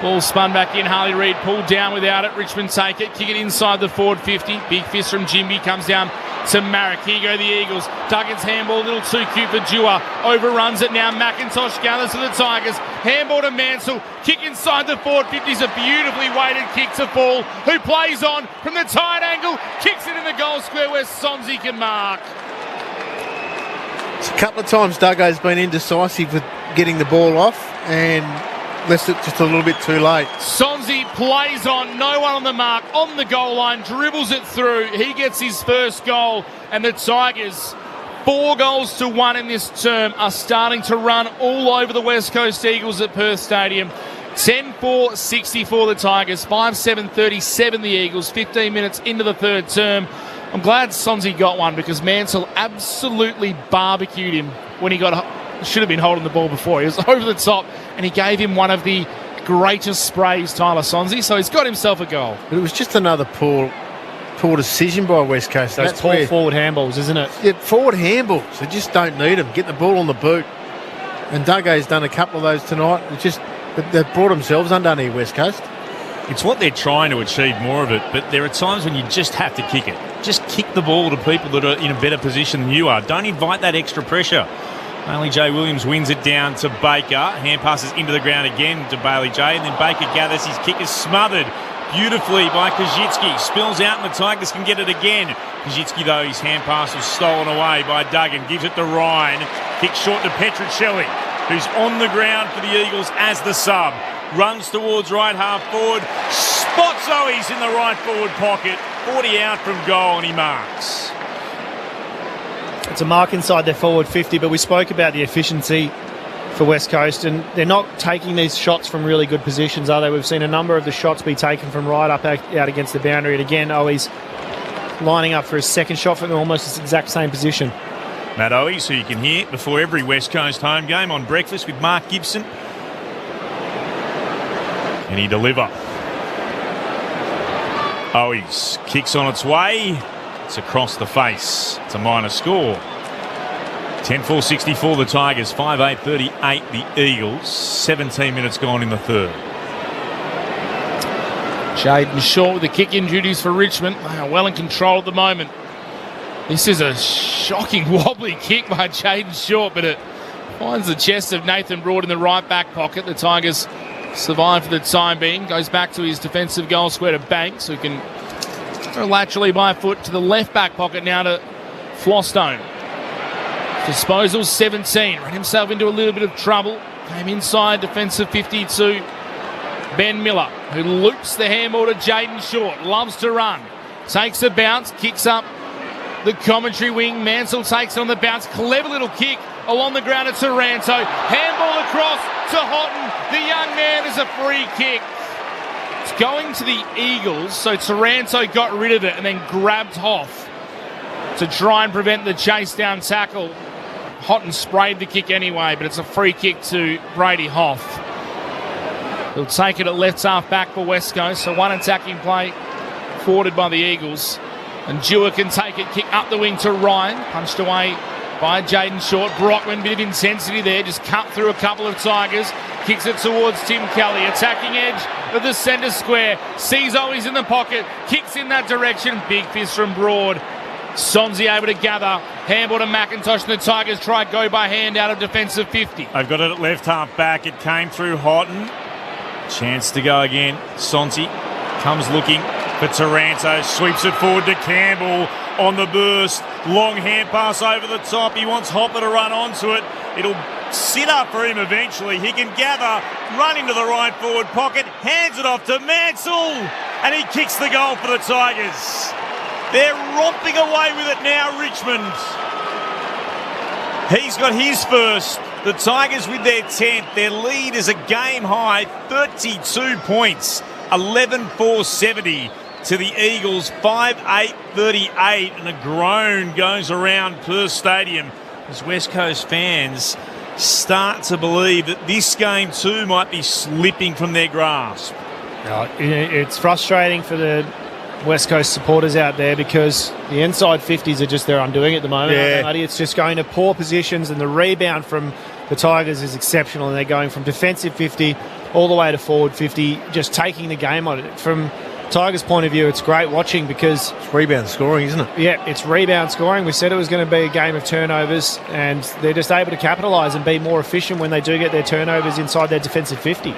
Ball spun back in. Harley Reid pulled down without it. Richmond take it. Kick it inside the forward 50. Big fist from Jimby. Comes down to Marek. Here go the Eagles. Duggan's handball. A little too cute for Dewar. Overruns it now. McIntosh gathers to the Tigers. Handball to Mansell. Kick inside the forward 50 is a beautifully weighted kick to Fall, who plays on from the tight angle. Kicks it in the goal square where Sonzi can mark. A couple of times Duggo's been indecisive with getting the ball off and left it just a little bit too late. Sonzi plays on, no one on the mark, on the goal line, dribbles it through. He gets his first goal, and the Tigers, 4-1 in this term, are starting to run all over the West Coast Eagles at Perth Stadium. 10-4-64 the Tigers, 5-7-37 the Eagles, 15 minutes into the third term. I'm glad Sonsie got one because Mansell absolutely barbecued him when he should have been holding the ball before. He was over the top and he gave him one of the greatest sprays, Tyler Sonsie, so he's got himself a goal. But it was just another poor decision by West Coast. Those poor forward handballs, isn't it? Yeah, forward handballs. They just don't need them. Get the ball on the boot. And Duggo's done a couple of those tonight. They've brought themselves undone West Coast. It's what they're trying to achieve, more of it, but there are times when you just have to kick it. Just kick the ball to people that are in a better position than you are. Don't invite that extra pressure. Bailey J. Williams wins it down to Baker. Hand passes into the ground again to Bailey J. And then Baker gathers. His kick is smothered beautifully by Kajitsky. Spills out and the Tigers can get it again. Kajitsky, though, his hand pass was stolen away by Duggan. Gives it to Ryan. Kick short to Petruccelli, who's on the ground for the Eagles as the sub. Runs towards right half forward. Spots Owies in the right forward pocket. 40 out from goal and he marks. It's a mark inside their forward 50, but we spoke about the efficiency for West Coast, and they're not taking these shots from really good positions, are they? We've seen a number of the shots be taken from right up out against the boundary, and again, Owies lining up for his second shot from almost the exact same position. Matt Owies, who you can hear before every West Coast home game on breakfast with Mark Gibson. And he deliver. Owies kicks on its way. It's across the face. It's a minor score. 10-4-64 the Tigers, 5-8-38 the Eagles. 17 minutes gone in the third. Jaden Short with the kick-in duties for Richmond. They are well in control at the moment. This is a shocking wobbly kick by Jaden Short, but it finds the chest of Nathan Broad in the right back pocket. The Tigers survive for the time being. Goes back to his defensive goal square to Banks, who can go laterally by foot to the left back pocket now to Flostone. Disposal 17. Ran himself into a little bit of trouble. Came inside defensive 52. Ben Miller, who loops the handball to Jaden Short. Loves to run. Takes a bounce. Kicks up the commentary wing. Mansell takes it on the bounce. Clever little kick along the ground to Taranto. Handball across to Houghton. The young man is a free kick. It's going to the Eagles, so Taranto got rid of it and then grabbed Hoff to try and prevent the chase down tackle. Houghton sprayed the kick anyway, but it's a free kick to Brady Hoff. He'll take it at left half back for West Coast, so one attacking play forwarded by the Eagles. And Dewar can take it, kick up the wing to Ryan, punched away by Jaden Short. Brockman, bit of intensity there, just cut through a couple of Tigers. Kicks it towards Tim Kelly, attacking edge of the centre square. Sees Owies in the pocket, kicks in that direction. Big fist from Broad. Sonsie able to gather. Handball to McIntosh, and the Tigers try go by hand out of defensive 50. They've got it at left half back. It came through Houghton. Chance to go again. Sonsie comes looking for Taranto. Sweeps it forward to Campbell on the burst. Long hand pass over the top. He wants Hopper to run onto it. It'll sit up for him eventually. He can gather, run into the right forward pocket, hands it off to Mansell, and he kicks the goal for the Tigers. They're romping away with it now, Richmond. He's got his first. The Tigers with their 10th. Their lead is a game high, 32 points, 11-4-70 to the Eagles, 5-8-38, and a groan goes around Perth Stadium as West Coast fans start to believe that this game too might be slipping from their grasp. It's frustrating for the West Coast supporters out there because the inside 50s are just their undoing at the moment. Yeah. It's just going to poor positions, and the rebound from the Tigers is exceptional, and they're going from defensive 50 all the way to forward 50, just taking the game on it. From Tigers' point of view, it's great watching because it's rebound scoring, isn't it? Yeah, it's rebound scoring. We said it was going to be a game of turnovers, and they're just able to capitalise and be more efficient when they do get their turnovers inside their defensive 50.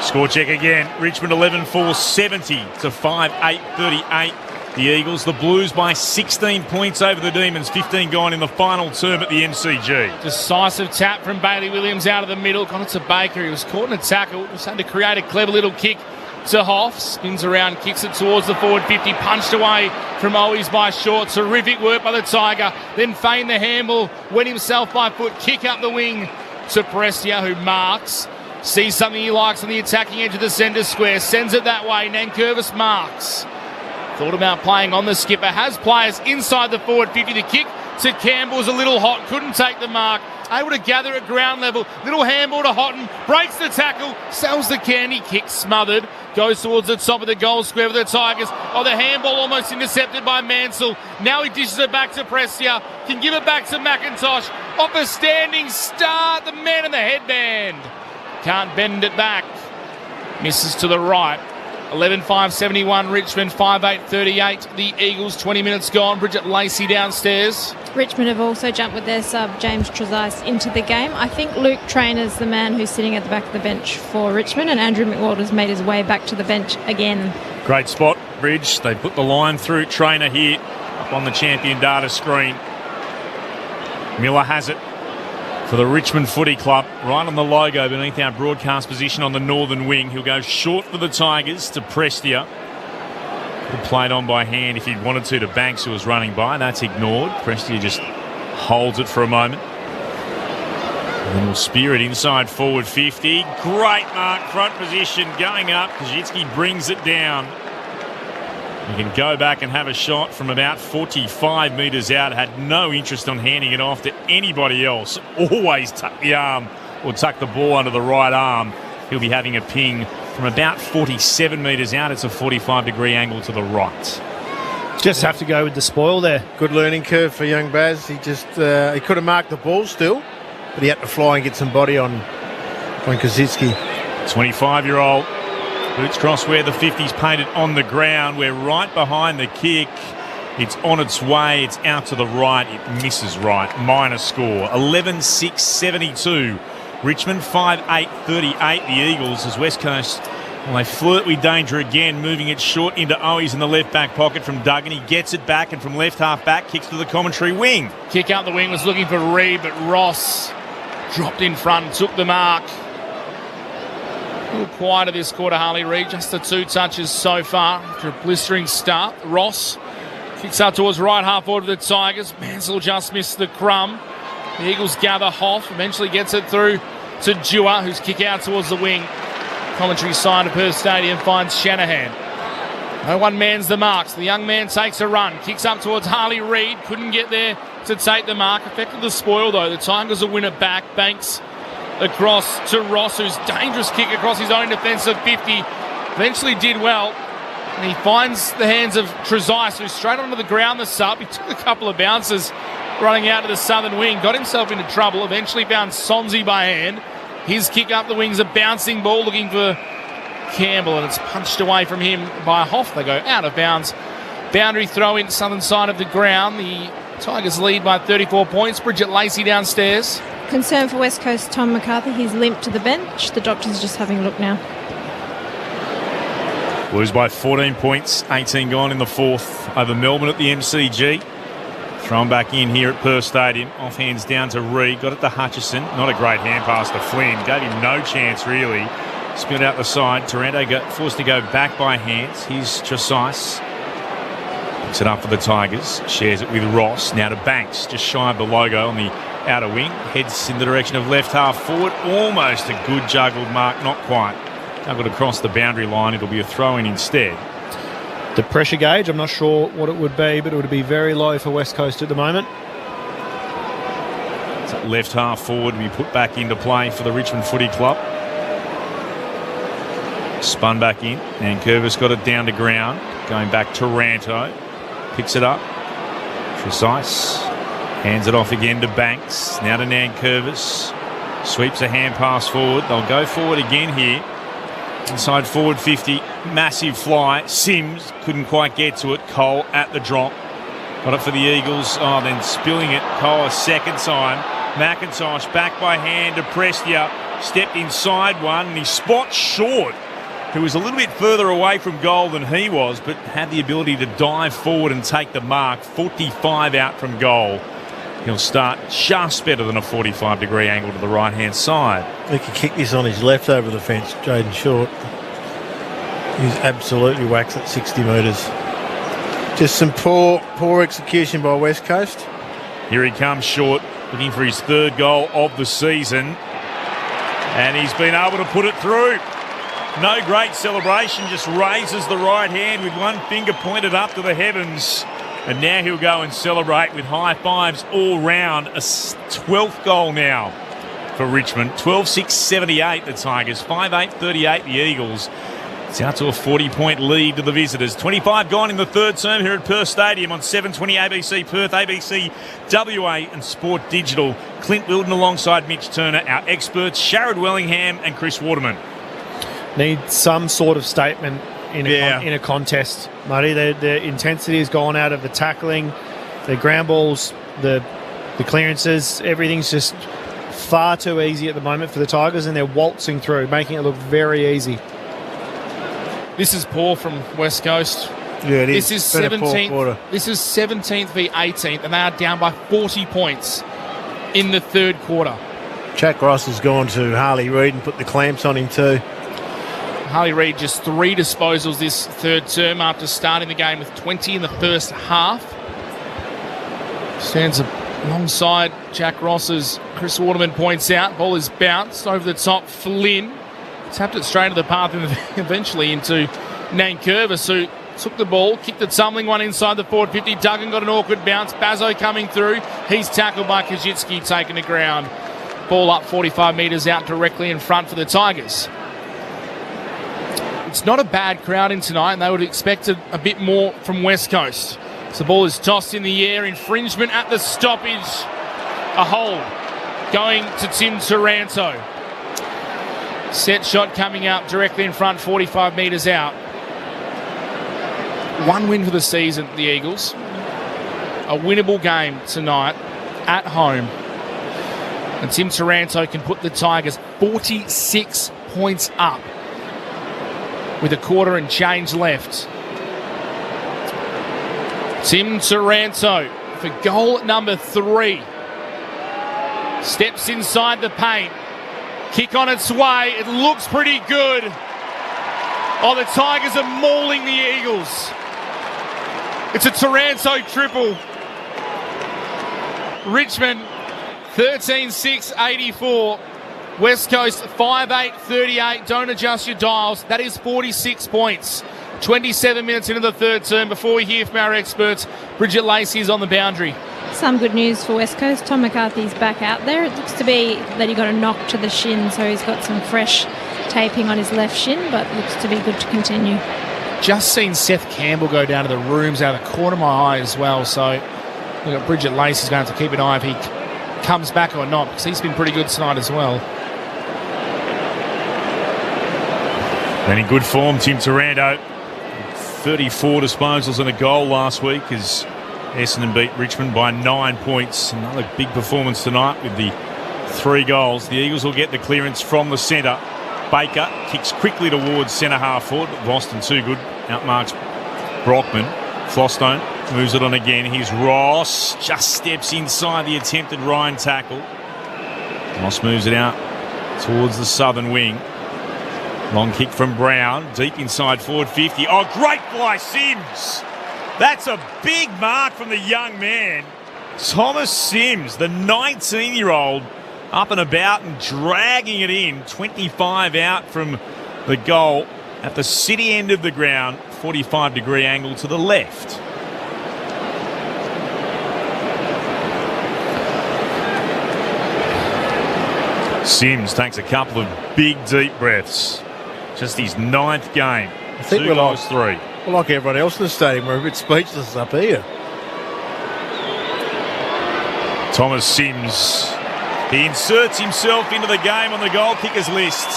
Score check again. Richmond 11-4-70 to 5-8-38. The Eagles, the Blues by 16 points over the Demons, 15 gone in the final term at the MCG. Decisive tap from Bailey Williams out of the middle. Got it to Baker. He was caught in a tackle. Just had to create a clever little kick to Hoff. Spins around, kicks it towards the forward 50. Punched away from Owies by short. Terrific work by the Tiger. Then feigned the handball. Went himself by foot. Kick up the wing to Prestia, who marks. Sees something he likes on the attacking edge of the centre square. Sends it that way. Nankervis marks. Thought about playing on the skipper. Has players inside the forward 50. The kick to Campbell's a little hot. Couldn't take the mark. Able to gather at ground level. Little handball to Houghton. Breaks the tackle. Sells the candy. Kick smothered. Goes towards the top of the goal square for the Tigers. Oh, the handball almost intercepted by Mansell. Now he dishes it back to Prestia. Can give it back to McIntosh. Off a standing start. The man in the headband. Can't bend it back. Misses to the right. 11-5-71 Richmond, 5-8-38 the Eagles. 20 minutes gone. Bridget Lacey downstairs. Richmond have also jumped with their sub James Trezise into the game. I think Luke Trainer's the man who's sitting at the back of the bench for Richmond, and Andrew McWalter's made his way back to the bench again. Great spot, Bridge. They put the line through. Trainer here up on the champion data screen. Miller has it for the Richmond Footy Club, right on the logo beneath our broadcast position on the northern wing. He'll go short for the Tigers to Prestia. Played on by hand if he wanted to Banks, who was running by. That's ignored. Prestia just holds it for a moment. And then we'll spear it inside forward 50. Great mark, front position, going up. Kajitsky brings it down. You can go back and have a shot from about 45 metres out. Had no interest on handing it off to anybody else. Always tuck the arm or tuck the ball under the right arm. He'll be having a ping from about 47 metres out. It's a 45-degree angle to the right. Just have to go with the spoil there. Good learning curve for young Baz. He just he could have marked the ball still, but he had to fly and get some body on Kazitsky. 25-year-old. Boots cross where the 50's painted on the ground. We're right behind the kick. It's on its way. It's out to the right. It misses right. Minor score. 11-6-72. Richmond 5-8-38. The Eagles as West Coast. Well, they flirt with danger again, moving it short into Owies in the left back pocket from Duggan. He gets it back and from left half back kicks to the commentary wing. Kick out the wing, was looking for Reed, but Ross dropped in front and took the mark. A little quieter this quarter, Harley Reid. Just the 2 touches so far after a blistering start. Ross kicks out towards right half forward of the Tigers. Mansell just missed the crumb. The Eagles gather. Hoff eventually gets it through to Dewar, who's kick out towards the wing. Commentary sign of Perth Stadium finds Shanahan. No one mans the marks. The young man takes a run. Kicks up towards Harley Reid. Couldn't get there to take the mark. Effective the spoil, though. The Tigers will win it back. Banks across to Ross, whose dangerous kick across his own defensive 50. Eventually did well. And he finds the hands of Trezise, who's straight onto the ground, the sub. He took a couple of bounces running out to the southern wing. Got himself into trouble. Eventually found Sonzi by hand. His kick up the wing's a bouncing ball looking for Campbell, and it's punched away from him by Hoff. They go out of bounds. Boundary throw in southern side of the ground. The Tigers lead by 34 points. Bridget Lacey downstairs. Concern for West Coast Tom McCarthy. He's limped to the bench. The doctor's just having a look now. Blues by 14 points. 18 gone in the fourth over Melbourne at the MCG. Thrown back in here at Perth Stadium. Off hands down to Reid. Got it to Hutchison. Not a great hand pass to Flynn. Gave him no chance, really. Spilled out the side. Taranto got forced to go back by hands. Here's Trezise. Picks it up for the Tigers. Shares it with Ross. Now to Banks. Just shy of the logo on the outer wing. Heads in the direction of left half forward. Almost a good juggled mark. Not quite. Juggled across the boundary line. It'll be a throw-in instead. The pressure gauge, I'm not sure what it would be, but it would be very low for West Coast at the moment. So left half forward to be put back into play for the Richmond Footy Club. Spun back in, and Curvis got it down to ground. Going back to Taranto. Picks it up. Trezise. Hands it off again to Banks. Now to Nankervis. Sweeps a hand pass forward. They'll go forward again here. Inside forward 50, massive fly. Sims couldn't quite get to it. Cole at the drop. Got it for the Eagles. Oh, then spilling it. Cole a second time. McIntosh back by hand to Prestia. Stepped inside one and he spots Short, who was a little bit further away from goal than he was, but had the ability to dive forward and take the mark. 45 out from goal. He'll start just better than a 45-degree angle to the right-hand side. He could kick this on his left over the fence, Jaden Short. He's absolutely waxed at 60 metres. Just some poor execution by West Coast. Here he comes short, looking for his third goal of the season. And he's been able to put it through. No great celebration, just raises the right hand with one finger pointed up to the heavens. And now he'll go and celebrate with high fives all round. A 12th goal now for Richmond. 12-6-78 the Tigers, 5-8-38 the Eagles. It's out to a 40-point lead to the visitors. 25 gone in the third term here at Perth Stadium on 720 ABC Perth, ABC WA and Sport Digital. Clint Wilden alongside Mitch Turner, our experts, Sharad Wellingham and Chris Waterman. Need some sort of statement in a contest, Muddy. The intensity has gone out of the tackling, the ground balls, the clearances. Everything's just far too easy at the moment for the Tigers, and they're waltzing through, making it look very easy. This is poor from West Coast. Yeah, it is. This is 17th. This is 17th v 18th, and they are down by 40 points in the third quarter. Jack Ross has gone to Harley Reid and put the clamps on him too. Harley Reid just 3 disposals this third term after starting the game with 20 in the first half. Stands alongside Jack Ross, as Chris Waterman points out. Ball is bounced over the top. Flynn tapped it straight to the path and eventually into Nankervis, who took the ball, kicked the tumbling one inside the forward 50. Duggan got an awkward bounce. Bazzo coming through. He's tackled by Kajitsky, taken to ground. Ball up 45 metres out directly in front for the Tigers. It's not a bad crowd in tonight, and they would have expected a bit more from West Coast. So the ball is tossed in the air. Infringement at the stoppage. A hold going to Tim Taranto. Set shot coming up directly in front, 45 metres out. 1 win for the season, the Eagles. A winnable game tonight at home. And Tim Taranto can put the Tigers 46 points up with a quarter and change left. Tim Taranto for goal number 3. Steps inside the paint. Kick on its way. It looks pretty good. Oh, the Tigers are mauling the Eagles. It's a Taranto triple. Richmond 13-6-84. West Coast 5-8-38. Don't adjust your dials. That is 46 points. 27 minutes into the third term before we hear from our experts. Bridget Lacey is on the boundary. Some good news for West Coast. Tom McCarthy's back out there. It looks to be that he got a knock to the shin, so he's got some fresh taping on his left shin, but looks to be good to continue. Just seen Seth Campbell go down to the rooms out of the corner of my eye as well, so we've got Bridget Lacey's going to have to keep an eye if he comes back or not, because he's been pretty good tonight as well. And in good form, Tim Taranto. 34 disposals and a goal last week as Essendon beat Richmond by 9 points. Another big performance tonight with the 3 goals. The Eagles will get the clearance from the centre. Baker kicks quickly towards centre half forward, but Boston too good. Outmarks Brockman. Flostone moves it on again. Here's Ross. Just steps inside the attempted Ryan tackle. Ross moves it out towards the southern wing. Long kick from Brown. Deep inside forward 50. Oh, great fly, Sims. That's a big mark from the young man. Thomas Sims, the 19-year-old, up and about and dragging it in. 25 out from the goal at the city end of the ground. 45-degree angle to the left. Sims takes a couple of big, deep breaths. Just his 9th game. I think 2 goals, 3. We're like everyone else in the stadium. We're a bit speechless up here. Thomas Sims. He inserts himself into the game on the goal kickers list.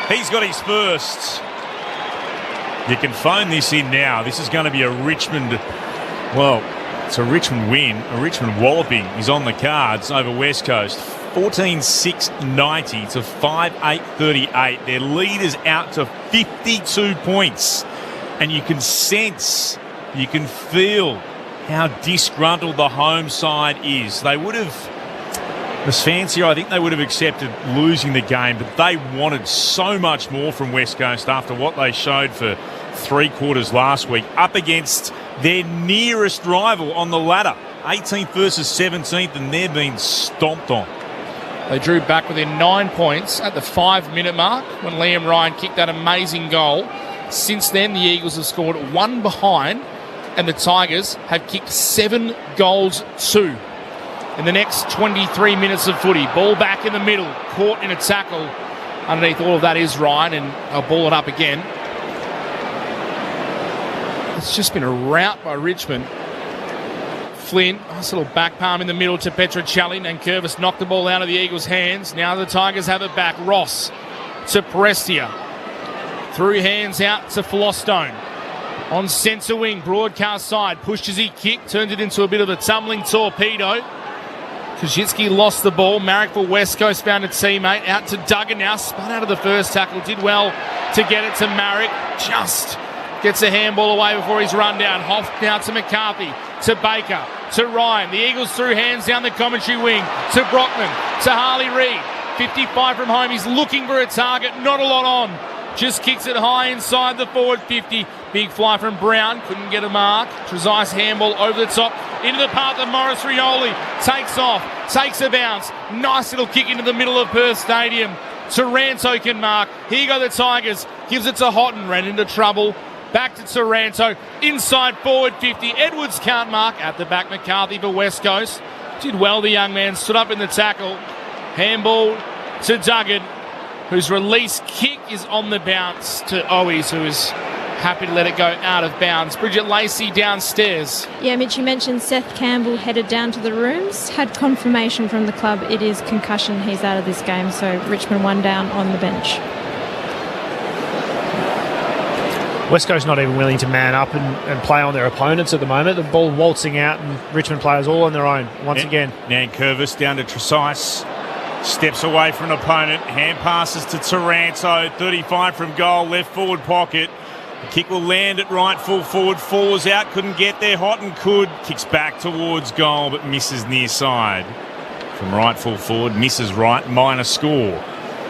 He's got his first. You can phone this in now. This is going to be a Richmond, well, it's a Richmond win. A Richmond walloping is on the cards over West Coast. 14-6-90 to 5-8-38. Their lead is out to 52 points. And you can sense, you can feel how disgruntled the home side is. They would have was fancier. I think they would have accepted losing the game, but they wanted so much more from West Coast after what they showed for 3 quarters last week, up against their nearest rival on the ladder, 18th versus 17th, and they're being stomped on. They drew back within 9 points at the 5-minute mark when Liam Ryan kicked that amazing goal. Since then, the Eagles have scored 1 behind, and the Tigers have kicked 7 goals to. In the next 23 minutes of footy, ball back in the middle, caught in a tackle. Underneath all of that is Ryan, and they'll ball it up again. It's just been a rout by Richmond. Flynn, nice little back palm in the middle to Petrocelli, and Curvis knocked the ball out of the Eagles' hands. Now the Tigers have it back. Ross to Prestia. Through hands out to Flostone. On centre wing, broadcast side, pushed as he kicked, turned it into a bit of a tumbling torpedo. Kajitsky lost the ball. Marrick for West Coast found a teammate. Out to Duggan now. Spun out of the first tackle. Did well to get it to Marrick. Just gets a handball away before he's run down. Hoff now to McCarthy. To Baker. To Ryan. The Eagles threw hands down the commentary wing. To Brockman. To Harley Reid. 55 from home. He's looking for a target. Not a lot on. Just kicks it high inside the forward 50. Big fly from Brown. Couldn't get a mark. Trezise handball over the top. Into the path of Morris Rioli. Takes off. Takes a bounce. Nice little kick into the middle of Perth Stadium. Taranto can mark. Here go the Tigers. Gives it to Houghton. Ran into trouble. Back to Taranto. Inside forward 50. Edwards can't mark. At the back, McCarthy for West Coast. Did well, the young man. Stood up in the tackle. Handball to Duggan, whose release kick is on the bounce to Owies, who is happy to let it go out of bounds. Bridget Lacey downstairs. Yeah, Mitch, you mentioned Seth Campbell headed down to the rooms. Had confirmation from the club it is concussion. He's out of this game, so Richmond 1 down on the bench. West Coast not even willing to man up and play on their opponents at the moment. The ball waltzing out and Richmond players all on their own once again. Nankervis down to Trezise. Steps away from an opponent. Hand passes to Taranto. 35 from goal. Left forward pocket. The kick will land at right full forward. Falls out. Couldn't get there. Houghton could. Kicks back towards goal but misses near side. From right full forward. Misses right. Minor score.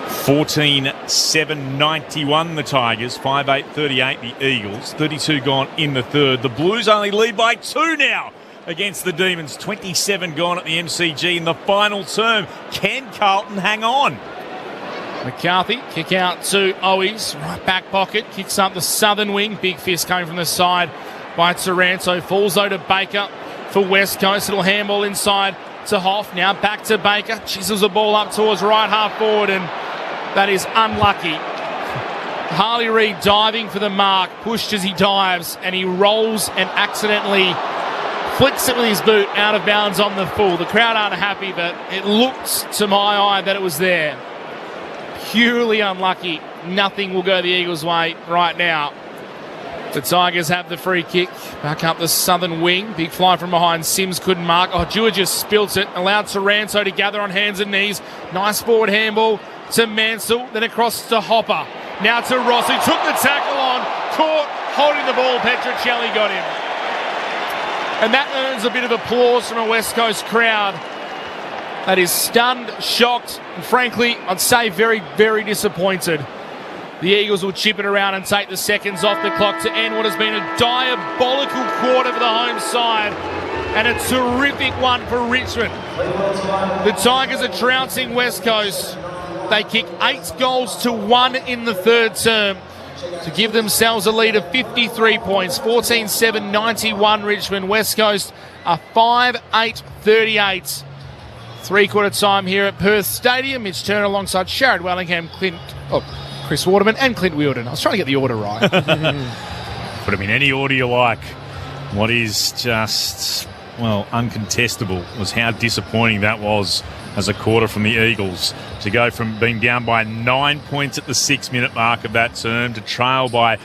14-7-91 the Tigers. 5-8-38 the Eagles. 32 gone in the third. The Blues only lead by 2 now against the Demons. 27 gone at the MCG in the final term. Can Carlton hang on? McCarthy, kick out to Owies. Right back pocket. Kicks up the southern wing. Big fist coming from the side by Taranto. Falls though to Baker for West Coast. Little handball inside to Hoff. Now back to Baker. Chisels the ball up towards right half forward, and that is unlucky. Harley Reid diving for the mark. Pushed as he dives, and he rolls and accidentally flicks it with his boot out of bounds on the full. The crowd aren't happy, but it looked to my eye that it was there. Purely unlucky. Nothing will go the Eagles' way right now. The Tigers have the free kick. Back up the southern wing. Big fly from behind. Sims couldn't mark. Oh, Dewar just spilt it. Allowed Taranto to gather on hands and knees. Nice forward handball to Mansell. Then across to Hopper. Now to Ross, who took the tackle on. Caught holding the ball. Petrocelli got him. And that earns a bit of applause from a West Coast crowd that is stunned, shocked, and frankly, I'd say very, very disappointed. The Eagles will chip it around and take the seconds off the clock to end what has been a diabolical quarter for the home side, and a terrific one for Richmond. The Tigers are trouncing West Coast. They kick 8-1 in the third term to give themselves a lead of 53 points. 14-7-91 Richmond. West Coast are 5-8-38. Three-quarter time here at Perth Stadium. Mitch Turner alongside Sharad Wellingham, Chris Waterman and Clint Wheeldon. I was trying to get the order right. Put them in any order you like. What is just, well, uncontestable was how disappointing that was as a quarter from the Eagles to go from being down by 9 points at the 6-minute mark of that term to trail by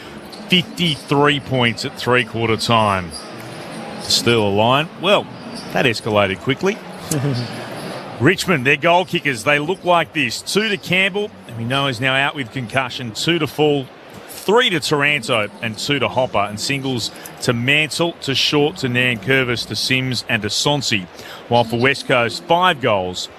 53 points at three-quarter time. To steal a line, well, that escalated quickly. Richmond, their goal kickers, they look like this. 2 to Campbell, and we know he's now out with concussion. 2 to Fall, 3 to Taranto, and 2 to Hopper. And singles to Mansell, to Short, to Nankervis, to Sims, and to Sonsi. While for West Coast, 5 goals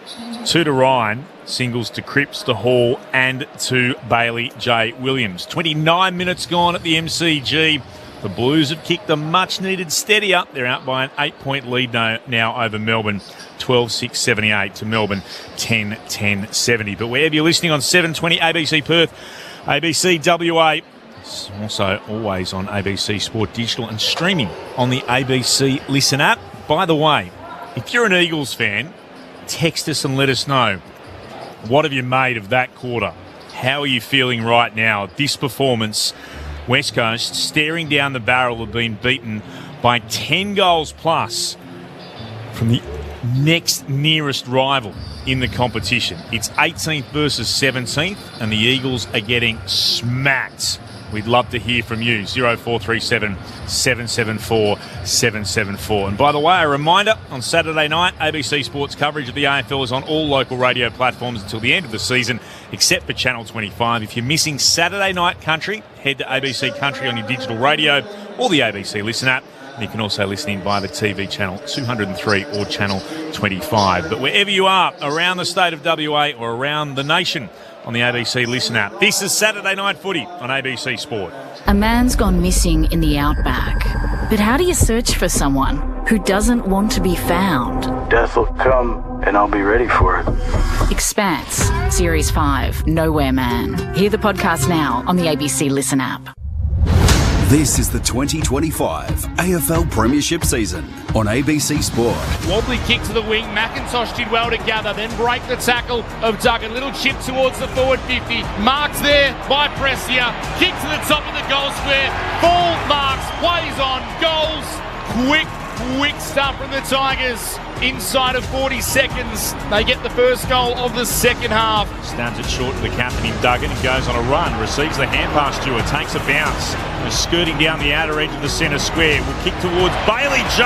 2 to Ryan, singles to Cripps, to Hall and to Bailey J. Williams. 29 minutes gone at the MCG. The Blues have kicked a much-needed steady up. They're out by an 8-point lead now over Melbourne, 12-6-78 to Melbourne, 10-10-70. But wherever you're listening on 720 ABC Perth, ABC WA, it's also always on ABC Sport Digital and streaming on the ABC Listen app. By the way, if you're an Eagles fan, text us and let us know. What have you made of that quarter? How are you feeling right now? This performance, West Coast staring down the barrel of being beaten by 10 goals plus from the next nearest rival in the competition. It's 18th versus 17th, and the Eagles are getting smacked. We'd love to hear from you. 0437 774 774. And by the way, a reminder, on Saturday night, ABC Sports coverage of the AFL is on all local radio platforms until the end of the season, except for Channel 25. If you're missing Saturday night country, head to ABC Country on your digital radio or the ABC Listen app. And you can also listen in via the TV channel 203 or channel 25. But wherever you are, around the state of WA or around the nation, on the ABC Listen app. This is Saturday Night Footy on ABC Sport. A man's gone missing in the outback. But how do you search for someone who doesn't want to be found? Death will come, and I'll be ready for it. Expanse, Series 5, Nowhere Man. Hear the podcast now on the ABC Listen app. This is the 2025 AFL Premiership season on ABC Sport. Wobbly kick to the wing. McIntosh did well to gather, then break the tackle of Duggan. Little chip towards the forward 50. Marks there by Prestia. Kick to the top of the goal square. Ball marks, plays on, goals. Quick stuff from the Tigers. Inside of 40 seconds, they get the first goal of the second half. Stands it short to the captain in Duggan and goes on a run. Receives the hand pass, Stewart. Takes a bounce. Is skirting down the outer edge of the centre square. Will kick towards Bailey J.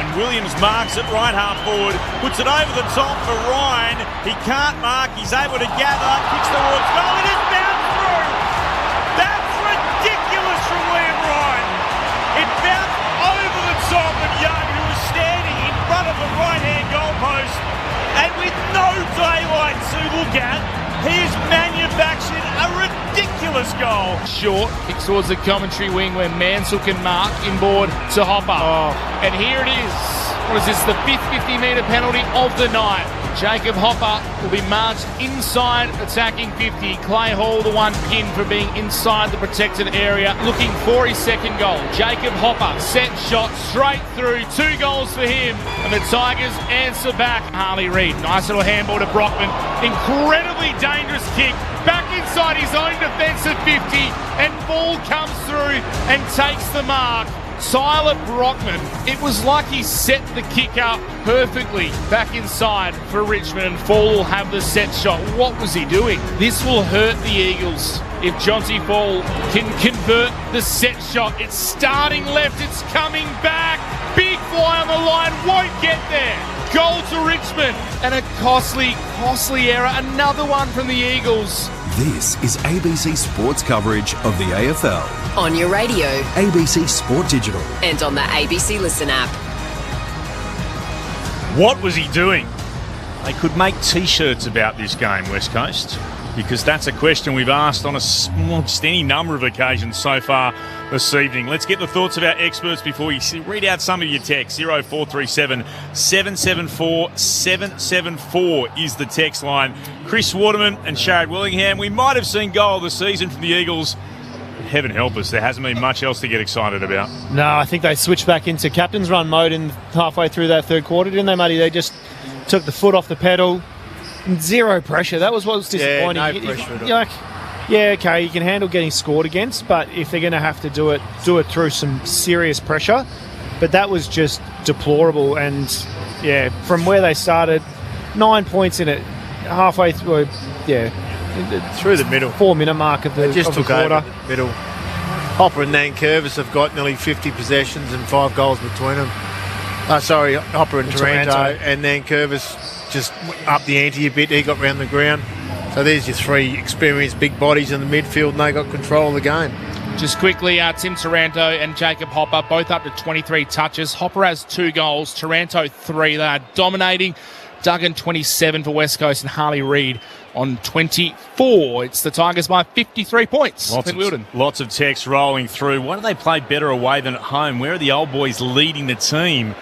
And Williams marks it right half forward. Puts it over the top for Ryan. He can't mark. He's able to gather. Kicks towards goal. It is bounced through. That's ridiculous from Liam Ryan. It bounced over the top of Young, who was standing in front of the right-hand goalpost, and with no daylight to look at, he has manufactured a ridiculous goal. Short, kicks towards the commentary wing where Mansell can mark inboard to Hopper. And here it is. What is this, the fifth 50-metre penalty of the night? Jacob Hopper will be marched inside attacking 50. Clay Hall, the one pinned for being inside the protected area, looking for his second goal. Jacob Hopper, set shot straight through. 2 goals for him. And the Tigers answer back. Harley Reid, nice little handball to Brockman. Incredibly dangerous kick. Back inside his own defensive 50. And ball comes through and takes the mark. Tyler Brockman, it was like he set the kick up perfectly back inside for Richmond, and Fall will have the set shot. What was he doing? This will hurt the Eagles if Jonty Fall can convert the set shot. It's starting left, it's coming back. Big fly on the line, won't get there. Goal to Richmond, and a costly error. Another one from the Eagles. This is ABC Sports coverage of the AFL. On your radio. ABC Sport Digital. And on the ABC Listen app. What was he doing? They could make T-shirts about this game, West Coast, because that's a question we've asked on just any number of occasions so far this evening. Let's get the thoughts of our experts before we read out some of your texts. 0437 774 774 is the text line. Chris Waterman and Sharad Willingham. We might have seen goal of the season from the Eagles. Heaven help us, there hasn't been much else to get excited about. No, I think they switched back into captain's run mode in halfway through that third quarter, didn't they, Matty? They just took the foot off the pedal. Zero pressure. That was what was disappointing. Yeah, no pressure at all. Like, yeah, okay, you can handle getting scored against, but if they're going to have to do it through some serious pressure. But that was just deplorable. And, yeah, from where they started, 9 points in it, halfway through, through the middle. 4-minute mark of the, they just of the took quarter. over the middle. Hopper and Nankervis have got nearly 50 possessions and 5 goals between them. Hopper and Taranto, and Nankervis just up the ante a bit. He got round the ground. So there's your 3 experienced big bodies in the midfield, and they got control of the game. Just quickly, Tim Taranto and Jacob Hopper, both up to 23 touches. Hopper has 2 goals, Taranto 3. They are dominating Duggan 27 for West Coast, and Harley Reid on 24. It's the Tigers by 53 points. Lots of text rolling through. Why do they play better away than at home? Where are the old boys leading the team?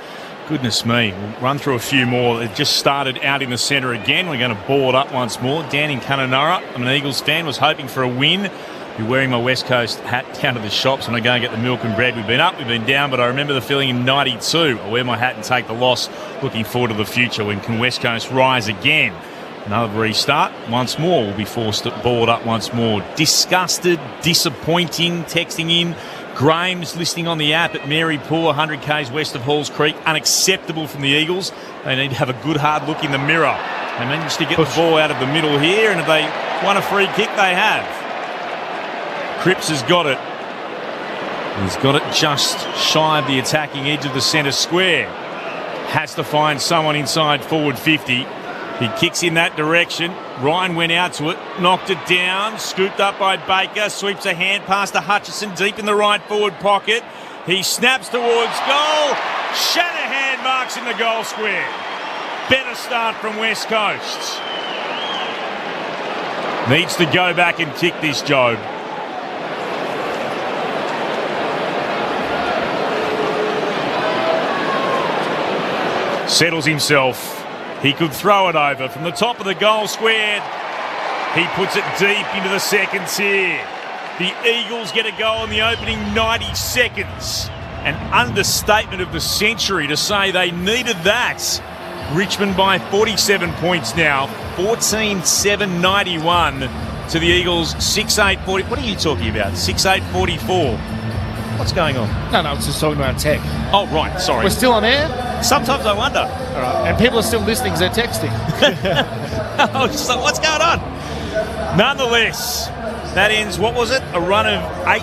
Goodness me. We'll run through a few more. It just started out in the centre again. We're going to ball it up once more. Dan in Kununurra, I'm an Eagles fan, was hoping for a win. Be wearing my West Coast hat down to the shops when I go and get the milk and bread. We've been up, we've been down, but I remember the feeling in 92. I wear my hat and take the loss, looking forward to the future. When can West Coast rise again? Another restart. Once more, we'll be forced to ball it up once more. Disgusted, disappointing, texting in. Graham's listening on the app at Mary Poor, 100 k's west of Halls Creek. Unacceptable from the Eagles. They need to have a good hard look in the mirror. They managed to get the ball out of the middle here, and if they won a free kick, they have. Cripps has got it. He's got it just shy of the attacking edge of the centre square. Has to find someone inside forward 50. He kicks in that direction. Ryan went out to it, knocked it down, scooped up by Baker, sweeps a hand pass to Hutchison deep in the right forward pocket. He snaps towards goal. Shanahan marks in the goal square. Better start from West Coast. Needs to go back and kick this, Job. Settles himself. He could throw it over from the top of the goal square. He puts it deep into the second tier. The Eagles get a goal in the opening 90 seconds. An understatement of the century to say they needed that. Richmond by 47 points now. 14-7-91 to the Eagles. 6-8-40. What are you talking about? 6-8-44. What's going on? No, I was just talking about tech. Oh, right, sorry. We're still on air? Sometimes I wonder. All right. And people are still listening because they're texting. I was just like, what's going on? Nonetheless, that ends, what was it? A run of 8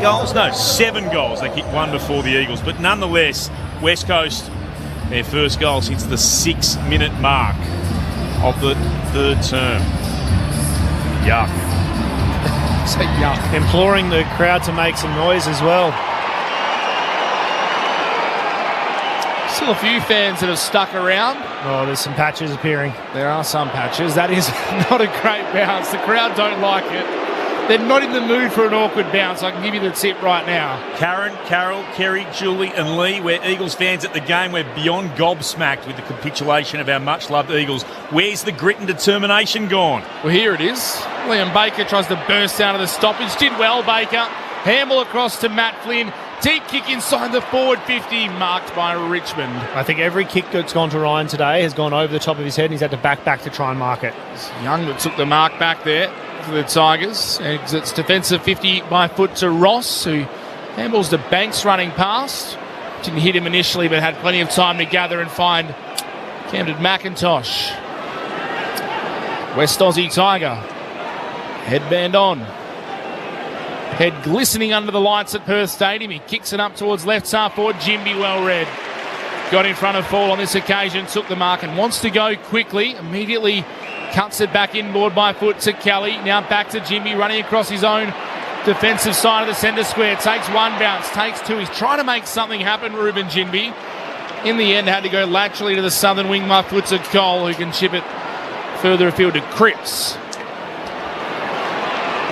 goals? No, 7 goals. They kicked one before the Eagles. But nonetheless, West Coast, their first goal since the 6-minute mark of the third term. Yuck. So, yuck. Imploring the crowd to make some noise as well. Still a few fans that have stuck around. Oh, there's some patches appearing. There are some patches. That is not a great bounce. The crowd don't like it. They're not in the mood for an awkward bounce. I can give you the tip right now. Karen, Carol, Kerry, Julie and Lee, we're Eagles fans at the game. We're beyond gobsmacked with the capitulation of our much-loved Eagles. Where's the grit and determination gone? Well, here it is. Liam Baker tries to burst out of the stoppage. Did well, Baker. Handball across to Matt Flynn. Deep kick inside the forward 50, marked by Richmond. I think every kick that's gone to Ryan today has gone over the top of his head and he's had to back to try and mark it. It's Young that took the mark back there for the Tigers. Exits defensive 50 by foot to Ross, who handballs to Banks running past. Didn't hit him initially, but had plenty of time to gather and find Camden McIntosh. West Aussie Tiger. Headband on. Head glistening under the lights at Perth Stadium. He kicks it up towards left half forward. Jimby well read. Got in front of Fall on this occasion. Took the mark and wants to go quickly. Immediately cuts it back inboard by foot to Kelly. Now back to Jimby running across his own defensive side of the centre square. Takes one bounce. Takes two. He's trying to make something happen, Ruben Jimby. In the end, had to go laterally to the southern wing by foot to Cole, who can chip it further afield to Cripps.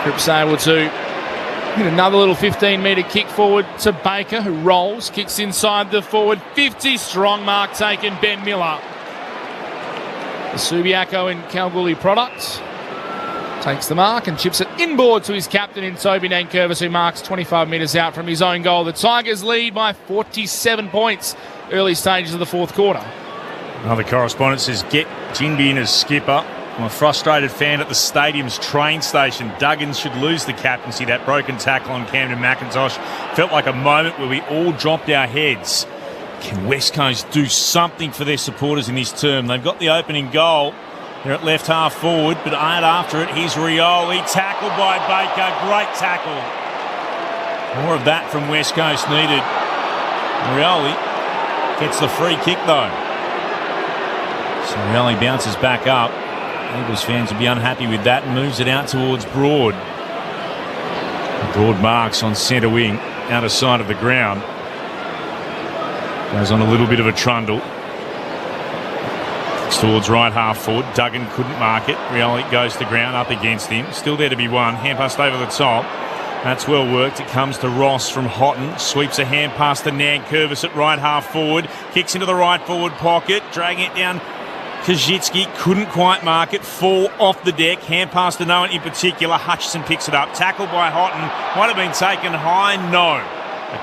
Cripps able to hit another little 15-metre kick forward to Baker, who rolls, kicks inside the forward 50. Strong mark taken, Ben Miller. The Subiaco and Kalgoorlie product takes the mark and chips it inboard to his captain in Toby Nankervis, who marks 25 metres out from his own goal. The Tigers lead by 47 points, early stages of the fourth quarter. Another correspondent says, get Jinby in as skipper. I'm a frustrated fan at the stadium's train station. Duggan should lose the captaincy. That broken tackle on Camden McIntosh felt like a moment where we all dropped our heads. Can West Coast do something for their supporters in this term? They've got the opening goal. They're at left half forward, but aren't after it. Here's Rioli, tackled by Baker. Great tackle. More of that from West Coast needed. Rioli gets the free kick though. So Rioli bounces back up. Eagles fans will be unhappy with that and moves it out towards Broad. Broad marks on centre wing, out of sight of the ground. Goes on a little bit of a trundle. Towards right half forward. Duggan couldn't mark it. Rioli goes to ground up against him. Still there to be won. Hand passed over the top. That's well worked. It comes to Ross from Houghton. Sweeps a hand past to Nankervis at right half forward. Kicks into the right forward pocket. Dragging it down. Kajitsky couldn't quite mark it. Fall off the deck. Hand pass to no one in particular. Hutchison picks it up. Tackled by Houghton. Might have been taken high. No.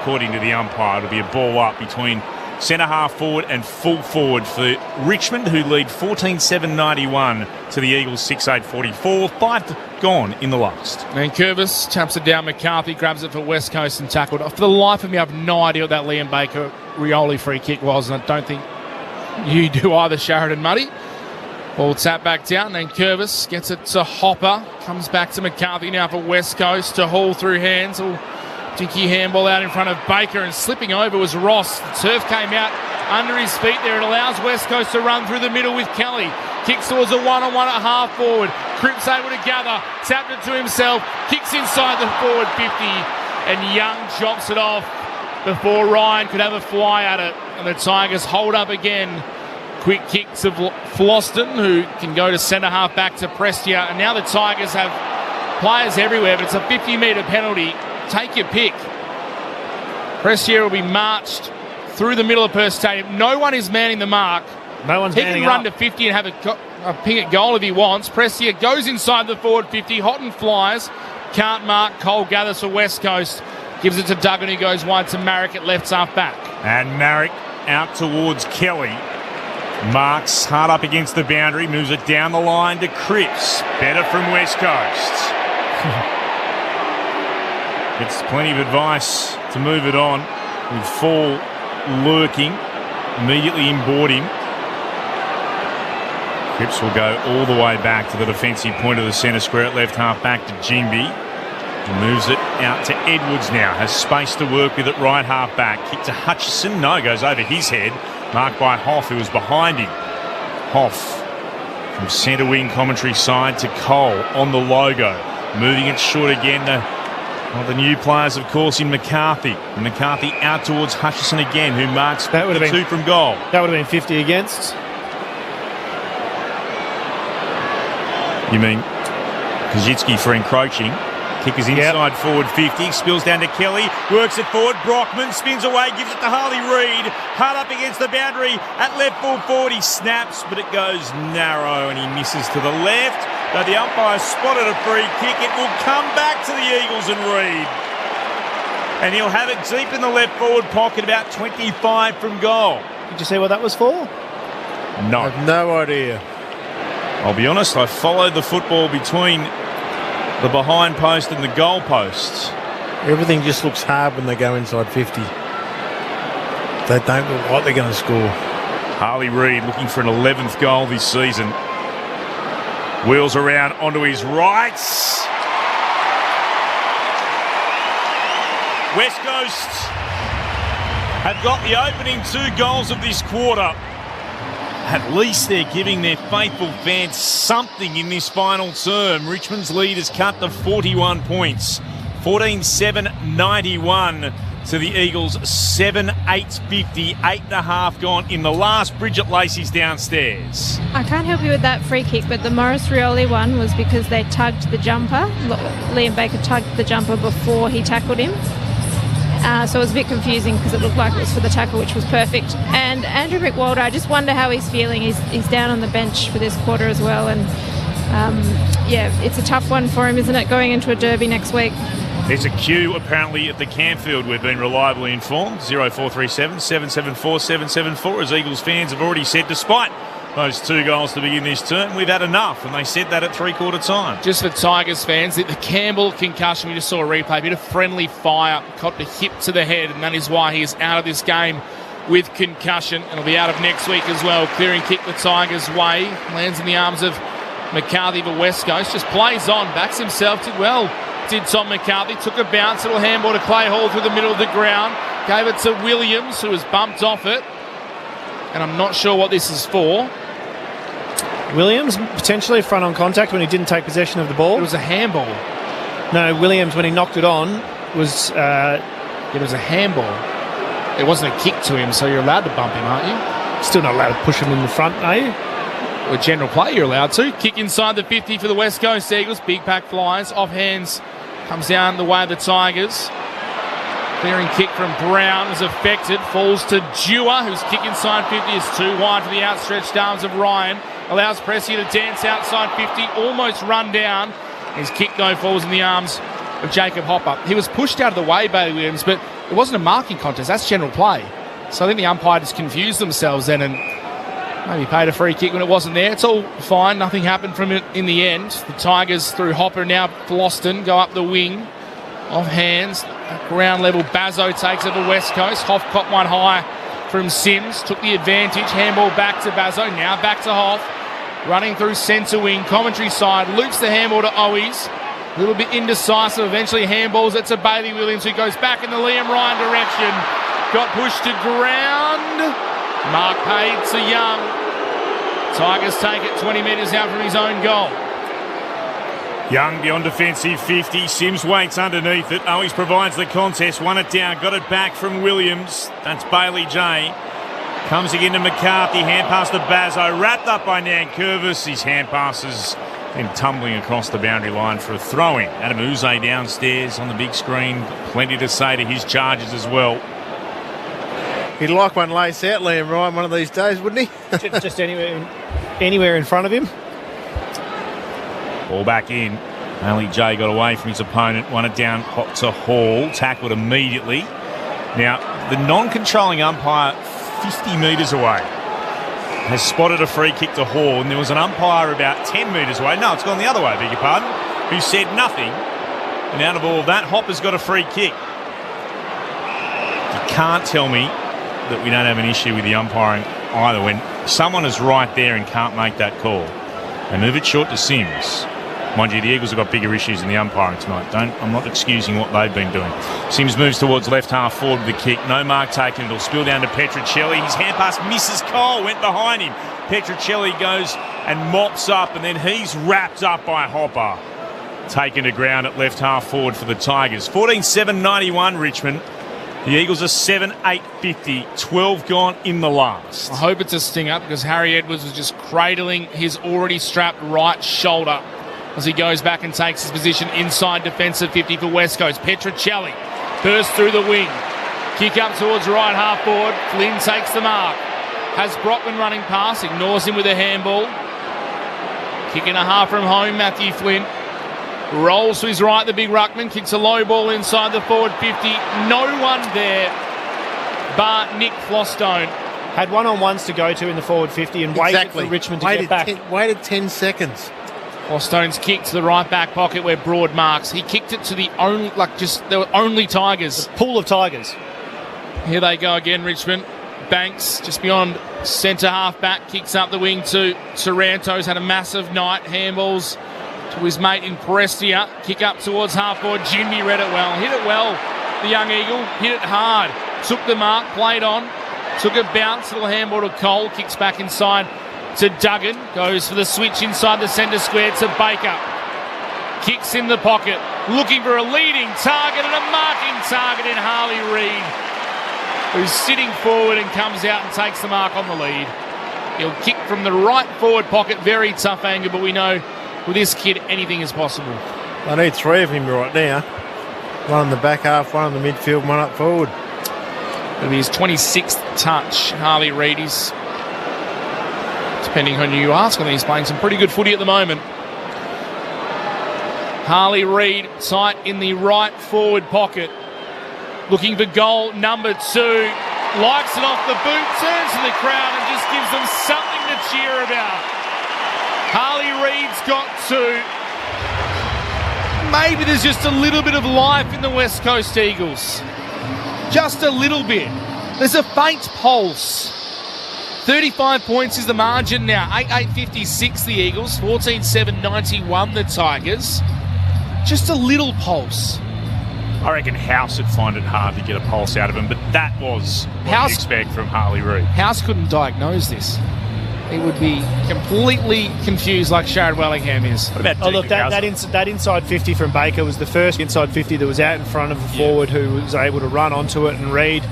According to the umpire, it'll be a ball up between centre half forward and full forward for Richmond, who lead 14-7-91 to the Eagles 6-8-44. 5 gone in the last. And Curvis taps it down. McCarthy grabs it for West Coast and tackled. For the life of me, I have no idea what that Liam Baker Rioli free kick was, and I don't think you do either, Sheridan Muddy. Ball tap back down, and Curvis gets it to Hopper. Comes back to McCarthy now for West Coast to haul through hands. Dinky handball out in front of Baker, and slipping over was Ross. The turf came out under his feet there. It allows West Coast to run through the middle with Kelly. Kicks towards a one-on-one at half forward. Cripps able to gather. Tapped it to himself. Kicks inside the forward 50. And Young chops it off before Ryan could have a fly at it. And the Tigers hold up again. Quick kick to Floston, who can go to centre half back to Prestia. And now the Tigers have players everywhere, but it's a 50-metre penalty. Take your pick. Prestia will be marched through the middle of Perth Stadium. No one is manning the mark. No one's He manning can run up to 50 and have a ping at goal if he wants. Prestia goes inside the forward 50. Houghton flies. Can't mark. Cole gathers for West Coast. Gives it to Duggan, who goes wide to Marrick at left half back. And Marrick out towards Kelly. Marks hard up against the boundary. Moves it down the line to Cripps. Better from West Coast. Gets plenty of advice to move it on with Fall lurking. Immediately inboard him. Cripps will go all the way back to the defensive point of the centre square at left half back to Jimby. He moves it out to Edwards now. Has space to work with at right half back. Kick to Hutchison. No, goes over his head. Marked by Hoff, who was behind him. Hoff from centre wing commentary side to Cole on the logo. Moving it short again to one of the new players, of course, in McCarthy. And McCarthy out towards Hutchison again, who marks that would have been 2 from goal. That would have been 50 against. You mean Kajitsky for encroaching. Kick is inside forward 50. Spills down to Kelly. Works it forward. Brockman spins away. Gives it to Harley Reid. Hard up against the boundary. At left full forward. He snaps, but it goes narrow and he misses to the left. Though the umpire spotted a free kick, it will come back to the Eagles and Reid. And he'll have it deep in the left forward pocket, about 25 from goal. Did you see what that was for? No. I have no idea. I'll be honest, I followed the football between the behind post and the goal posts. Everything just looks hard when they go inside 50. They don't look like they're going to score. Harley Reid looking for an 11th goal this season. Wheels around onto his right. West Coast have got the opening 2 goals of this quarter. At least they're giving their faithful fans something in this final term. Richmond's lead is cut to 41 points. 14-7-91 to the Eagles. 7-8-50. 8.5 gone in the last. Bridget Lacey's downstairs. I can't help you with that free kick, but the Morris Rioli one was because they tugged the jumper. Liam Baker tugged the jumper before he tackled him. So it was a bit confusing because it looked like it was for the tackle, which was perfect. And Andrew McWalder, I just wonder how he's feeling. He's down on the bench for this quarter as well. And, it's a tough one for him, isn't it, going into a derby next week? There's a queue apparently at the Campfield, we've been reliably informed. 0437 774 774, as Eagles fans have already said, despite those 2 goals to begin this term, we've had enough, and they said that at 3/4 time. Just for Tigers fans, the Campbell concussion, we just saw a replay, a bit of friendly fire, caught the hip to the head, and that is why he is out of this game with concussion, and he'll be out of next week as well. Clearing kick the Tigers' way, lands in the arms of McCarthy for West Coast, just plays on, backs himself, did well. Did Tom McCarthy, took a bounce, little handball to Clay Hall through the middle of the ground, gave it to Williams, who was bumped off it, and I'm not sure what this is for. Williams, potentially front on contact when he didn't take possession of the ball. It was a handball. No, Williams, when he knocked it on, was... it was a handball. It wasn't a kick to him, so you're allowed to bump him, aren't you? Still not allowed to push him in the front, are you? Or general play, you're allowed to. Kick inside the 50 for the West Coast Eagles. Big pack flies. Off hands. Comes down the way of the Tigers. Clearing kick from Brown is affected. Falls to Dewar, who's kick inside 50. Is too wide for the outstretched arms of Ryan. Allows Pressy to dance outside 50. Almost run down. His kick, though, falls in the arms of Jacob Hopper. He was pushed out of the way, Bailey Williams, but it wasn't a marking contest. That's general play. So I think the umpire just confused themselves then and maybe paid a free kick when it wasn't there. It's all fine. Nothing happened from it in the end. The Tigers through Hopper now Floston go up the wing. Off hands. At ground level, Bazzo takes it to West Coast. Hoff caught one high from Sims. Took the advantage. Handball back to Bazzo. Now back to Hoff. Running through centre wing. Commentary side. Loops the handball to Owies. A little bit indecisive. Eventually handballs it to Bailey Williams, who goes back in the Liam Ryan direction. Got pushed to ground. Mark paid to Young. Tigers take it 20 metres out from his own goal. Young beyond defensive 50. Sims waits underneath it. Owies provides the contest. Won it down. Got it back from Williams. That's Bailey J. Comes again to McCarthy. Hand pass to Bazzo. Wrapped up by Nankervis. His hand passes then tumbling across the boundary line for a throw-in. Adam Uze downstairs on the big screen. Plenty to say to his charges as well. He'd like one lace out, Liam Ryan, one of these days, wouldn't he? Just anywhere in front of him. Ball back in. Bailey J got away from his opponent. Won it down to Hall. Tackled immediately. Now, the non-controlling umpire 50 metres away has spotted a free kick to Hall, and there was an umpire about 10 metres away. No, it's gone the other way, beg your pardon, who said nothing. And out of all of that, Hopper's got a free kick. You can't tell me that we don't have an issue with the umpiring either when someone is right there and can't make that call. They move it short to Sims. Mind you, the Eagles have got bigger issues in the umpiring tonight. I'm not excusing what they've been doing. Sims moves towards left half forward with the kick. No mark taken. It'll spill down to Petruccelli. His hand pass misses Cole. Went behind him. Petruccelli goes and mops up, and then he's wrapped up by Hopper. Taken to ground at left half forward for the Tigers. 14-7-91 Richmond. The Eagles are 7-8-50. 12 gone in the last. I hope it's a stinger because Harry Edwards was just cradling his already strapped right shoulder as he goes back and takes his position inside defensive 50 for West Coast. Petruccelli bursts through the wing. Kick up towards right half forward. Flynn takes the mark. Has Brockman running past. Ignores him with a handball. Kick and a half from home, Matthew Flynn. Rolls to his right, the big ruckman. Kicks a low ball inside the forward 50. No one there bar Nick Flostone. Had one-on-ones to go to in the forward 50 and waited for Richmond to get back. Waited 10 seconds. Flostone's kick to the right back pocket where Broad marks. He kicked it to the only, there were only Tigers. The pool of Tigers. Here they go again, Richmond. Banks just beyond centre half back. Kicks up the wing to Taranto's had a massive night. Handballs to his mate in Prestia. Kick up towards half forward. Jimmy read it well. Hit it well. The young Eagle hit it hard. Took the mark. Played on. Took a bounce. Little handball to Cole. Kicks back inside to Duggan. Goes for the switch inside the centre square to Baker. Kicks in the pocket. Looking for a leading target and a marking target in Harley Reid, who's sitting forward and comes out and takes the mark on the lead. He'll kick from the right forward pocket. Very tough angle, but we know with this kid anything is possible. I need three of him right now. One in the back half, one in the midfield, one up forward. It'll be his 26th touch. Harley Reid is, depending on who you ask, I think he's playing some pretty good footy at the moment. Harley Reid tight in the right forward pocket. Looking for goal number 2. Likes it off the boot, turns to the crowd and just gives them something to cheer about. Harley Reid's got 2. Maybe there's just a little bit of life in the West Coast Eagles. Just a little bit. There's a faint pulse. 35 points is the margin now. 8-8-56 the Eagles. 14-7-91 the Tigers. Just a little pulse. I reckon House would find it hard to get a pulse out of him, but that was what you expect from Harley Reid. House couldn't diagnose this. He would be completely confused like Sharad Wellingham is. What about look, that inside 50 from Baker was the first inside 50 that was out in front of the forward who was able to run onto it, and Reid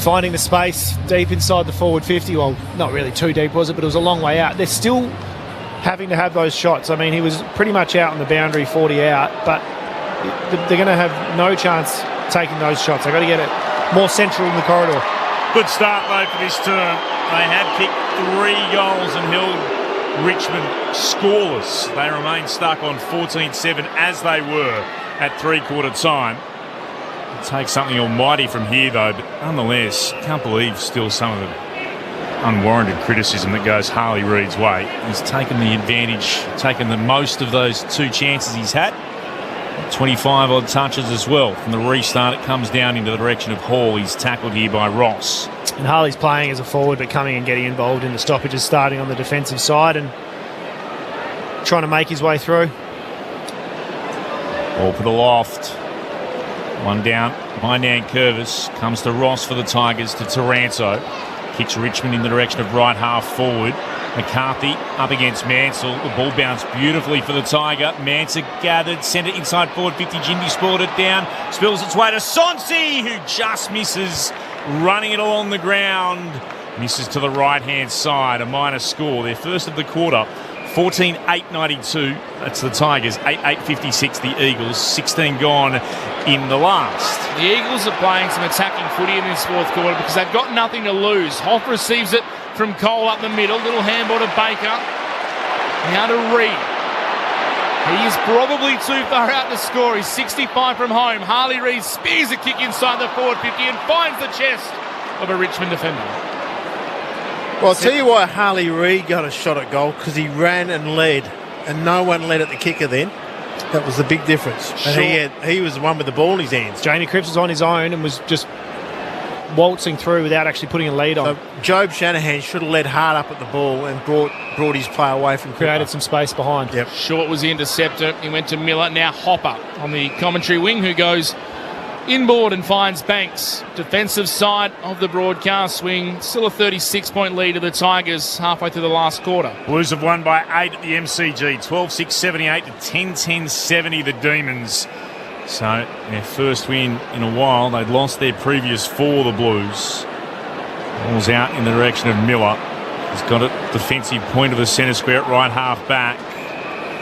finding the space deep inside the forward 50. Well, not really too deep, was it? But it was a long way out. They're still having to have those shots. I mean, he was pretty much out on the boundary, 40 out, but they're going to have no chance taking those shots. They've got to get it more central in the corridor. Good start, though, for this term. They have kicked 3 goals and held Richmond scoreless. They remain stuck on 14-7 as they were at three-quarter time. It'll take something almighty from here, though, but nonetheless, can't believe still some of the unwarranted criticism that goes Harley Reid's way. He's taken the advantage, taken the most of those 2 chances he's had. 25 odd touches as well. From the restart, it comes down into the direction of Hall. He's tackled here by Ross. And Harley's playing as a forward, but coming and getting involved in the stoppages, starting on the defensive side and trying to make his way through. Ball for the loft. One down by Nankervis. Comes to Ross for the Tigers, to Taranto. Kicks Richmond in the direction of right half forward. McCarthy up against Mansell. The ball bounced beautifully for the Tiger. Mansell gathered, sent it inside forward 50. Jindy spilled it down. Spills its way to Sonsi, who just misses, running it along the ground. Misses to the right-hand side. A minor score. Their first of the quarter. 14-8-92. That's the Tigers. 8-8-56 the Eagles. 16 gone in the last. The Eagles are playing some attacking footy in this fourth quarter because they've got nothing to lose. Hoff receives it from Cole up the middle. Little handball to Baker. Now to Reid. He is probably too far out to score. He's 65 from home. Harley Reid spears a kick inside the forward 50 and finds the chest of a Richmond defender. Well, I'll tell you why Harley Reid got a shot at goal, because he ran and led, and no one led at the kicker then. That was the big difference. Sure. And he was the one with the ball in his hands. Jamie Cripps was on his own and was just waltzing through without actually putting a lead on. So Job Shanahan should have led hard up at the ball and brought his play away from Cripps. Created some space behind. Yep. Short was the interceptor. He went to Miller. Now Hopper on the commentary wing, who goes inboard and finds Banks. Defensive side of the broadcast swing. Still a 36-point lead to the Tigers halfway through the last quarter. Blues have won by 8 at the MCG. 12-6-78 to 10-10-70 the Demons. So their first win in a while. They'd lost their previous 4, the Blues. Ball's out in the direction of Miller. He's got it defensive point of the centre square at right half back.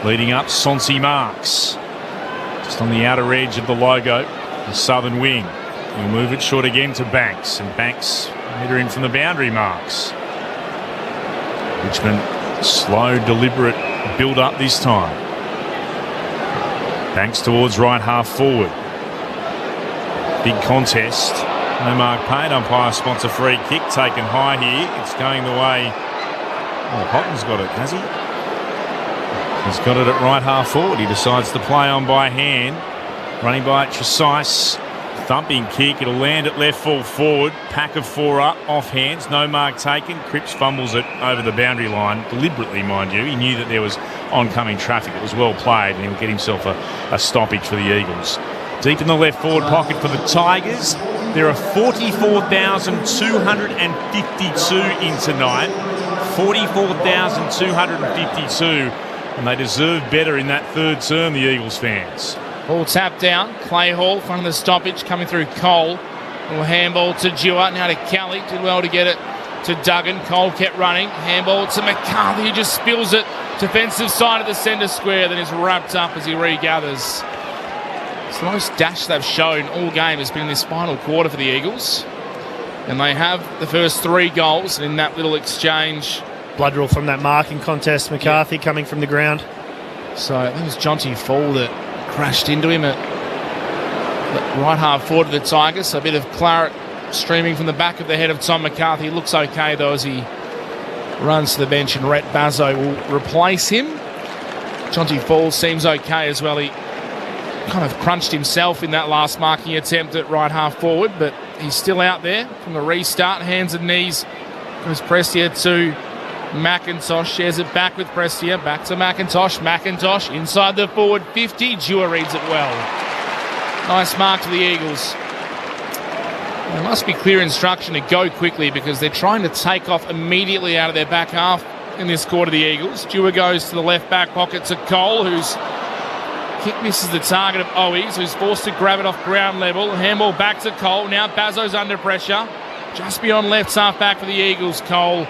Leading up, Sonsi Marks. Just on the outer edge of the logo. The southern wing. He'll move it short again to Banks, and Banks hit her in from the boundary marks. Richmond, slow, deliberate build up this time. Banks towards right half forward. Big contest. No mark paid. Umpire spots a free kick taken high here. It's going the way. Oh, Hotton's got it, has he? He's got it at right half forward. He decides to play on by hand. Running by it, Tresice. Thumping kick. It'll land at left full forward. Pack of 4 up, off hands. No mark taken. Cripps fumbles it over the boundary line. Deliberately, mind you. He knew that there was oncoming traffic. It was well played, and he'll get himself a stoppage for the Eagles. Deep in the left forward pocket for the Tigers. There are 44,252 in tonight. 44,252. And they deserve better in that third term, the Eagles fans. Ball tapped down. Clay Hall, front of the stoppage, coming through Cole. Little handball to Dewar. Now to Kelly. Did well to get it to Duggan. Cole kept running. Handball to McCarthy, who just spills it. Defensive side of the centre square, then is wrapped up as he regathers. It's the most dash they've shown all game has been this final quarter for the Eagles. And they have the first 3 goals in that little exchange. Blood rule from that marking contest. McCarthy coming from the ground. So I think it was Jonty Fall that crashed into him at right half forward of the Tigers. So a bit of claret streaming from the back of the head of Tom McCarthy. Looks okay though as he runs to the bench, and Rhett Bazzo will replace him. Jonty Fall seems okay as well. He kind of crunched himself in that last marking attempt at right half forward, but he's still out there from the restart. Hands and knees goes Prestia to McIntosh, shares it back with Prestia, back to McIntosh. McIntosh inside the forward 50. Dewar reads it well. Nice mark to the Eagles. There must be clear instruction to go quickly because they're trying to take off immediately out of their back half in this quarter, the Eagles. Dewar goes to the left back pocket to Cole, whose kick misses the target of Owies, who's forced to grab it off ground level. Handball back to Cole. Now Bazzo's under pressure. just beyond left half back for the Eagles. Cole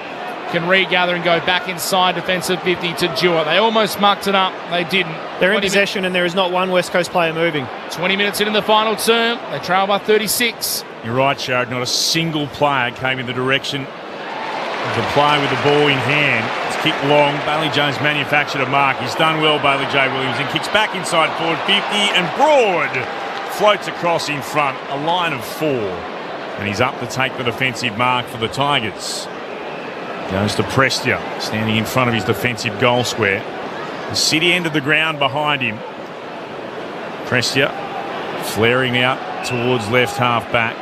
can regather and go back inside defensive 50 to Dewar. They almost mucked it up. They didn't. They're in possession and there is not one West Coast player moving. 20 minutes in the final term. They trail by 36. You're right, Sharad. Not a single player came in the direction of the player with the ball in hand. It's kicked long. Bailey Jones manufactured a mark. He's done well, Bailey J. Williams, and kicks back inside forward 50 and Broad floats across in front. A line of 4. And he's up to take the defensive mark for the Tigers. Goes to Prestia, standing in front of his defensive goal square. The city end of the ground behind him. Prestia flaring out towards left half back.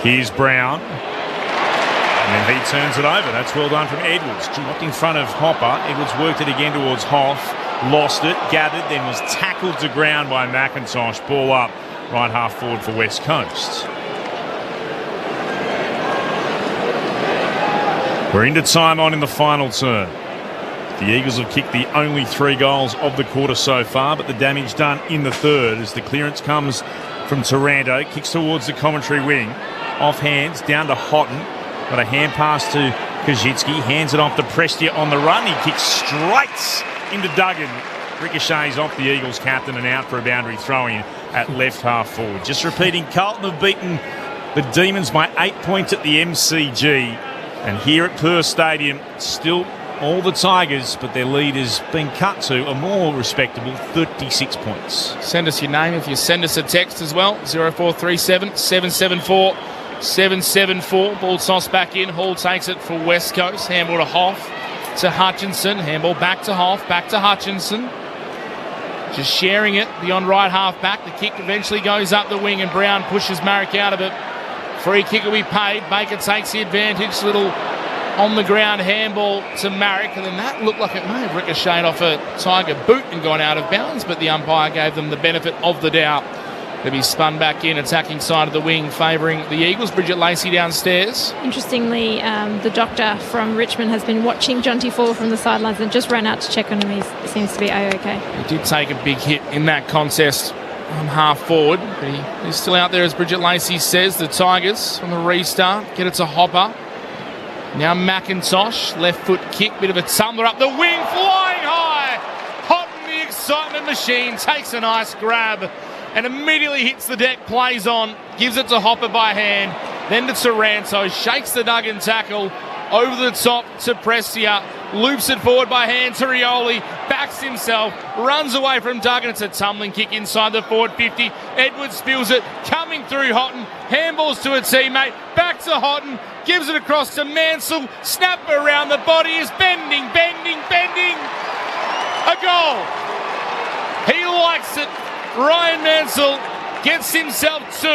Here's Brown. And then he turns it over. That's well done from Edwards. Dropped in front of Hopper. Edwards worked it again towards Hoff. Lost it, gathered, then was tackled to ground by McIntosh. Ball up, right half forward for West Coast. We're into time on in the final term. The Eagles have kicked the only 3 goals of the quarter so far, but the damage done in the third as the clearance comes from Taranto. Kicks towards the commentary wing. Off hands, down to Houghton. Got a hand pass to Kajitsky. Hands it off to Prestia on the run. He kicks straight into Duggan. Ricochets off the Eagles captain and out for a boundary throw-in at left half forward. Just repeating, Carlton have beaten the Demons by 8 points at the MCG. And here at Perth Stadium, still all the Tigers, but their lead has been cut to a more respectable 36 points. Send us your name if you send us a text as well. 0437 774 774. Ball tossed back in. Hall takes it for West Coast. Handball to Hoff, to Hutchinson. Handball back to Hoff, back to Hutchinson. Just sharing it beyond right half back. The kick eventually goes up the wing and Brown pushes Marek out of it. Free kick will be paid. Baker takes the advantage. Little on the ground handball to Marek, and then that looked like it may have ricocheted off a Tiger boot and gone out of bounds, but the umpire gave them the benefit of the doubt. They'll be spun back in, attacking side of the wing, favouring the Eagles. Bridget Lacey downstairs. Interestingly, the doctor from Richmond has been watching Jonty fall from the sidelines and just ran out to check on him. He seems to be A-OK. He did take a big hit in that contest on half forward, but he's still out there, as Bridget Lacey says. The Tigers on the restart get it to Hopper. Now McIntosh, left foot kick, bit of a tumbler up the wing, flying high. Houghton, the excitement machine, takes a nice grab and immediately hits the deck, plays on, gives it to Hopper by hand, then to Taranto, shakes the Duggan tackle, over the top to Prestia, loops it forward by hand to Rioli, backs himself, runs away from Duggan. It's a tumbling kick inside the forward 50. Edwards feels it, coming through Houghton, handballs to a teammate, back to Houghton, gives it across to Mansell, snap around the body, is bending. A goal. He likes it. Ryan Mansell gets himself 2.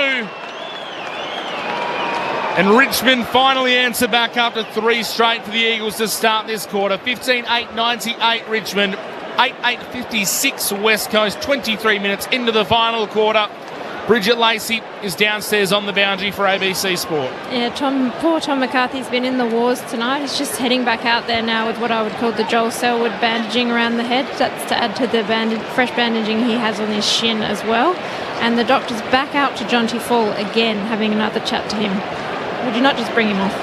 And Richmond finally answer back after 3 straight for the Eagles to start this quarter. 15-8-98 Richmond, 8-8-56 West Coast, 23 minutes into the final quarter. Bridget Lacey is downstairs on the boundary for ABC Sport. Yeah, poor Tom McCarthy's been in the wars tonight. He's just heading back out there now with what I would call the Joel Selwood bandaging around the head. That's to add to the fresh bandaging he has on his shin as well. And the doctor's back out to Jonty Fall again, having another chat to him. Would you not just bring him off?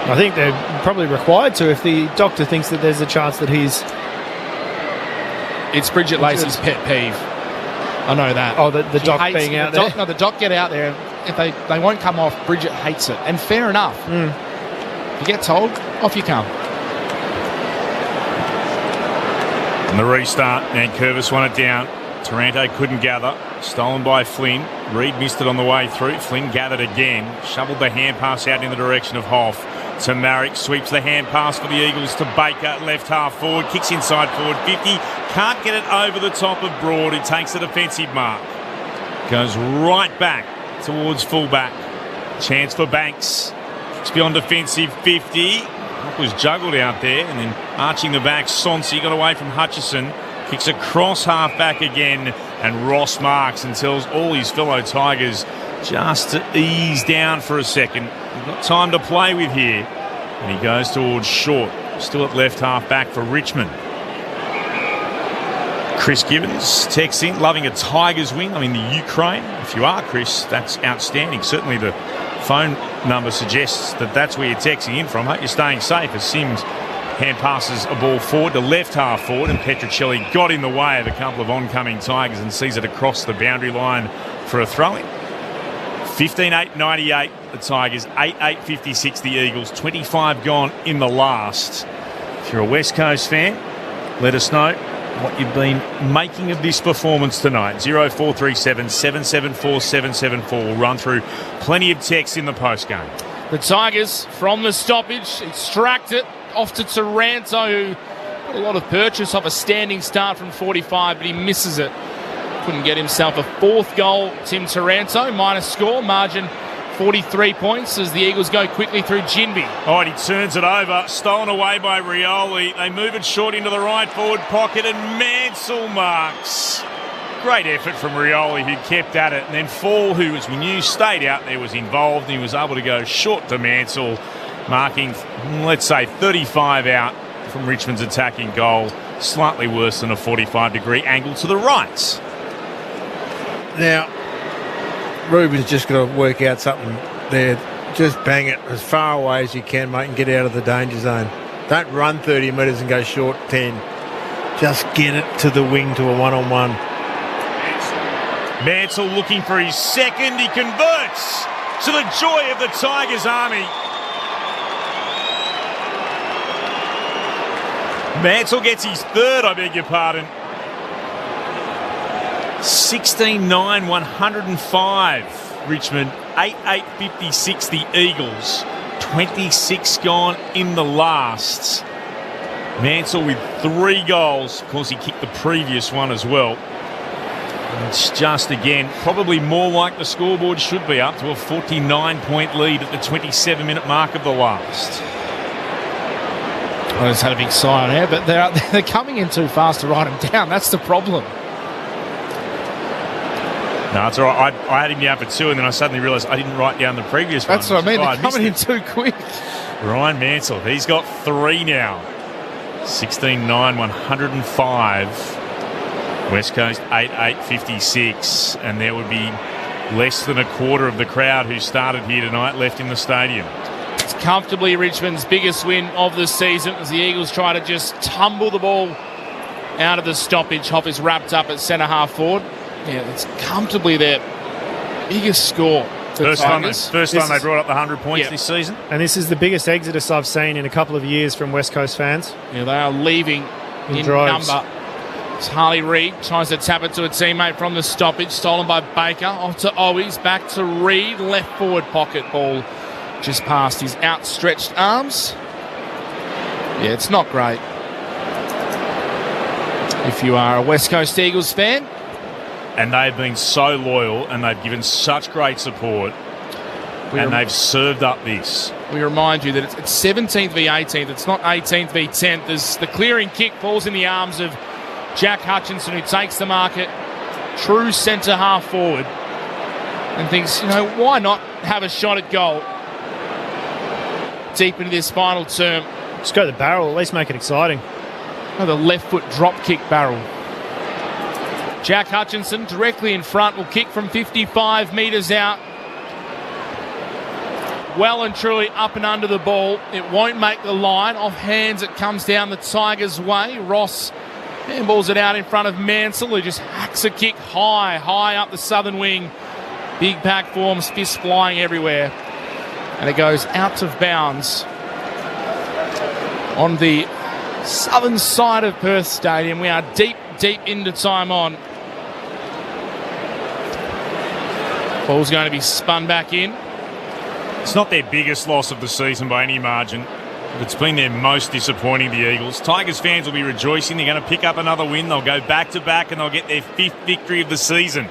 I think they're probably required to if the doctor thinks that there's a chance that he's... It's Bridget Lacey's pet peeve. I know that. Oh, the doc being out there? No, the doc get out there. If they won't come off, Bridget hates it. And fair enough. You get told, off you come. And the restart, Nankervis won it down. Taranto couldn't gather. Stolen by Flynn. Reid missed it on the way through. Flynn gathered again. Shoveled the hand pass out in the direction of Hoff. To Marek. Sweeps the hand pass for the Eagles to Baker. Left half forward. Kicks inside forward 50. Can't get it over the top of Broad, who takes the defensive mark. Goes right back towards fullback. Chance for Banks. Kicks beyond defensive 50. Was juggled out there, and then arching the back, Sonsi got away from Hutchison. Kicks across half back again, and Ross marks and tells all his fellow Tigers just to ease down for a second. We've got time to play with here. And he goes towards short, still at left half back for Richmond. Chris Gibbons texts in, loving a Tigers win. I mean, the Ukraine. If you are, Chris, that's outstanding. Certainly the phone number suggests that that's where you're texting in from. Hope you're staying safe as Sims hand passes a ball forward to left half forward, and Petruccelli got in the way of a couple of oncoming Tigers and sees it across the boundary line for a throw-in. 15-8-98 the Tigers, 8-8-56 the Eagles, 25 gone in the last. If you're a West Coast fan, let us know what you've been making of this performance tonight. 0437 774 774. We'll run through plenty of texts in the postgame. The Tigers, from the stoppage, extract it off to Taranto, who put a lot of purchase off a standing start from 45, but he misses it. Couldn't get himself a fourth goal. Tim Taranto, minus score, margin 43 points as the Eagles go quickly through Jinby. Oh, and he turns it over, stolen away by Rioli. They move it short into the right forward pocket, and Mansell marks. Great effort from Rioli, who kept at it, and then Fall, who, as we knew, stayed out there, was involved, and he was able to go short to Mansell, marking, let's say, 35 out from Richmond's attacking goal. Slightly worse than a 45-degree angle to the right. Now, Ruben's just got to work out something there. Just bang it as far away as you can, mate, and get out of the danger zone. Don't run 30 metres and go short 10. Just get it to the wing to a one-on-one. Mansell looking for his second. He converts to the joy of the Tigers army. Mansell gets his third, I beg your pardon. 16-9, 105. Richmond, 8-8-56 the Eagles. 26 gone in the last. Mansell with 3 goals. Of course, he kicked the previous one as well. It's just, again, probably more like the scoreboard should be, up to a 49-point lead at the 27-minute mark of the last. I just had a big sigh on air, but they're coming in too fast to write them down. That's the problem. No, it's all right. I had him down for 2, and then I suddenly realised I didn't write down the previous one. That's what I mean. They're coming in too quick. Ryan Mansell, he's got 3 now. 16-9, 105. West Coast 8-8-56. And there would be less than a quarter of the crowd who started here tonight left in the stadium. It's comfortably Richmond's biggest win of the season as the Eagles try to just tumble the ball out of the stoppage. Hoff is wrapped up at centre half forward. Yeah, it's comfortably their biggest score. First time they brought up the 100 points this season. And this is the biggest exodus I've seen in a couple of years from West Coast fans. Yeah, they are leaving in droves. Number. It's Harley Reid tries to tap it to a teammate from the stoppage. Stolen by Baker. Off to Owies. Back to Reid. Left forward pocket ball just past his outstretched arms. Yeah, it's not great. If you are a West Coast Eagles fan. And they've been so loyal and they've given such great support. And they've served up this. We remind you that it's 17th v 18th. It's not 18th v 10th. As the clearing kick falls in the arms of Jack Hutchinson, who takes the market, true centre half forward, and thinks, why not have a shot at goal deep into this final term? Just go to the barrel, at least make it exciting. The left foot drop kick barrel. Jack Hutchinson directly in front will kick from 55 metres out. Well and truly up and under the ball. It won't make the line. Off hands, it comes down the Tigers' way. Ross handballs it out in front of Mansell, who just hacks a kick high up the southern wing. Big pack forms, fists flying everywhere. And it goes out of bounds on the southern side of Perth Stadium. We are deep into time on. Ball's going to be spun back in. It's not their biggest loss of the season by any margin, but it's been their most disappointing, the Eagles. Tigers fans will be rejoicing. They're going to pick up another win. They'll go back-to-back and they'll get their 5th victory of the season.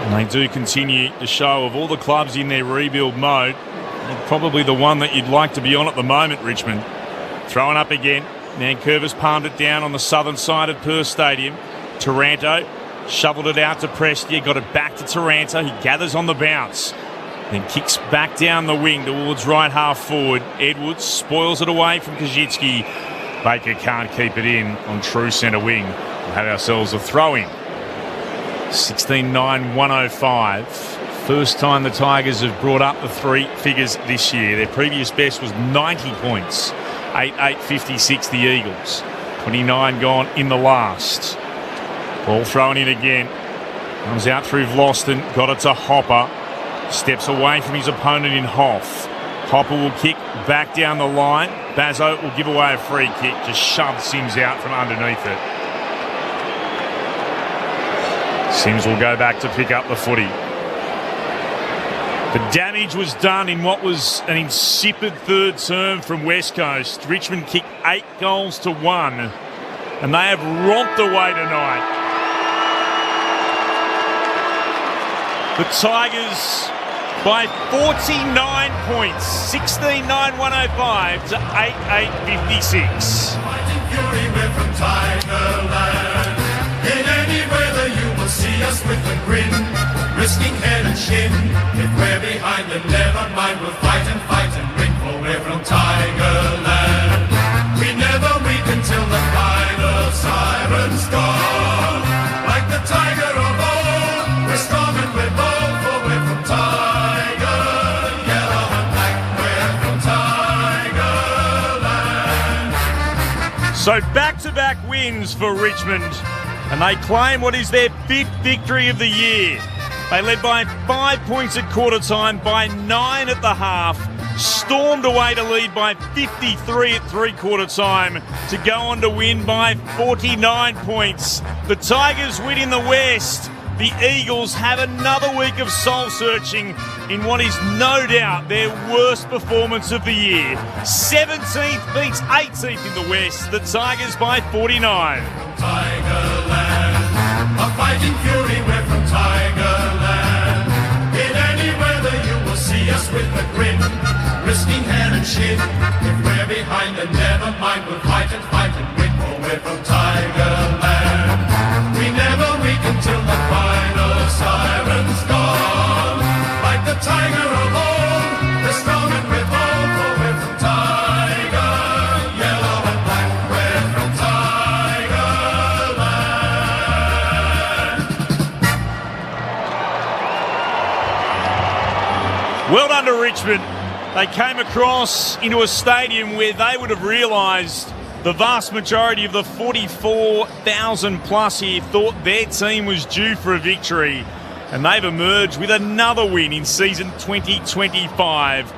And they do continue the show of all the clubs in their rebuild mode. And probably the one that you'd like to be on at the moment, Richmond. Throwing up again. Nankervis palmed it down on the southern side of Perth Stadium. Taranto shoveled it out to Prestia, got it back to Taranto. He gathers on the bounce, then kicks back down the wing towards right half forward. Edwards spoils it away from Kajitsky. Baker can't keep it in on true centre wing. We'll have ourselves a throw-in. 16-9, 105. First time the Tigers have brought up the three figures this year. Their previous best was 90 points. 8-8-56 the Eagles. 29 gone in the last. Ball thrown in again. Comes out through Vlosten. Got it to Hopper. Steps away from his opponent in Hoff. Hopper will kick back down the line. Bazzo will give away a free kick. Just shoves Sims out from underneath it. Sims will go back to pick up the footy. The damage was done in what was an insipid third term from West Coast. Richmond kicked 8 goals to 1, and they have romped away tonight. The Tigers by 49 points, 16-9-105 to 8-8-56. Fighting fury, we're from Tigerland. In any weather you will see us with a grin, risking head and shin. If we're behind then never mind, we'll fight and win, for we're from Tigerland. We never weaken till the final siren's gone. Like the tiger of old, we're strong and we're bold, for we're from Tiger. Yellow and black, we're from Tigerland. So back-to-back wins for Richmond, and they claim what is their 5th victory of the year. They led by 5 points at quarter time, by 9 at the half, stormed away to lead by 53 at three-quarter time to go on to win by 49 points. The Tigers win in the West. The Eagles have another week of soul-searching in what is no doubt their worst performance of the year. 17th beats 18th in the West. The Tigers by 49. Tigerland, a fighting fury, we're from Tigerland. In any weather you will see us with a grin, risking head and shin. If we're behind then never mind, we'll fight and win, for we're from Tigerland. We never weaken till the final siren's gone. Like the tiger of old, we're strong and we're bold, for we're from Tiger. Yellow and black, we're from Tigerland. Well done to Richmond. They came across into a stadium where they would have realised the vast majority of the 44,000 plus here thought their team was due for a victory, and they've emerged with another win in season 2025.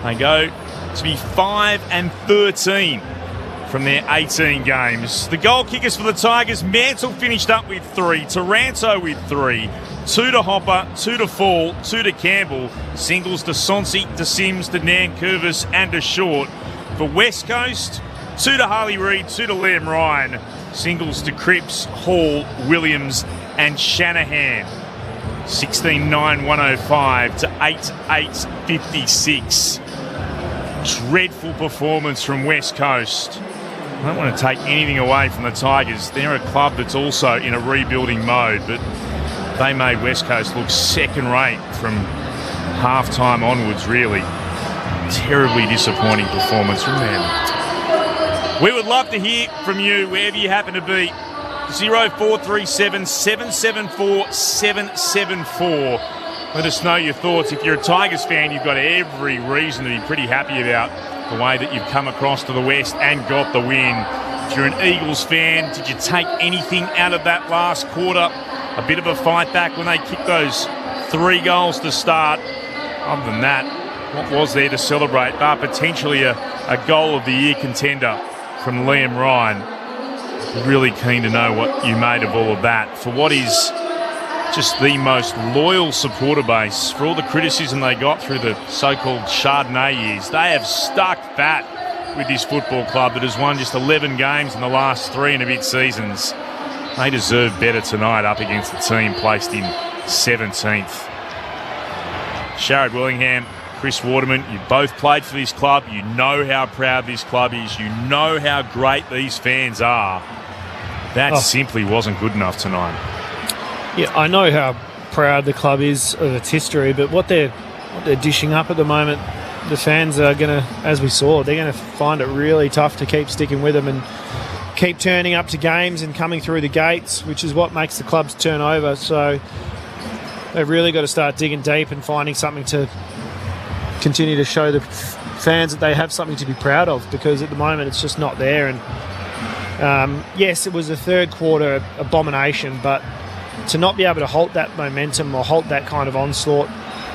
They go to be 5-13 from their 18 games. The goal kickers for the Tigers: Mansell finished up with 3, Taranto with 3, 2 to Hopper, 2 to Fall, 2 to Campbell, singles to Sonsi, to Sims, to Nankervis and to Short. For West Coast, 2 to Harley Reid, 2 to Liam Ryan, singles to Cripps, Hall, Williams and Shanahan. 16-9-105 to 8-8-56. Dreadful performance from West Coast. I don't want to take anything away from the Tigers. They're a club that's also in a rebuilding mode, but they made West Coast look second-rate from half-time onwards, really. Terribly disappointing performance from them. We would love to hear from you wherever you happen to be. 0437 774 774. Let us know your thoughts. If you're a Tigers fan, you've got every reason to be pretty happy about the way that you've come across to the West and got the win. If you're an Eagles fan, did you take anything out of that last quarter? A bit of a fight back when they kicked those 3 goals to start. Other than that, what was there to celebrate? But potentially a goal of the year contender from Liam Ryan. Really keen to know what you made of all of that. For what is just the most loyal supporter base, for all the criticism they got through the so-called Chardonnay years, they have stuck fat with this football club that has won just 11 games in the last 3 and a bit seasons. They deserve better tonight up against the team placed in 17th. Sharad Willingham, Chris Waterman, you both played for this club. You know how proud this club is. You know how great these fans are. That simply wasn't good enough tonight. Yeah, I know how proud the club is of its history, but what they're dishing up at the moment, the fans are going to, as we saw, they're going to find it really tough to keep sticking with them and keep turning up to games and coming through the gates, which is what makes the clubs turn over. So They've really got to start digging deep and finding something to continue to show the fans that they have something to be proud of, because at the moment it's just not there. And yes, it was a third quarter abomination, but to not be able to halt that momentum or halt that kind of onslaught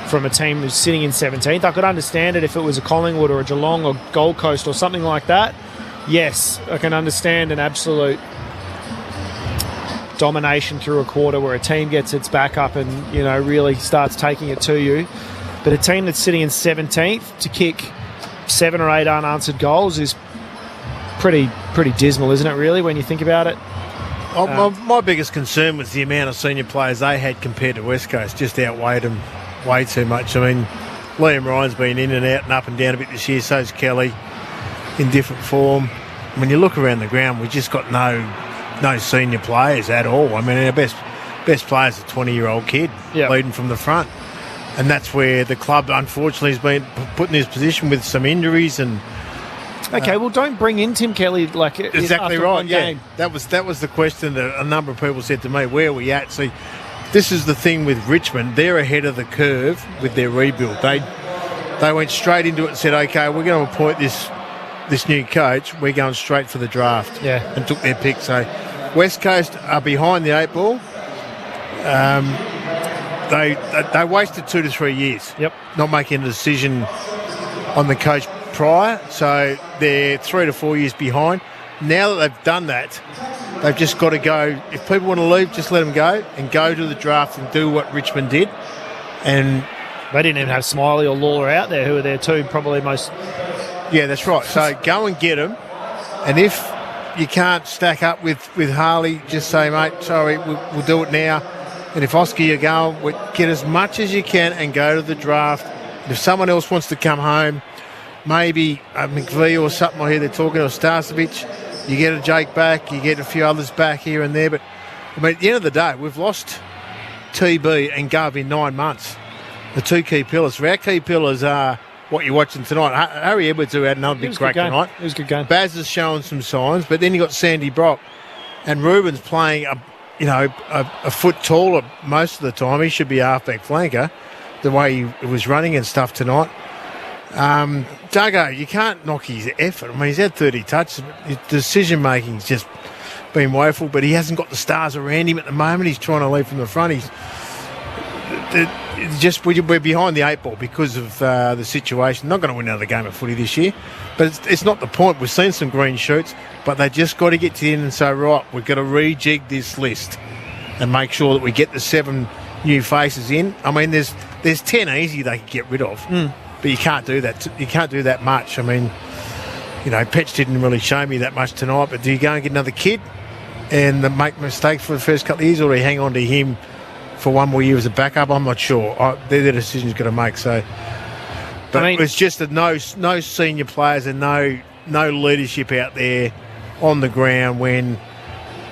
from a team who's sitting in 17th, I could understand it if it was a Collingwood or a Geelong or Gold Coast or something like that. Yes, I can understand an absolute domination through a quarter where a team gets its back up and, you know, really starts taking it to you. But a team that's sitting in 17th to kick 7 or 8 unanswered goals is pretty dismal, isn't it, really, when you think about it? My biggest concern was the amount of senior players they had compared to West Coast. Just outweighed them way too much. I mean, Liam Ryan's been in and out and up and down a bit this year, so's Kelly, in different form. When you look around the ground, we just got no senior players at all. I mean, our best player's a 20-year-old kid leading from the front. And that's where the club, unfortunately, has been put in this position with some injuries and... Okay, well, don't bring in Tim Kelly like exactly after right. one Yeah, game. that was the question that a number of people said to me. Where are we at? See, this is the thing with Richmond. They're ahead of the curve with their rebuild. They went straight into it and said, "Okay, we're going to appoint this new coach. We're going straight for the draft." Yeah, and took their pick. So, West Coast are behind the 8 ball. They wasted 2 to 3 years. Yep, not making a decision on the coach prior, so they're 3 to 4 years behind. Now that they've done that, they've just got to go. If people want to leave, just let them go and go to the draft and do what Richmond did. And they didn't even have Smiley or Lawler out there, who are their two probably most... Yeah, that's right. So go and get them. And if you can't stack up with Harley, just say, mate, sorry, we'll do it now. And if Oscar, you're going, get as much as you can and go to the draft. And if someone else wants to come home, maybe McVie or something, I hear they're talking, or Starcevic, you get a Jake back, you get a few others back here and there. But I mean, at the end of the day, we've lost TB and Gov in 9 months, the two key pillars. So our key pillars are what you're watching tonight. Harry Edwards, who had another big crack tonight. It was a good game. Baz is showing some signs, but then you got Sandy Brock, and Ruben's playing a foot taller most of the time. He should be halfback flanker, the way he was running and stuff tonight. Duggo, you can't knock his effort. I mean, he's had 30 touches. His decision-making's just been woeful, but he hasn't got the stars around him at the moment. He's trying to lead from the front. We're behind the 8 ball because of the situation. Not going to win another game of footy this year, but it's not the point. We've seen some green shoots, but they just got to get to the end and say, right, we've got to rejig this list and make sure that we get the 7 new faces in. I mean, there's 10 easy they could get rid of. But you can't do that. You can't do that much. I mean, Petch didn't really show me that much tonight. But do you go and get another kid and make mistakes for the first couple of years, or do you hang on to him for one more year as a backup? I'm not sure. They're the decisions got to make. So, but it's just that no senior players and no leadership out there on the ground when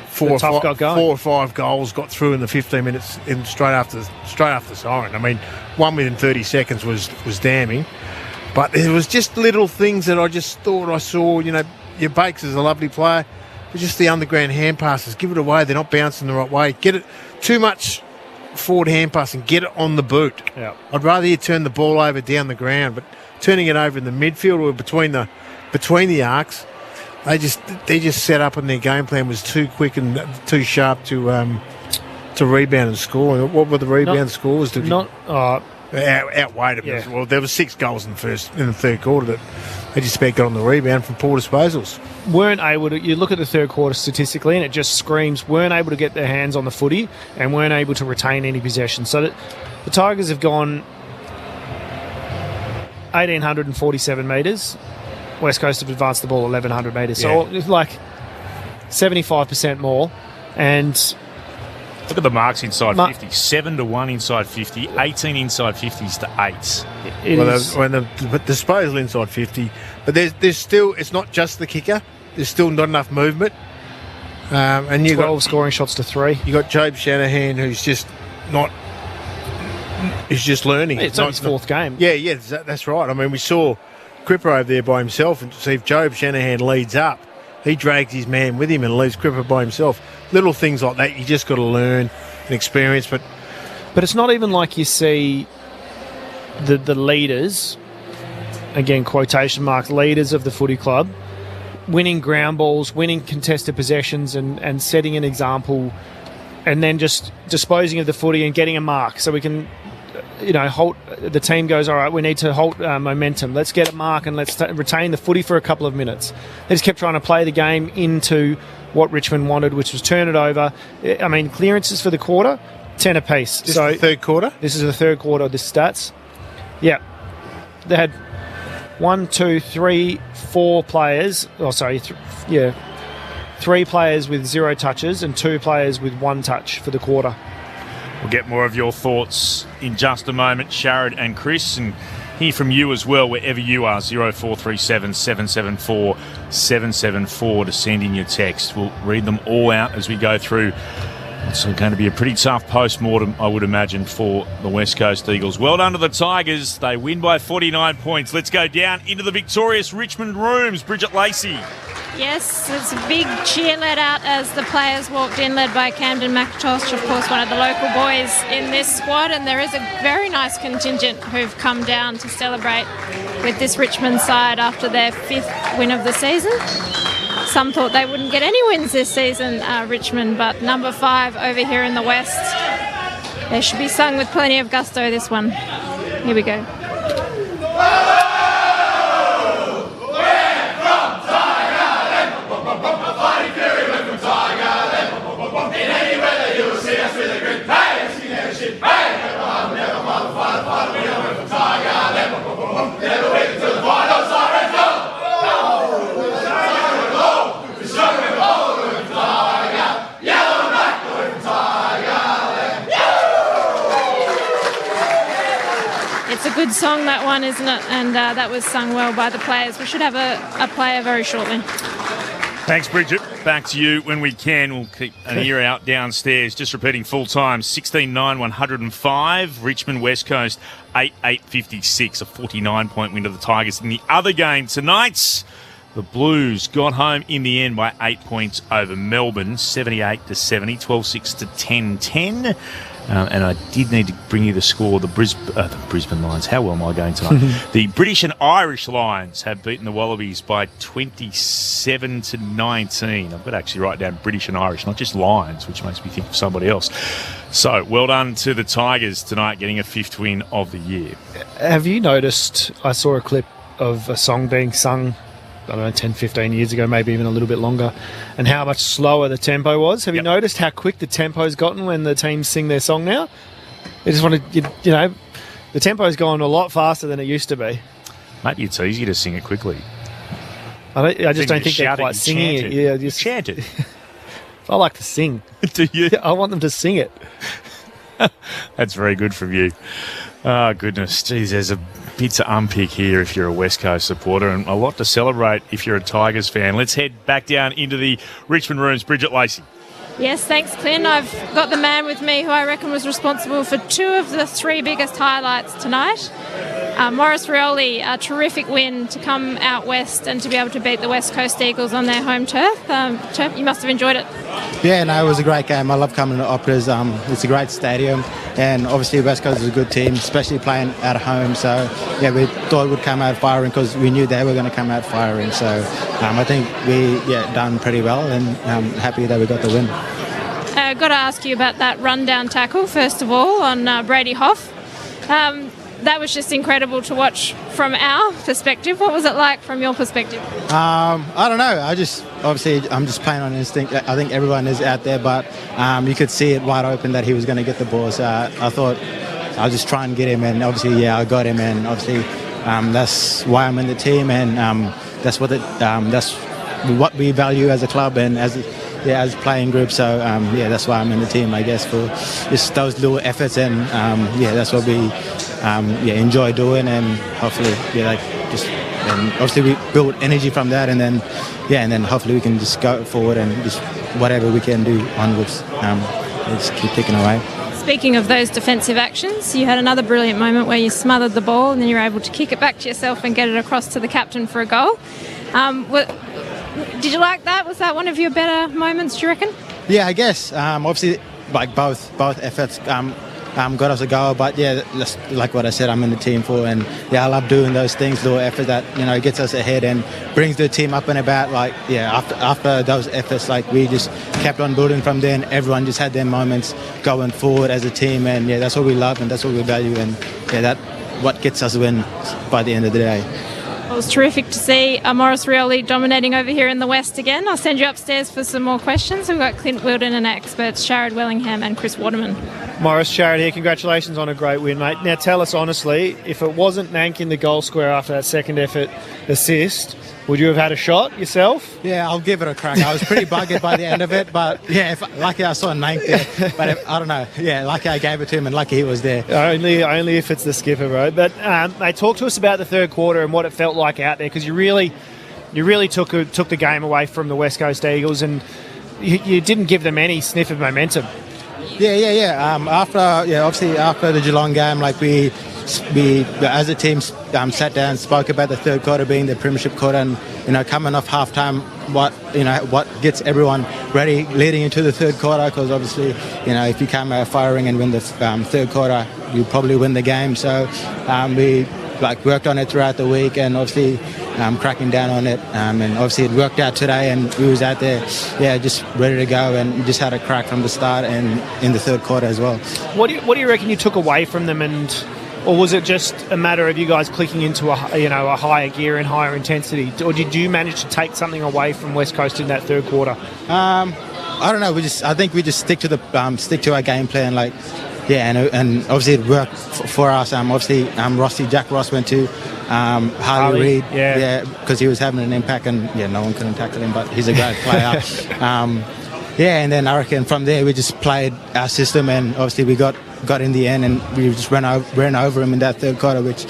4 or 5 goals got through in the 15 minutes straight after siren. I mean, one within 30 seconds was damning. But there was just little things that I just thought I saw. Your Bakes is a lovely player, but just the underground hand passes, give it away. They're not bouncing the right way. Get it too much forward hand pass and get it on the boot. Yeah. I'd rather you turn the ball over down the ground, but turning it over in the midfield or between the arcs. They just set up and their game plan was too quick and too sharp to rebound and score. What were the rebound scores? Outweighed them. Yeah. Well, there were 6 goals in the third quarter that they just about got on the rebound from poor disposals. Weren't able to. You look at the third quarter statistically, and it just screams weren't able to get their hands on the footy and weren't able to retain any possession. So that the Tigers have gone 1,847 metres. West Coast have advanced the ball 1,100 metres. So it's like 75% more. And look at the marks inside 50. 7 to 1 inside 50, 18 inside 50s to 8. When the disposal inside 50, but there's still, it's not just the kicker. There's still not enough movement. And you 12 scoring shots to 3. You got Jobe Shanahan, who's just not. He's just learning. It's not his 4th game. Yeah, that's right. I mean, we saw Cripper over there by himself, and see if Jobe Shanahan leads up, he drags his man with him and leaves Cripper by himself. Little things like that you just got to learn and experience. But But it's not even like you see the leaders, again, quotation marks, leaders of the footy club, winning ground balls, winning contested possessions and setting an example, and then just disposing of the footy and getting a mark so we can, halt. The team goes, all right, we need to halt momentum. Let's get a mark and let's retain the footy for a couple of minutes. They just kept trying to play the game into what Richmond wanted, which was turn it over. I mean, clearances for the quarter, 10 apiece. This is the third quarter? This is the third quarter of the stats. Yeah. They had 4 players. Oh, sorry. 3 players with 0 touches and 2 players with 1 touch for the quarter. We'll get more of your thoughts in just a moment, Sharad and Chris, and hear from you as well wherever you are. 0437 774 774 to send in your text. We'll read them all out as we go through. It's going to be a pretty tough post-mortem, I would imagine, for the West Coast Eagles. Well done to the Tigers. They win by 49 points. Let's go down into the victorious Richmond rooms. Bridget Lacey. Yes, it's a big cheer let out as the players walked in, led by Camden McIntosh, of course, one of the local boys in this squad. And there is a very nice contingent who've come down to celebrate with this Richmond side after their 5th win of the season. Some thought they wouldn't get any wins this season, Richmond, but number 5 over here in the West. They should be sung with plenty of gusto, this one. Here we go. It's a good song, that one, isn't it? And that was sung well by the players. We should have a player very shortly. Thanks, Bridget. Back to you when we can. We'll keep an ear out downstairs. Just repeating full time, 16-9, 105. Richmond West Coast, 8-8-56. A 49-point win to the Tigers. In the other game tonight, the Blues got home in the end by 8 points over Melbourne, 78-70, 12-6 to 10-10. And I did need to bring you the score. The Brisbane Lions. How well am I going tonight? The British and Irish Lions have beaten the Wallabies by 27-19. I've got to actually write down British and Irish, not just Lions, which makes me think of somebody else. So well done to the Tigers tonight, getting a 5th win of the year. Have you noticed, I saw a clip of a song being sung, I don't know, 10, 15 years ago, maybe even a little bit longer, and how much slower the tempo was. Have you noticed how quick the tempo's gotten when the teams sing their song now? They just want to, the tempo's gone a lot faster than it used to be. Maybe it's easier to sing it quickly. I just don't think they're quite singing it. Yeah, just chant it. I like to sing. Do you? I want them to sing it. That's very good from you. Oh, goodness. Geez, there's a bit to unpick here if you're a West Coast supporter, and a lot to celebrate if you're a Tigers fan. Let's head back down into the Richmond rooms. Bridget Lacey. Yes, thanks, Clint. I've got the man with me who I reckon was responsible for 2 of the 3 biggest highlights tonight. Maurice Rioli, a terrific win to come out west and to be able to beat the West Coast Eagles on their home turf. You must have enjoyed it. Yeah, no, it was a great game. I love coming to Operas. It's a great stadium, and obviously West Coast is a good team, especially playing at home. So, yeah, we thought it would come out firing because we knew they were going to come out firing. So, I think we done pretty well, and I'm happy that we got the win. I've got to ask you about that rundown tackle, first of all, on Brady Hoff. That was just incredible to watch from our perspective. What was it like from your perspective? I don't know. I'm just playing on instinct. I think everyone is out there, but you could see it wide open that he was going to get the ball. So I thought I'll just try and get him, and obviously, I got him, and obviously that's why I'm in the team, and that's what we value as a club and as playing group. So that's why I'm in the team, I guess, for just those little efforts, and that's what we enjoy doing, and hopefully and obviously we build energy from that, and then hopefully we can just go forward and just whatever we can do onwards, just keep ticking away. Speaking of those defensive actions, you had another brilliant moment where you smothered the ball and then you were able to kick it back to yourself and get it across to the captain for a goal. Did you like that? Was that one of your better moments, do you reckon? Yeah, I guess. Obviously, like both efforts. got us a goal. But yeah, that's like what I said, I'm in the team for, and yeah, I love doing those things, little effort that gets us ahead and brings the team up and about. Like after those efforts, like we just kept on building from there, and everyone just had their moments going forward as a team, and yeah, that's what we love and that's what we value, and yeah, that what gets us a win by the end of the day. Well, it was terrific to see Maurice Rioli dominating over here in the West again. I'll send you upstairs for some more questions. We've got Clint Wilden and experts Sharad Wellingham and Chris Waterman. Morris, Sharad here. Congratulations on a great win, mate. Now tell us honestly, if it wasn't Nank in the goal square after that second effort assist, would you have had a shot yourself? Yeah, I'll give it a crack. I was pretty buggered by the end of it, but yeah, lucky I saw Nank there. But I don't know. Yeah, lucky I gave it to him and lucky he was there. Only if it's the skipper, bro. But mate, talk to us about the third quarter and what it felt like out there, because you really took the game away from the West Coast Eagles, and you didn't give them any sniff of momentum. Yeah. Obviously after the Geelong game, like we as a team sat down and spoke about the third quarter being the premiership quarter, and coming off halftime, what gets everyone ready leading into the third quarter, because obviously if you come out firing and win the third quarter, you probably win the game. So we worked on it throughout the week, and obviously cracking down on it, and obviously it worked out today, and we was out there just ready to go, and just had a crack from the start and in the third quarter as well. What do you reckon you took away from them, or was it just a matter of you guys clicking into a higher gear and higher intensity, or did you manage to take something away from West Coast in that third quarter? I don't know. I think we just stick to our game plan, and obviously it worked for us. Obviously Jack Ross went to Harley Reid, because he was having an impact, and no one couldn't tackle him, but he's a great player. And then I reckon from there we just played our system, and obviously we got in the end, and we just ran over him in that third quarter, which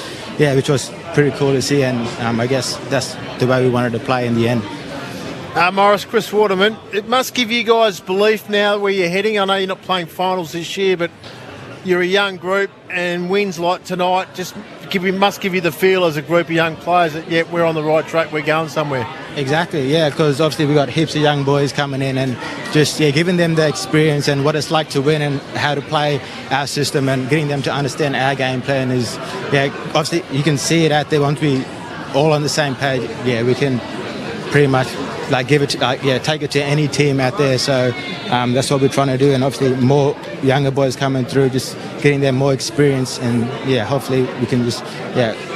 was pretty cool to see, and I guess that's the way we wanted to play in the end. Morris, Chris Waterman, it must give you guys belief now where you're heading. I know you're not playing finals this year, but you're a young group, and wins like tonight must give you the feel as a group of young players that we're on the right track, we're going somewhere. Exactly, because obviously we've got heaps of young boys coming in, and just giving them the experience and what it's like to win and how to play our system, and getting them to understand our game plan is obviously you can see it out there. Once we all on the same page, we can pretty much give it to, take it to any team out there. So that's what we're trying to do, and obviously more younger boys coming through, just getting them more experience, and hopefully we can just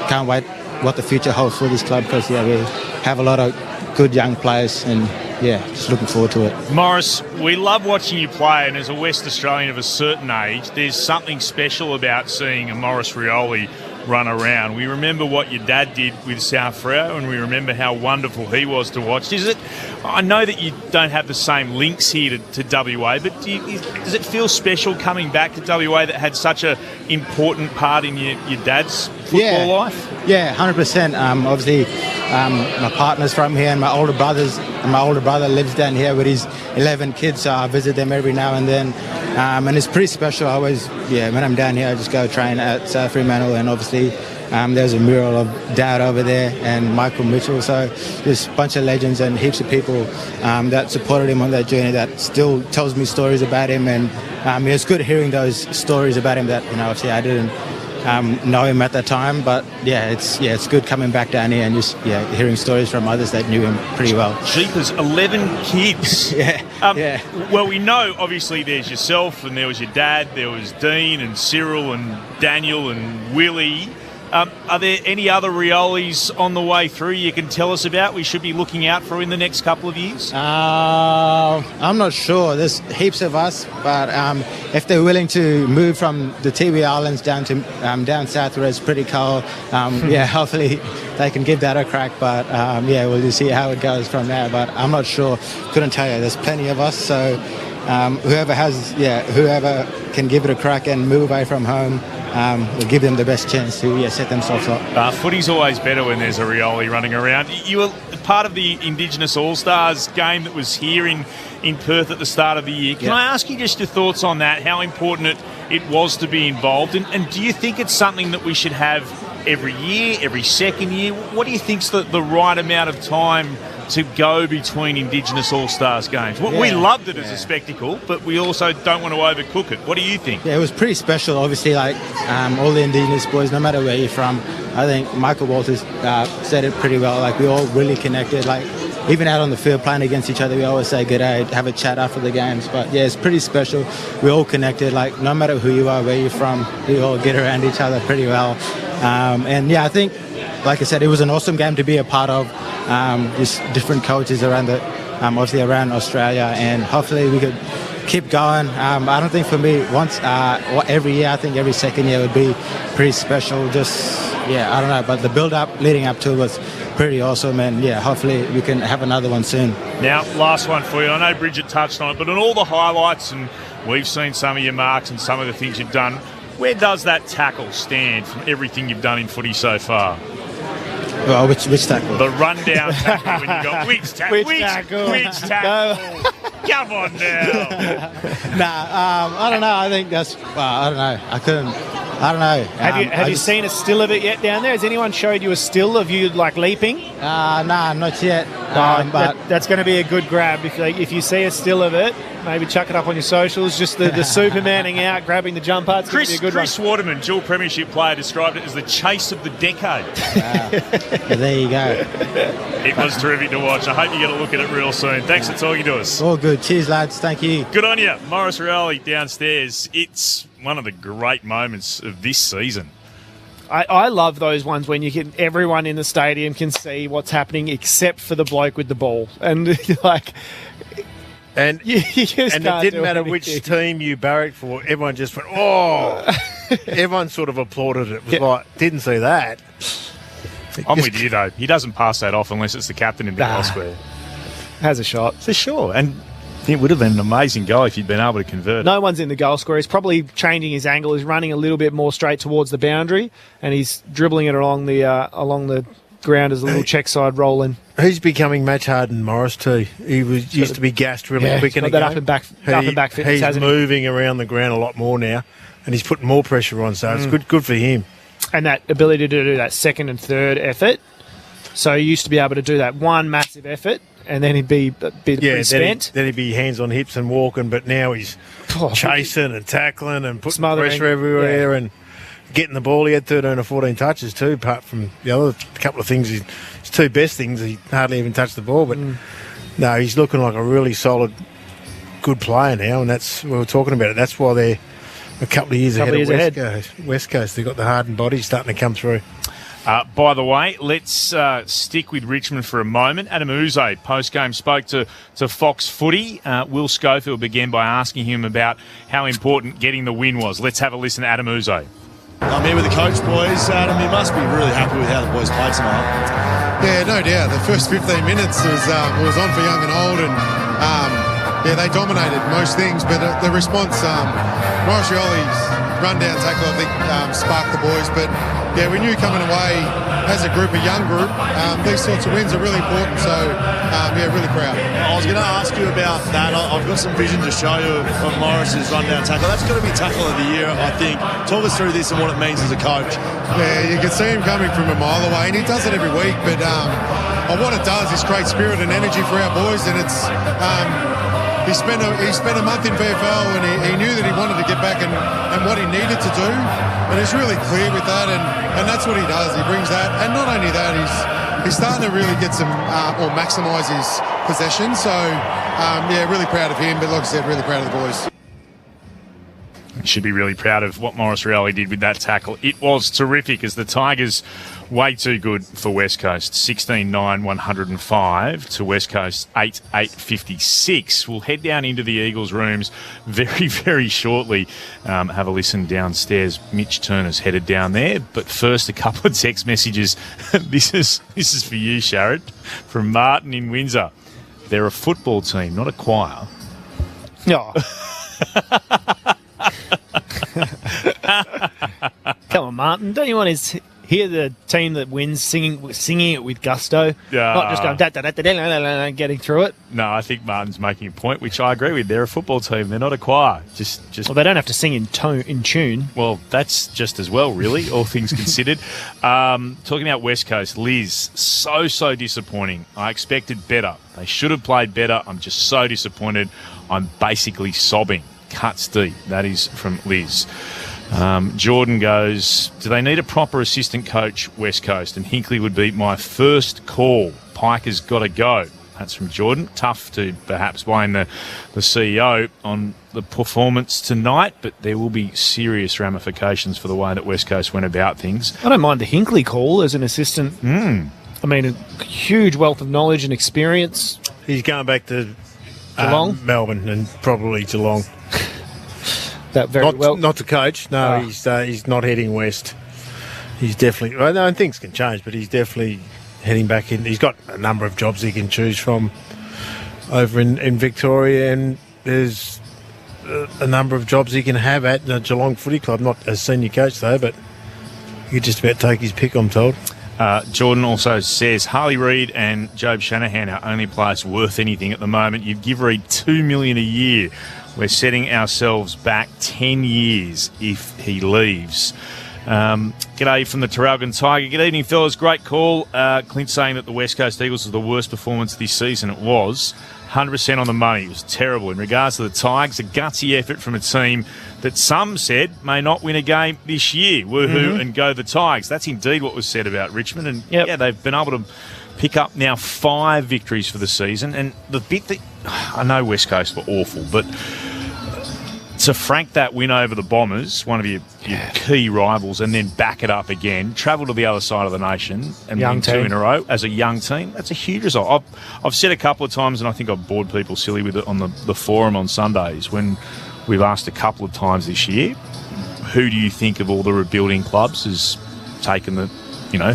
can't wait what the future holds for this club, because we have a lot of good young players, and just looking forward to it. Morris, we love watching you play, and as a West Australian of a certain age, there's something special about seeing a Maurice Rioli run around. We remember what your dad did with South Freo, and we remember how wonderful he was to watch. I know that you don't have the same links here to WA, but does it feel special coming back to WA that had such an important part in your dad's football life? Yeah, 100%. Obviously, my partner's from here, and my older brother lives down here with his 11 kids, so I visit them every now and then. And it's pretty special. I always, when I'm down here, I just go train at South Fremantle, and obviously there's a mural of Dad over there and Michael Mitchell. So there's a bunch of legends and heaps of people that supported him on that journey that still tells me stories about him. And it's good hearing those stories about him that, obviously I didn't know him at the time, but it's good coming back down here and just hearing stories from others that knew him pretty well. Jeepers, 11 kids. Well, we know obviously there's yourself, and there was your dad, there was Dean and Cyril and Daniel and Willie. Are there any other Riolis on the way through you can tell us about we should be looking out for in the next couple of years? I'm not sure. There's heaps of us, but if they're willing to move from the Tiwi Islands down to down south where it's pretty cold, hopefully they can give that a crack. But we'll just see how it goes from there. But I'm not sure. Couldn't tell you. There's plenty of us, so whoever can give it a crack and move away from home, will give them the best chance to set themselves up. Footy's always better when there's a Rioli running around. You were part of the Indigenous All-Stars game that was here in Perth at the start of the year. Can I ask you just your thoughts on that, how important it was to be involved? And do you think it's something that we should have every year, every second year? What do you think's the right amount of time to go between Indigenous All-Stars games? We loved it as a spectacle, but we also don't want to overcook it. What do you think? Yeah, it was pretty special. Obviously, like all the Indigenous boys, no matter where you're from, I think Michael Walters said it pretty well. Like, we all really connected. Like, even out on the field playing against each other, we always say good day, have a chat after the games. But yeah, it's pretty special. We all connected. Like, no matter who you are, where you're from, we all get around each other pretty well. And yeah, I think, like I said, it was an awesome game to be a part of. Just different coaches around obviously around Australia, and hopefully we could keep going. I don't think for me every year, I think every second year would be pretty special. I don't know, but the build-up leading up to it was pretty awesome, and yeah, hopefully we can have another one soon. Now, last one for you. I know Bridget touched on it, but in all the highlights, and we've seen some of your marks and some of the things you've done, where does that tackle stand from everything you've done in footy so far? Well, which tackle? The rundown tackle when you got which tackle? Which tackle? Come on now. I don't know. I think that's. I don't know. I don't know. Have you seen a still of it yet down there? Has anyone showed you a still of you like leaping? No, not yet. But that's going to be a good grab. If you see a still of it, maybe chuck it up on your socials. Just the Supermaning out, grabbing the jump part. Chris Waterman, dual premiership player, described it as the chase of the decade. Well, there you go. It was terrific to watch. I hope you get a look at it real soon. Thanks for talking to us. All good. Cheers, lads. Thank you. Good on you. Morris Rioli downstairs. It's one of the great moments of this season. I love those ones when everyone in the stadium can see what's happening except for the bloke with the ball. And like... And it didn't matter which team you barracked for. Everyone just went, oh. Everyone sort of applauded it. It was like, didn't see that. I'm with you, though. He doesn't pass that off unless it's the captain in the goal square. Has a shot. For sure. And it would have been an amazing goal if you'd been able to convert. No one's in the goal square. He's probably changing his angle. He's running a little bit more straight towards the boundary, and he's dribbling it along the ground as a little check side roll in. He's becoming match hardened, Morris, too. He used to be gassed really quick in the game. Up and back fitness, he's moving around the ground a lot more now, and he's putting more pressure on, so it's good for him. And that ability to do that second and third effort. So he used to be able to do that one massive effort, and then he'd be pretty spent. Then he'd be hands on hips and walking, but now he's chasing and tackling and putting pressure everywhere and getting the ball. He had 13 or 14 touches too, apart from the other couple of things. His two best things, he hardly even touched the ball. But no, he's looking like a really solid, good player now, and that's we were talking about it. That's why they're a couple of years ahead of West Coast. They've got the hardened bodies starting to come through. By the way, let's stick with Richmond for a moment. Adam Uze, post-game, spoke to Fox Footy. Will Schofield began by asking him about how important getting the win was. Let's have a listen to Adam Uze. I'm here with the coach, boys. Adam, you must be really happy with how the boys played tonight. Yeah, no doubt. The first 15 minutes was on for young and old, and they dominated most things. But the response, Morris Rioli's run-down tackle, I think, sparked the boys. But yeah, we knew coming away as a young group, these sorts of wins are really important. So really proud. I was going to ask you about that. I've got some vision to show you of Morris's run-down tackle. That's got to be tackle of the year, I think. Talk us through this and what it means as a coach. Yeah, you can see him coming from a mile away, and he does it every week. But what it does is create spirit and energy for our boys, and it's. He spent a month in VFL, and he knew that he wanted to get back and what he needed to do, and he's really clear with that, and that's what he does. He brings that, and not only that, he's starting to really get some or maximise his possession. So really proud of him, but like I said, really proud of the boys. Should be really proud of what Morris Rioli did with that tackle. It was terrific as the Tigers way too good for West Coast. 16-9-105 to West Coast 8-8-56. We'll head down into the Eagles' rooms very, very shortly. Have a listen downstairs. Mitch Turner's headed down there. But first, a couple of text messages. This is for you, Sharad, from Martin in Windsor. They're a football team, not a choir. No. Come on, Martin. Don't you want his hear the team that wins singing it with gusto, not just going getting through it. No, I think Martin's making a point, which I agree with. They're a football team. They're not a choir. Well, they don't have to sing in tune. Well, that's just as well, really, all things considered. Talking about West Coast, Liz, so disappointing. I expected better. They should have played better. I'm just so disappointed. I'm basically sobbing. Cuts deep. That is from Liz. Jordan goes, do they need a proper assistant coach, West Coast? And Hinkley would be my first call. Piker's got to go. That's from Jordan. Tough to perhaps blame the CEO on the performance tonight, but there will be serious ramifications for the way that West Coast went about things. I don't mind the Hinkley call as an assistant. I mean, a huge wealth of knowledge and experience. He's going back to Geelong? Melbourne, and probably Geelong. Not the coach. No, he's not heading west. He's definitely. I know things can change, but he's definitely heading back in. He's got a number of jobs he can choose from over in Victoria, and there's a number of jobs he can have at the Geelong Footy Club. Not as senior coach though, but he could just about take his pick, I'm told. Jordan also says Harley Reid and Job Shanahan are only players worth anything at the moment. You'd give Reid $2 million a year. We're setting ourselves back 10 years if he leaves. G'day from the Traralgon Tiger. Good evening, fellas. Great call. Clint saying that the West Coast Eagles was the worst performance this season. It was 100% on the money. It was terrible. In regards to the Tigers, a gutsy effort from a team that some said may not win a game this year. Woohoo and go the Tigers. That's indeed what was said about Richmond. And yeah, they've been able to pick up now 5 victories for the season. And the bit that I know West Coast were awful, but to frank that win over the Bombers, one of your key rivals, and then back it up again, travel to the other side of the nation and win 2 in a row as a young team, that's a huge result. I've said a couple of times, and I think I've bored people silly with it on the forum on Sundays, when we've asked a couple of times this year, who do you think of all the rebuilding clubs has taken the,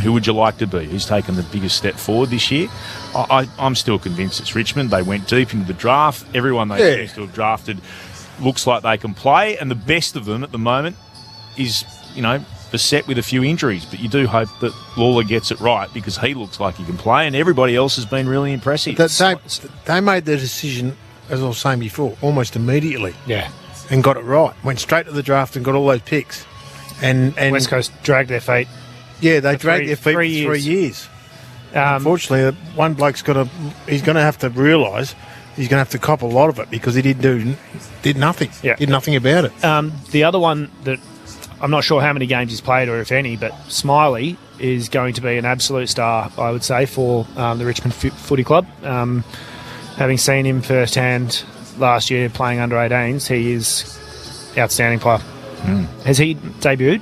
who would you like to be? Who's taken the biggest step forward this year? I'm still convinced it's Richmond. They went deep into the draft. Everyone they used to have drafted looks like they can play, and the best of them at the moment is, beset with a few injuries. But you do hope that Lawler gets it right, because he looks like he can play, and everybody else has been really impressive. They made the decision, as I was saying before, almost immediately. Yeah. And got it right. Went straight to the draft and got all those picks. And West Coast dragged their feet. Yeah, they dragged their feet for 3 years. Unfortunately, one bloke's he's going to have to realise he's going to have to cop a lot of it, because he did nothing. Yeah. Did nothing about it. The other one that I'm not sure how many games he's played, or if any, but Smiley is going to be an absolute star, I would say, for the Richmond Footy Club. Having seen him firsthand last year playing under 18s, he is outstanding player. Has he debuted?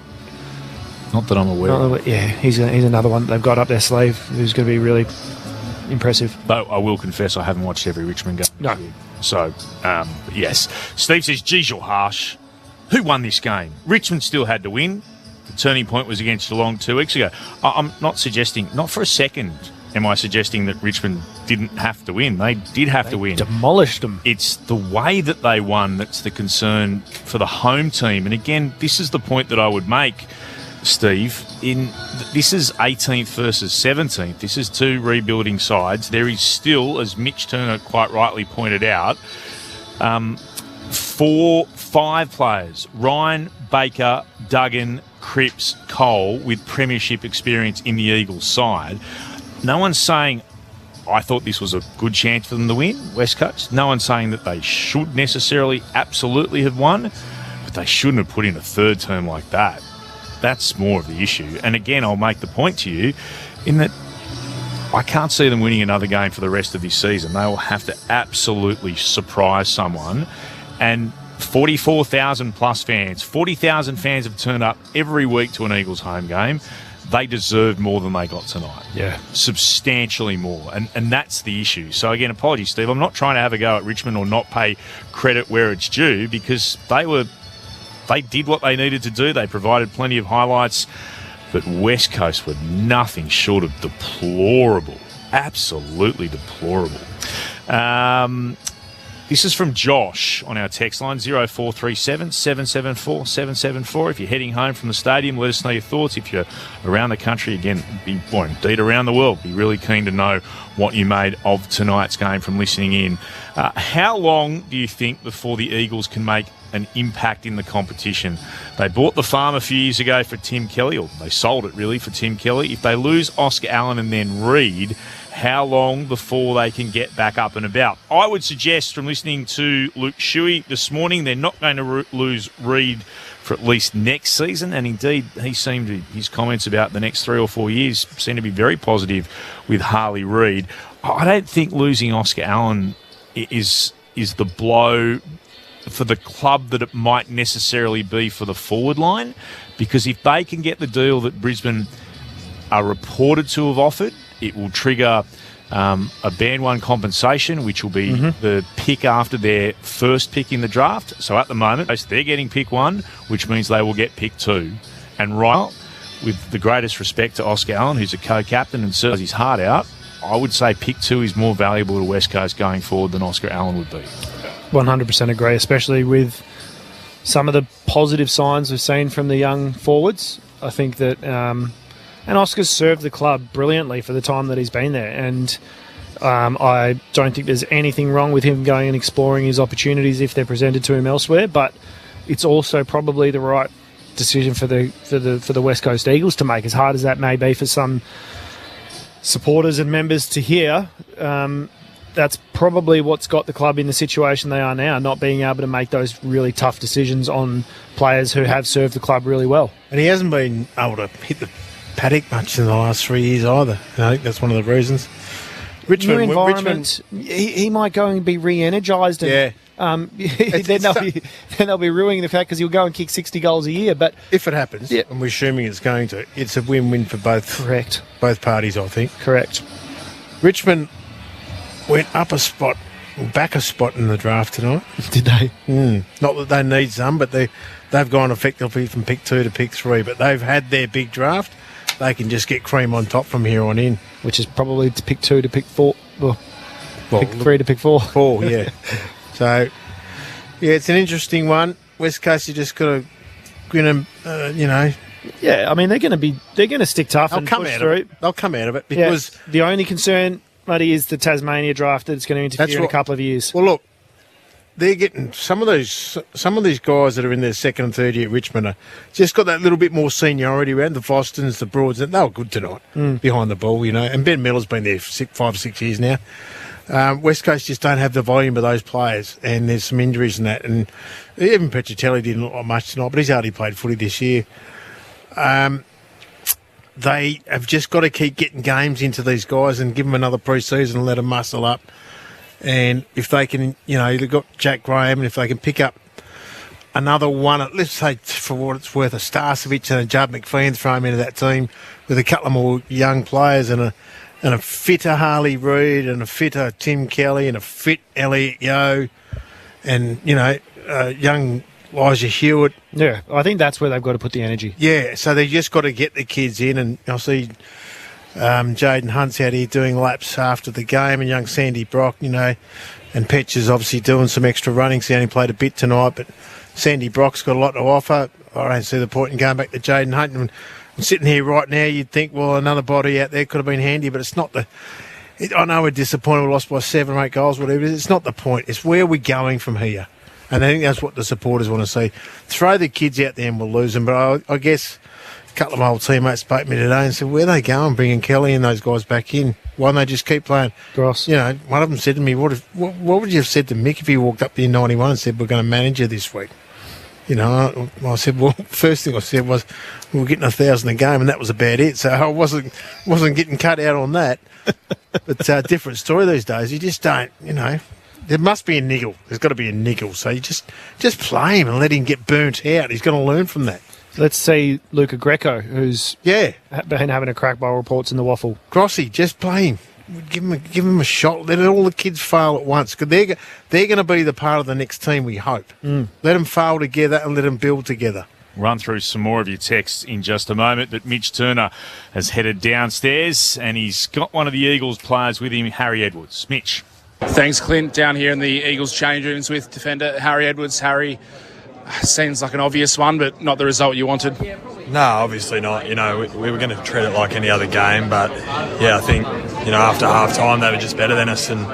Not that I'm aware of. Yeah, he's another one they've got up their sleeve who's going to be really impressive. Though I will confess, I haven't watched every Richmond game. No. So, yes. Steve says, geez, you're harsh. Who won this game? Richmond still had to win. The turning point was against Geelong 2 weeks ago. I'm not suggesting, not for a second, am I suggesting that Richmond didn't have to win. They did have to win. Demolished them. It's the way that they won that's the concern for the home team. And again, this is the point that I would make, Steve. This is 18th versus 17th. This is 2 rebuilding sides. There is still, as Mitch Turner quite rightly pointed out, 5 players: Ryan, Baker, Duggan, Cripps, Cole, with premiership experience in the Eagles side. No one's saying, I thought this was a good chance for them to win, West Coast. No one's saying that they should necessarily absolutely have won, but they shouldn't have put in a third term like that. That's more of the issue. And again, I'll make the point to you in that I can't see them winning another game for the rest of this season. They will have to absolutely surprise someone. And 44,000 plus fans, 40,000 fans have turned up every week to an Eagles home game. They deserved more than they got tonight. Yeah. Substantially more. And that's the issue. So again, apologies, Steve. I'm not trying to have a go at Richmond or not pay credit where it's due, because they did what they needed to do. They provided plenty of highlights. But West Coast were nothing short of deplorable. Absolutely deplorable. This is from Josh on our text line, 0437 774 774. If you're heading home from the stadium, let us know your thoughts. If you're around the country, again, indeed around the world, be really keen to know what you made of tonight's game from listening in. How long do you think before the Eagles can make an impact in the competition? They bought the farm a few years ago for Tim Kelly, or they sold it really for Tim Kelly. If they lose Oscar Allen and then Reid, how long before they can get back up and about? I would suggest, from listening to Luke Shuey this morning, they're not going to lose Reid for at least next season. And indeed, his comments about the next 3 or 4 years seem to be very positive with Harley Reid. I don't think losing Oscar Allen is the blow for the club that it might necessarily be for the forward line, because if they can get the deal that Brisbane are reported to have offered, it will trigger a band one compensation, which will be the pick after their first pick in the draft. So at the moment, they're getting pick 1, which means they will get pick 2. And right, with the greatest respect to Oscar Allen, who's a co-captain and serves his heart out, I would say pick 2 is more valuable to West Coast going forward than Oscar Allen would be. 100% agree, especially with some of the positive signs we've seen from the young forwards. I think that... and Oscar's served the club brilliantly for the time that he's been there. And I don't think there's anything wrong with him going and exploring his opportunities if they're presented to him elsewhere. But it's also probably the right decision for the West Coast Eagles to make, as hard as that may be for some supporters and members to hear. That's probably what's got the club in the situation they are now, not being able to make those really tough decisions on players who have served the club really well. And he hasn't been able to hit the paddock much in the last 3 years either. And I think that's one of the reasons. New environment, he might go and be re-energised. And, then they'll be ruining the fact because he'll go and kick 60 goals a year. But if it happens, and we're assuming it's going to, it's a win-win for both. Correct. Both parties, I think. Correct. Richmond went up a spot, back a spot in the draft tonight. Did they? Not that they need some, but they've gone effectively from pick 2 to pick 3. But they've had their big draft. They can just get cream on top from here on in. Which is probably to pick 2 to pick 4. Well, pick 3 to pick 4. 4, yeah. So, yeah, it's an interesting one. West Coast, you just got to grin and, Yeah, I mean, they're going to stick tough and push through. They'll come out of it because... the only concern, Muddy, is the Tasmania draft that's going to interfere in a couple of years. Well, look, they're getting some of these guys that are in their second and third year at Richmond are just got that little bit more seniority around the Fostons, the Broads, and they were good tonight behind the ball, And Ben Miller's been there for 5 or 6 years now. West Coast just don't have the volume of those players, and there's some injuries in that. And even Petrotelli didn't look like much tonight, but he's hardly played footy this year. They have just got to keep getting games into these guys and give them another pre-season and let them muscle up. And if they can, they've got Jack Graham, and if they can pick up another one, let's say for what it's worth, a Starcevic and a Judd McPhee, throw him into that team with a couple of more young players and a fitter Harley Reid and a fitter Tim Kelly and a fit Elliot Yeo and, young Elijah Hewitt. Yeah, I think that's where they've got to put the energy. Yeah, so they just got to get the kids in, and I see Jaden Hunt's out here doing laps after the game, and young Sandy Brock, and Petch is obviously doing some extra running. He only played a bit tonight, but Sandy Brock's got a lot to offer. I don't see the point in going back to Jaden Hunt. And sitting here right now, you'd think, well, another body out there could have been handy, but it's not I know we're disappointed, we lost by 7 or 8 goals, whatever it is. It's not the point. It's where we're going from here. And I think that's what the supporters want to see. Throw the kids out there and we'll lose them. But I guess a couple of my old teammates spoke to me today and said, where are they going, bringing Kelly and those guys back in? Why don't they just keep playing? Gross. One of them said to me, what would you have said to Mick if he walked up there in 91 and said, we're going to manage you this week? I said, well, first thing I said was, we're getting 1,000 a game, and that was about it. So I wasn't getting cut out on that. But different story these days. You just don't, there must be a niggle. There's got to be a niggle. So you just play him and let him get burnt out. He's going to learn from that. Let's see Luca Greco, who's been having a crack by reports in the waffle. Grossi, just play him. Give him a shot. Let all the kids fail at once, because they're going to be the part of the next team, we hope. Let them fail together and let them build together. Run through some more of your texts in just a moment, but Mitch Turner has headed downstairs and he's got one of the Eagles players with him, Harry Edwards. Mitch. Thanks, Clint. Down here in the Eagles change rooms with defender Harry Edwards. Harry, seems like an obvious one, but not the result you wanted. No, obviously not. You know, we were going to treat it like any other game, but yeah, I think, you know, after half time they were just better than us, and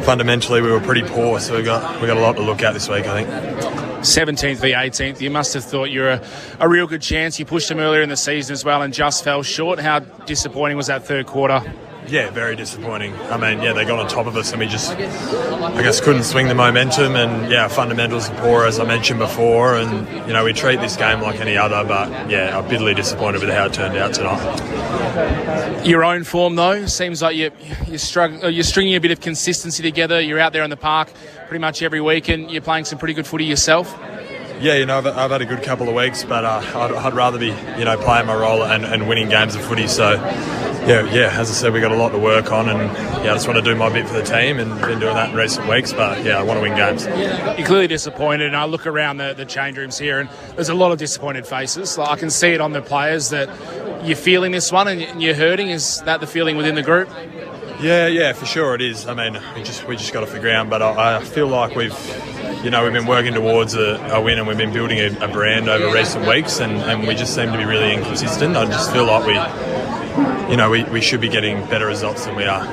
fundamentally we were pretty poor, so we got a lot to look at this week, I think. 17th v 18th. You must have thought you were a real good chance. You pushed them earlier in the season as well and just fell short. How disappointing was that third quarter? Yeah, very disappointing. I mean, yeah, they got on top of us and we just, I guess, couldn't swing the momentum, and yeah, fundamentals are poor, as I mentioned before, and, you know, we treat this game like any other, but yeah, I'm bitterly disappointed with how it turned out tonight. Your own form, though, seems like you're stringing a bit of consistency together. You're out there in the park pretty much every week and you're playing some pretty good footy yourself. Yeah, you know, I've had a good couple of weeks, but I'd rather be, you know, playing my role and winning games of footy. So, yeah, as I said, we got a lot to work on, and yeah, I just want to do my bit for the team, and been doing that in recent weeks. But yeah, I want to win games. You're clearly disappointed, and I look around the change rooms here, and there's a lot of disappointed faces. Like, I can see it on the players that you're feeling this one, and you're hurting. Is that the feeling within the group? Yeah, for sure it is. I mean, we just got off the ground, but I feel like we've been working towards a win, and we've been building a brand over recent weeks, and we just seem to be really inconsistent. I just feel like we should be getting better results than we are.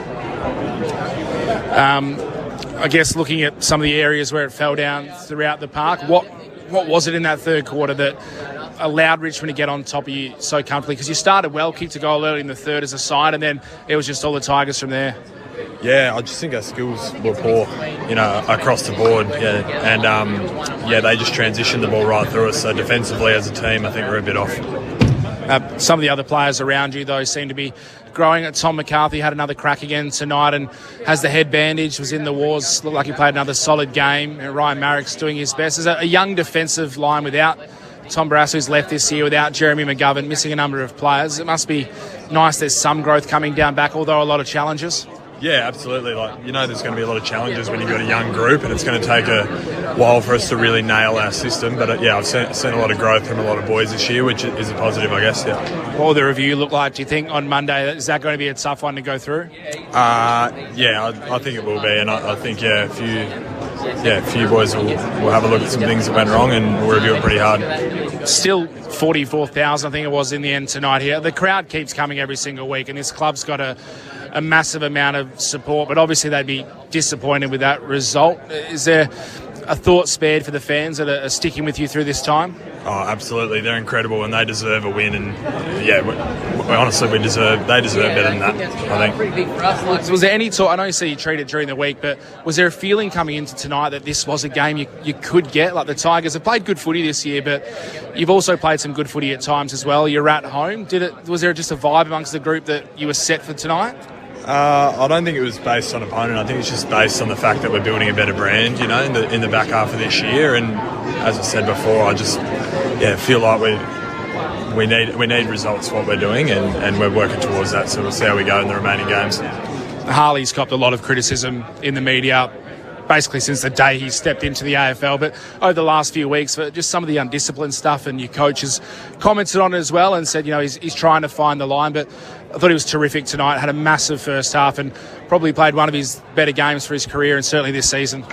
I guess looking at some of the areas where it fell down throughout the park, what was it in that third quarter that allowed Richmond to get on top of you so comfortably? Because you started well, kicked a goal early in the third as a side, and then it was just all the Tigers from there. Yeah, I just think our skills were poor, you know, across the board. Yeah, and they just transitioned the ball right through us. So defensively, as a team, I think we're a bit off. Some of the other players around you, though, seem to be growing. Tom McCarthy had another crack again tonight and has the head bandage, was in the wars, looked like he played another solid game. And Ryan Marrick's doing his best. There's a young defensive line without Tom Barrasso, who's left this year, without Jeremy McGovern, missing a number of players. It must be nice there's some growth coming down back, although a lot of challenges. Yeah, absolutely. Like, you know, there's going to be a lot of challenges when you've got a young group, and it's going to take a while for us to really nail our system. But yeah, I've seen a lot of growth from a lot of boys this year, which is a positive, I guess. Yeah. What will the review look like, do you think, on Monday? Is that going to be a tough one to go through? I think it will be, and I think a few boys will have a look at some things that went wrong, and we'll review it pretty hard. Still 44,000, I think it was in the end tonight here. The crowd keeps coming every single week, and this club's got a massive amount of support, but obviously they'd be disappointed with that result. Is there a thought spared for the fans that are sticking with you through this time? Oh, absolutely. They're incredible, and they deserve a win. And yeah, honestly, they deserve better than that, I think. Was there any talk? I know you say you treated during the week, but was there a feeling coming into tonight that this was a game you could get? Like, the Tigers have played good footy this year, but you've also played some good footy at times as well. You're at home. Was there just a vibe amongst the group that you were set for tonight? I don't think it was based on opponent. I think it's just based on the fact that we're building a better brand, you know, in the back half of this year. And as I said before, I just feel like we need results for what we're doing, and we're working towards that. So we'll see how we go in the remaining games. Harley's copped a lot of criticism in the media, basically since the day he stepped into the AFL, but over the last few weeks for just some of the undisciplined stuff, and your coach has commented on it as well and said, you know, he's trying to find the line. But I thought he was terrific tonight, had a massive first half, and probably played one of his better games for his career, and certainly this season.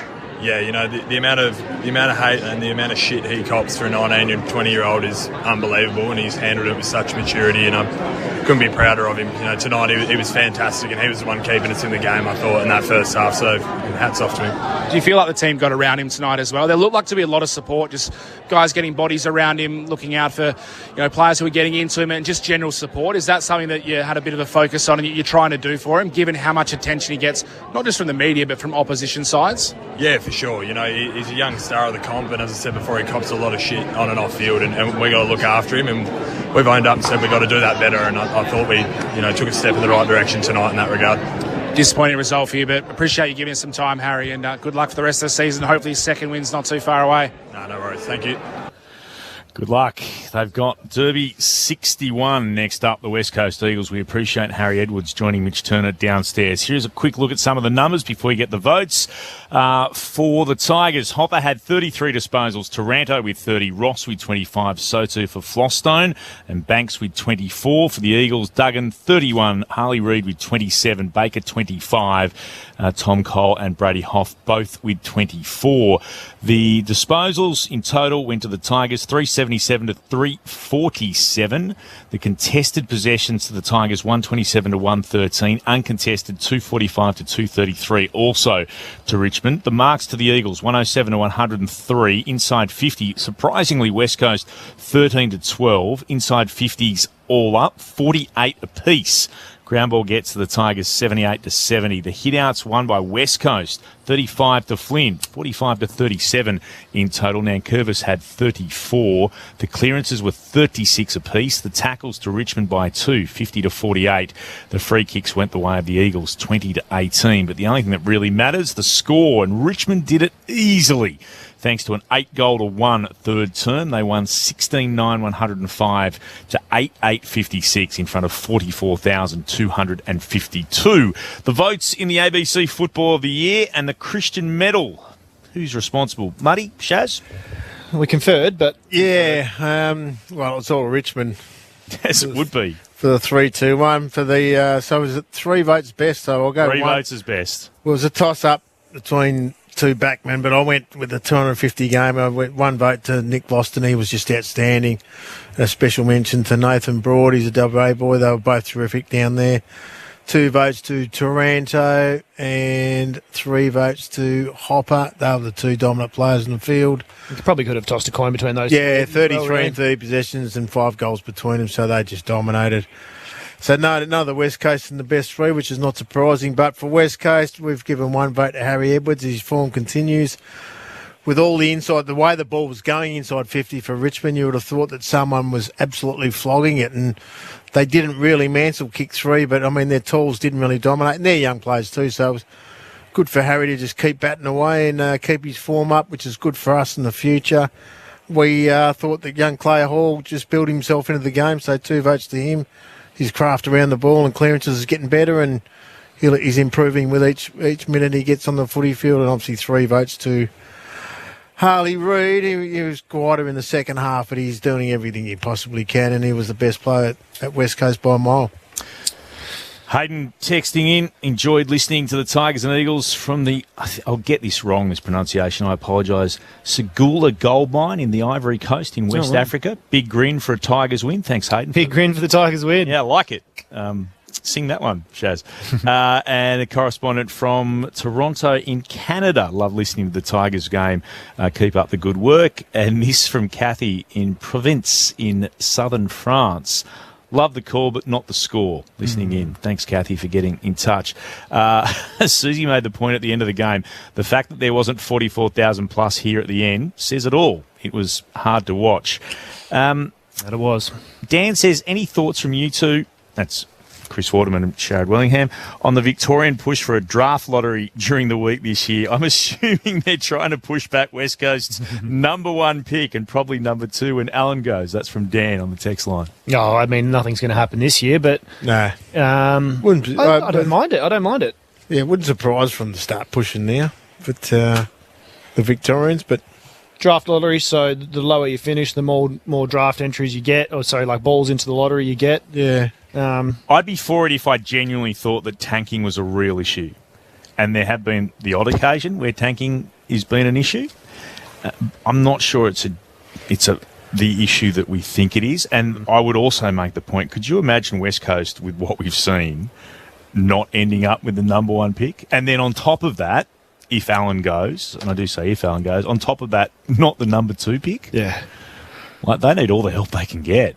Yeah, you know, the amount of hate and the amount of shit he cops for a 19 and 20-year-old is unbelievable, and he's handled it with such maturity, and I couldn't be prouder of him. You know, tonight he was fantastic, and he was the one keeping us in the game, I thought, in that first half, so hats off to him. Do you feel like the team got around him tonight as well? There looked like to be a lot of support, just guys getting bodies around him, looking out for, you know, players who are getting into him, and just general support. Is that something that you had a bit of a focus on and you're trying to do for him, given how much attention he gets, not just from the media, but from opposition sides? Yeah, for sure. You know, he's a young star of the comp, and as I said before, he cops a lot of shit on and off field, and we got to look after him, and we've owned up and said we've got to do that better, and I thought we, you know, took a step in the right direction tonight in that regard. Disappointing result for you, but appreciate you giving us some time, Harry, and good luck for the rest of the season. Hopefully second win's not too far away. No worries. Thank you. Good luck. They've got Derby 61 next up, the West Coast Eagles. We appreciate Harry Edwards joining Mitch Turner downstairs. Here's a quick look at some of the numbers before you get the votes. For the Tigers, Hopper had 33 disposals, Taranto with 30, Ross with 25, Sotu for Flosstone, and Banks with 24. For the Eagles, Duggan 31, Harley Reid with 27, Baker 25, Tom Cole and Brady Hoff both with 24. The disposals in total went to the Tigers 377 to 347. The contested possessions to the Tigers 127 to 113. Uncontested 245 to 233 also to Richmond. The marks to the Eagles 107 to 103. Inside 50, surprisingly West Coast 13 to 12. Inside 50s all up 48 apiece. Ground ball gets to the Tigers 78 to 70. The hitouts won by West Coast 35 to Flynn, 45 to 37 in total. Nankervis had 34. The clearances were 36 apiece. The tackles to Richmond by 2, 50 to 48. The free kicks went the way of the Eagles, 20 to 18. But the only thing that really matters, the score, and Richmond did it easily. Thanks to an 8-1 third term, they won 16-9-105 to 8-8-56 in front of 44,252. The votes in the ABC Football of the Year and the Christian Medal. Who's responsible? Muddy? Shaz? We conferred, but... Yeah, well, it's all Richmond. Yes, it would be. For the 3-2-1. For the, so was it 3 votes best? So I'll go 3 votes is best. Well, it was a toss-up between 2 backmen, but I went with the 250 game. I went 1 vote to Nick Boston. He was just outstanding. A special mention to Nathan Broad. He's a WA boy. They were both terrific down there. 2 votes to Taranto and 3 votes to Hopper. They were the 2 dominant players in the field. You probably could have tossed a coin between those. Yeah, 33 and 30 possessions and 5 goals between them, so they just dominated. So no, none of the West Coast in the best 3, which is not surprising. But for West Coast, we've given 1 vote to Harry Edwards. His form continues. With all the inside, the way the ball was going inside 50 for Richmond, you would have thought that someone was absolutely flogging it. And they didn't really. Mansell kicked 3, but, I mean, their tools didn't really dominate. And they're young players too, so it was good for Harry to just keep batting away and keep his form up, which is good for us in the future. We thought that young Clay Hall just built himself into the game, so 2 votes to him. His craft around the ball and clearances is getting better, and he's improving with each minute he gets on the footy field. And obviously 3 votes to Harley Reid. He was quieter in the second half, but he's doing everything he possibly can, and he was the best player at West Coast by a mile. Hayden texting in, enjoyed listening to the Tigers and Eagles from the, I'll get this wrong, this pronunciation, I apologise, Segula Gold Mine in the Ivory Coast in West Africa. Big grin for a Tigers win. Thanks, Hayden. Big grin for the Tigers win. Yeah, I like it. Sing that one, Shaz. And a correspondent from Toronto in Canada. Love listening to the Tigers game. Keep up the good work. And this from Kathy in Provence in southern France. Love the call, but not the score. Listening in. Thanks, Kathy, for getting in touch. Susie made the point at the end of the game. The fact that there wasn't 44,000 plus here at the end says it all. It was hard to watch. That it was. Dan says, any thoughts from you two? That's Chris Waterman and Sharad Wellingham, on the Victorian push for a draft lottery during the week this year. I'm assuming they're trying to push back West Coast's number 1 pick and probably number 2 when Allen goes. That's from Dan on the text line. Oh, I mean, nothing's going to happen this year, but No. I don't mind it. I don't mind it. Yeah, it wouldn't surprise from the start pushing now, but the Victorians, but draft lottery, so the lower you finish, the more draft entries you get, or sorry, like balls into the lottery you get. Yeah. I'd be for it if I genuinely thought that tanking was a real issue. And there have been the odd occasion where tanking has been an issue. I'm not sure it's the issue that we think it is. And I would also make the point, could you imagine West Coast with what we've seen not ending up with the number 1 pick? And then on top of that, if Allen goes, and I do say if Allen goes, on top of that, not the number 2 pick. Yeah. Like, they need all the help they can get.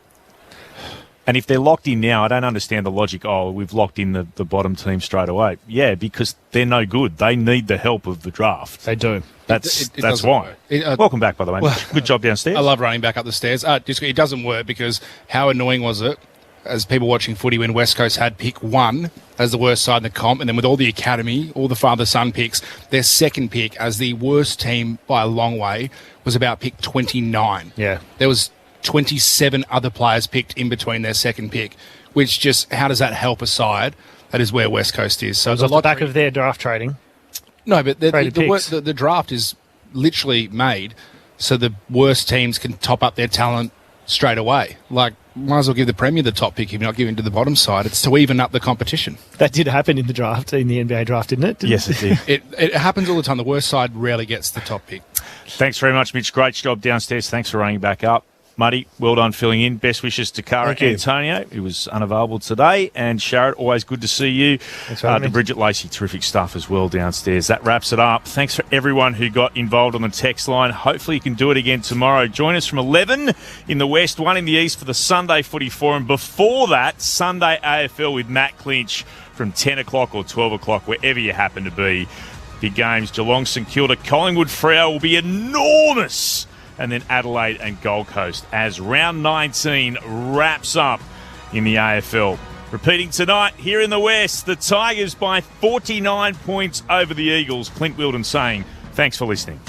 And if they're locked in now, I don't understand the logic, we've locked in the bottom team straight away. Yeah, because they're no good. They need the help of the draft. They do. That's why. Welcome back, by the way. Good job downstairs. I love running back up the stairs. It doesn't work because how annoying was it as people watching footy when West Coast had pick 1 as the worst side in the comp, and then with all the academy, all the father-son picks, their second pick as the worst team by a long way was about pick 29. Yeah. There was 27 other players picked in between their second pick, which just, how does that help a side? That is where West Coast is. So it's off the back of their draft trading. No, but the draft is literally made so the worst teams can top up their talent straight away. Like, might as well give the Premier the top pick if you're not giving to the bottom side. It's to even up the competition. That did happen in the draft, in the NBA draft, didn't it? Yes, it did. It happens all the time. The worst side rarely gets the top pick. Thanks very much, Mitch. Great job downstairs. Thanks for running back up. Muddy, well done filling in. Best wishes to Cara Antonio, who was unavailable today. And Sharrett, always good to see you. Thanks for having to me. Bridget Lacey, terrific stuff as well downstairs. That wraps it up. Thanks for everyone who got involved on the text line. Hopefully you can do it again tomorrow. Join us from 11 in the west, 1 in the east for the Sunday Footy Forum. Before that, Sunday AFL with Matt Clinch from 10 o'clock or 12 o'clock, wherever you happen to be. Big games, Geelong, St Kilda, Collingwood, Freo will be enormous. And then Adelaide and Gold Coast as round 19 wraps up in the AFL. Repeating tonight here in the West, the Tigers by 49 points over the Eagles. Clint Wilden saying, thanks for listening.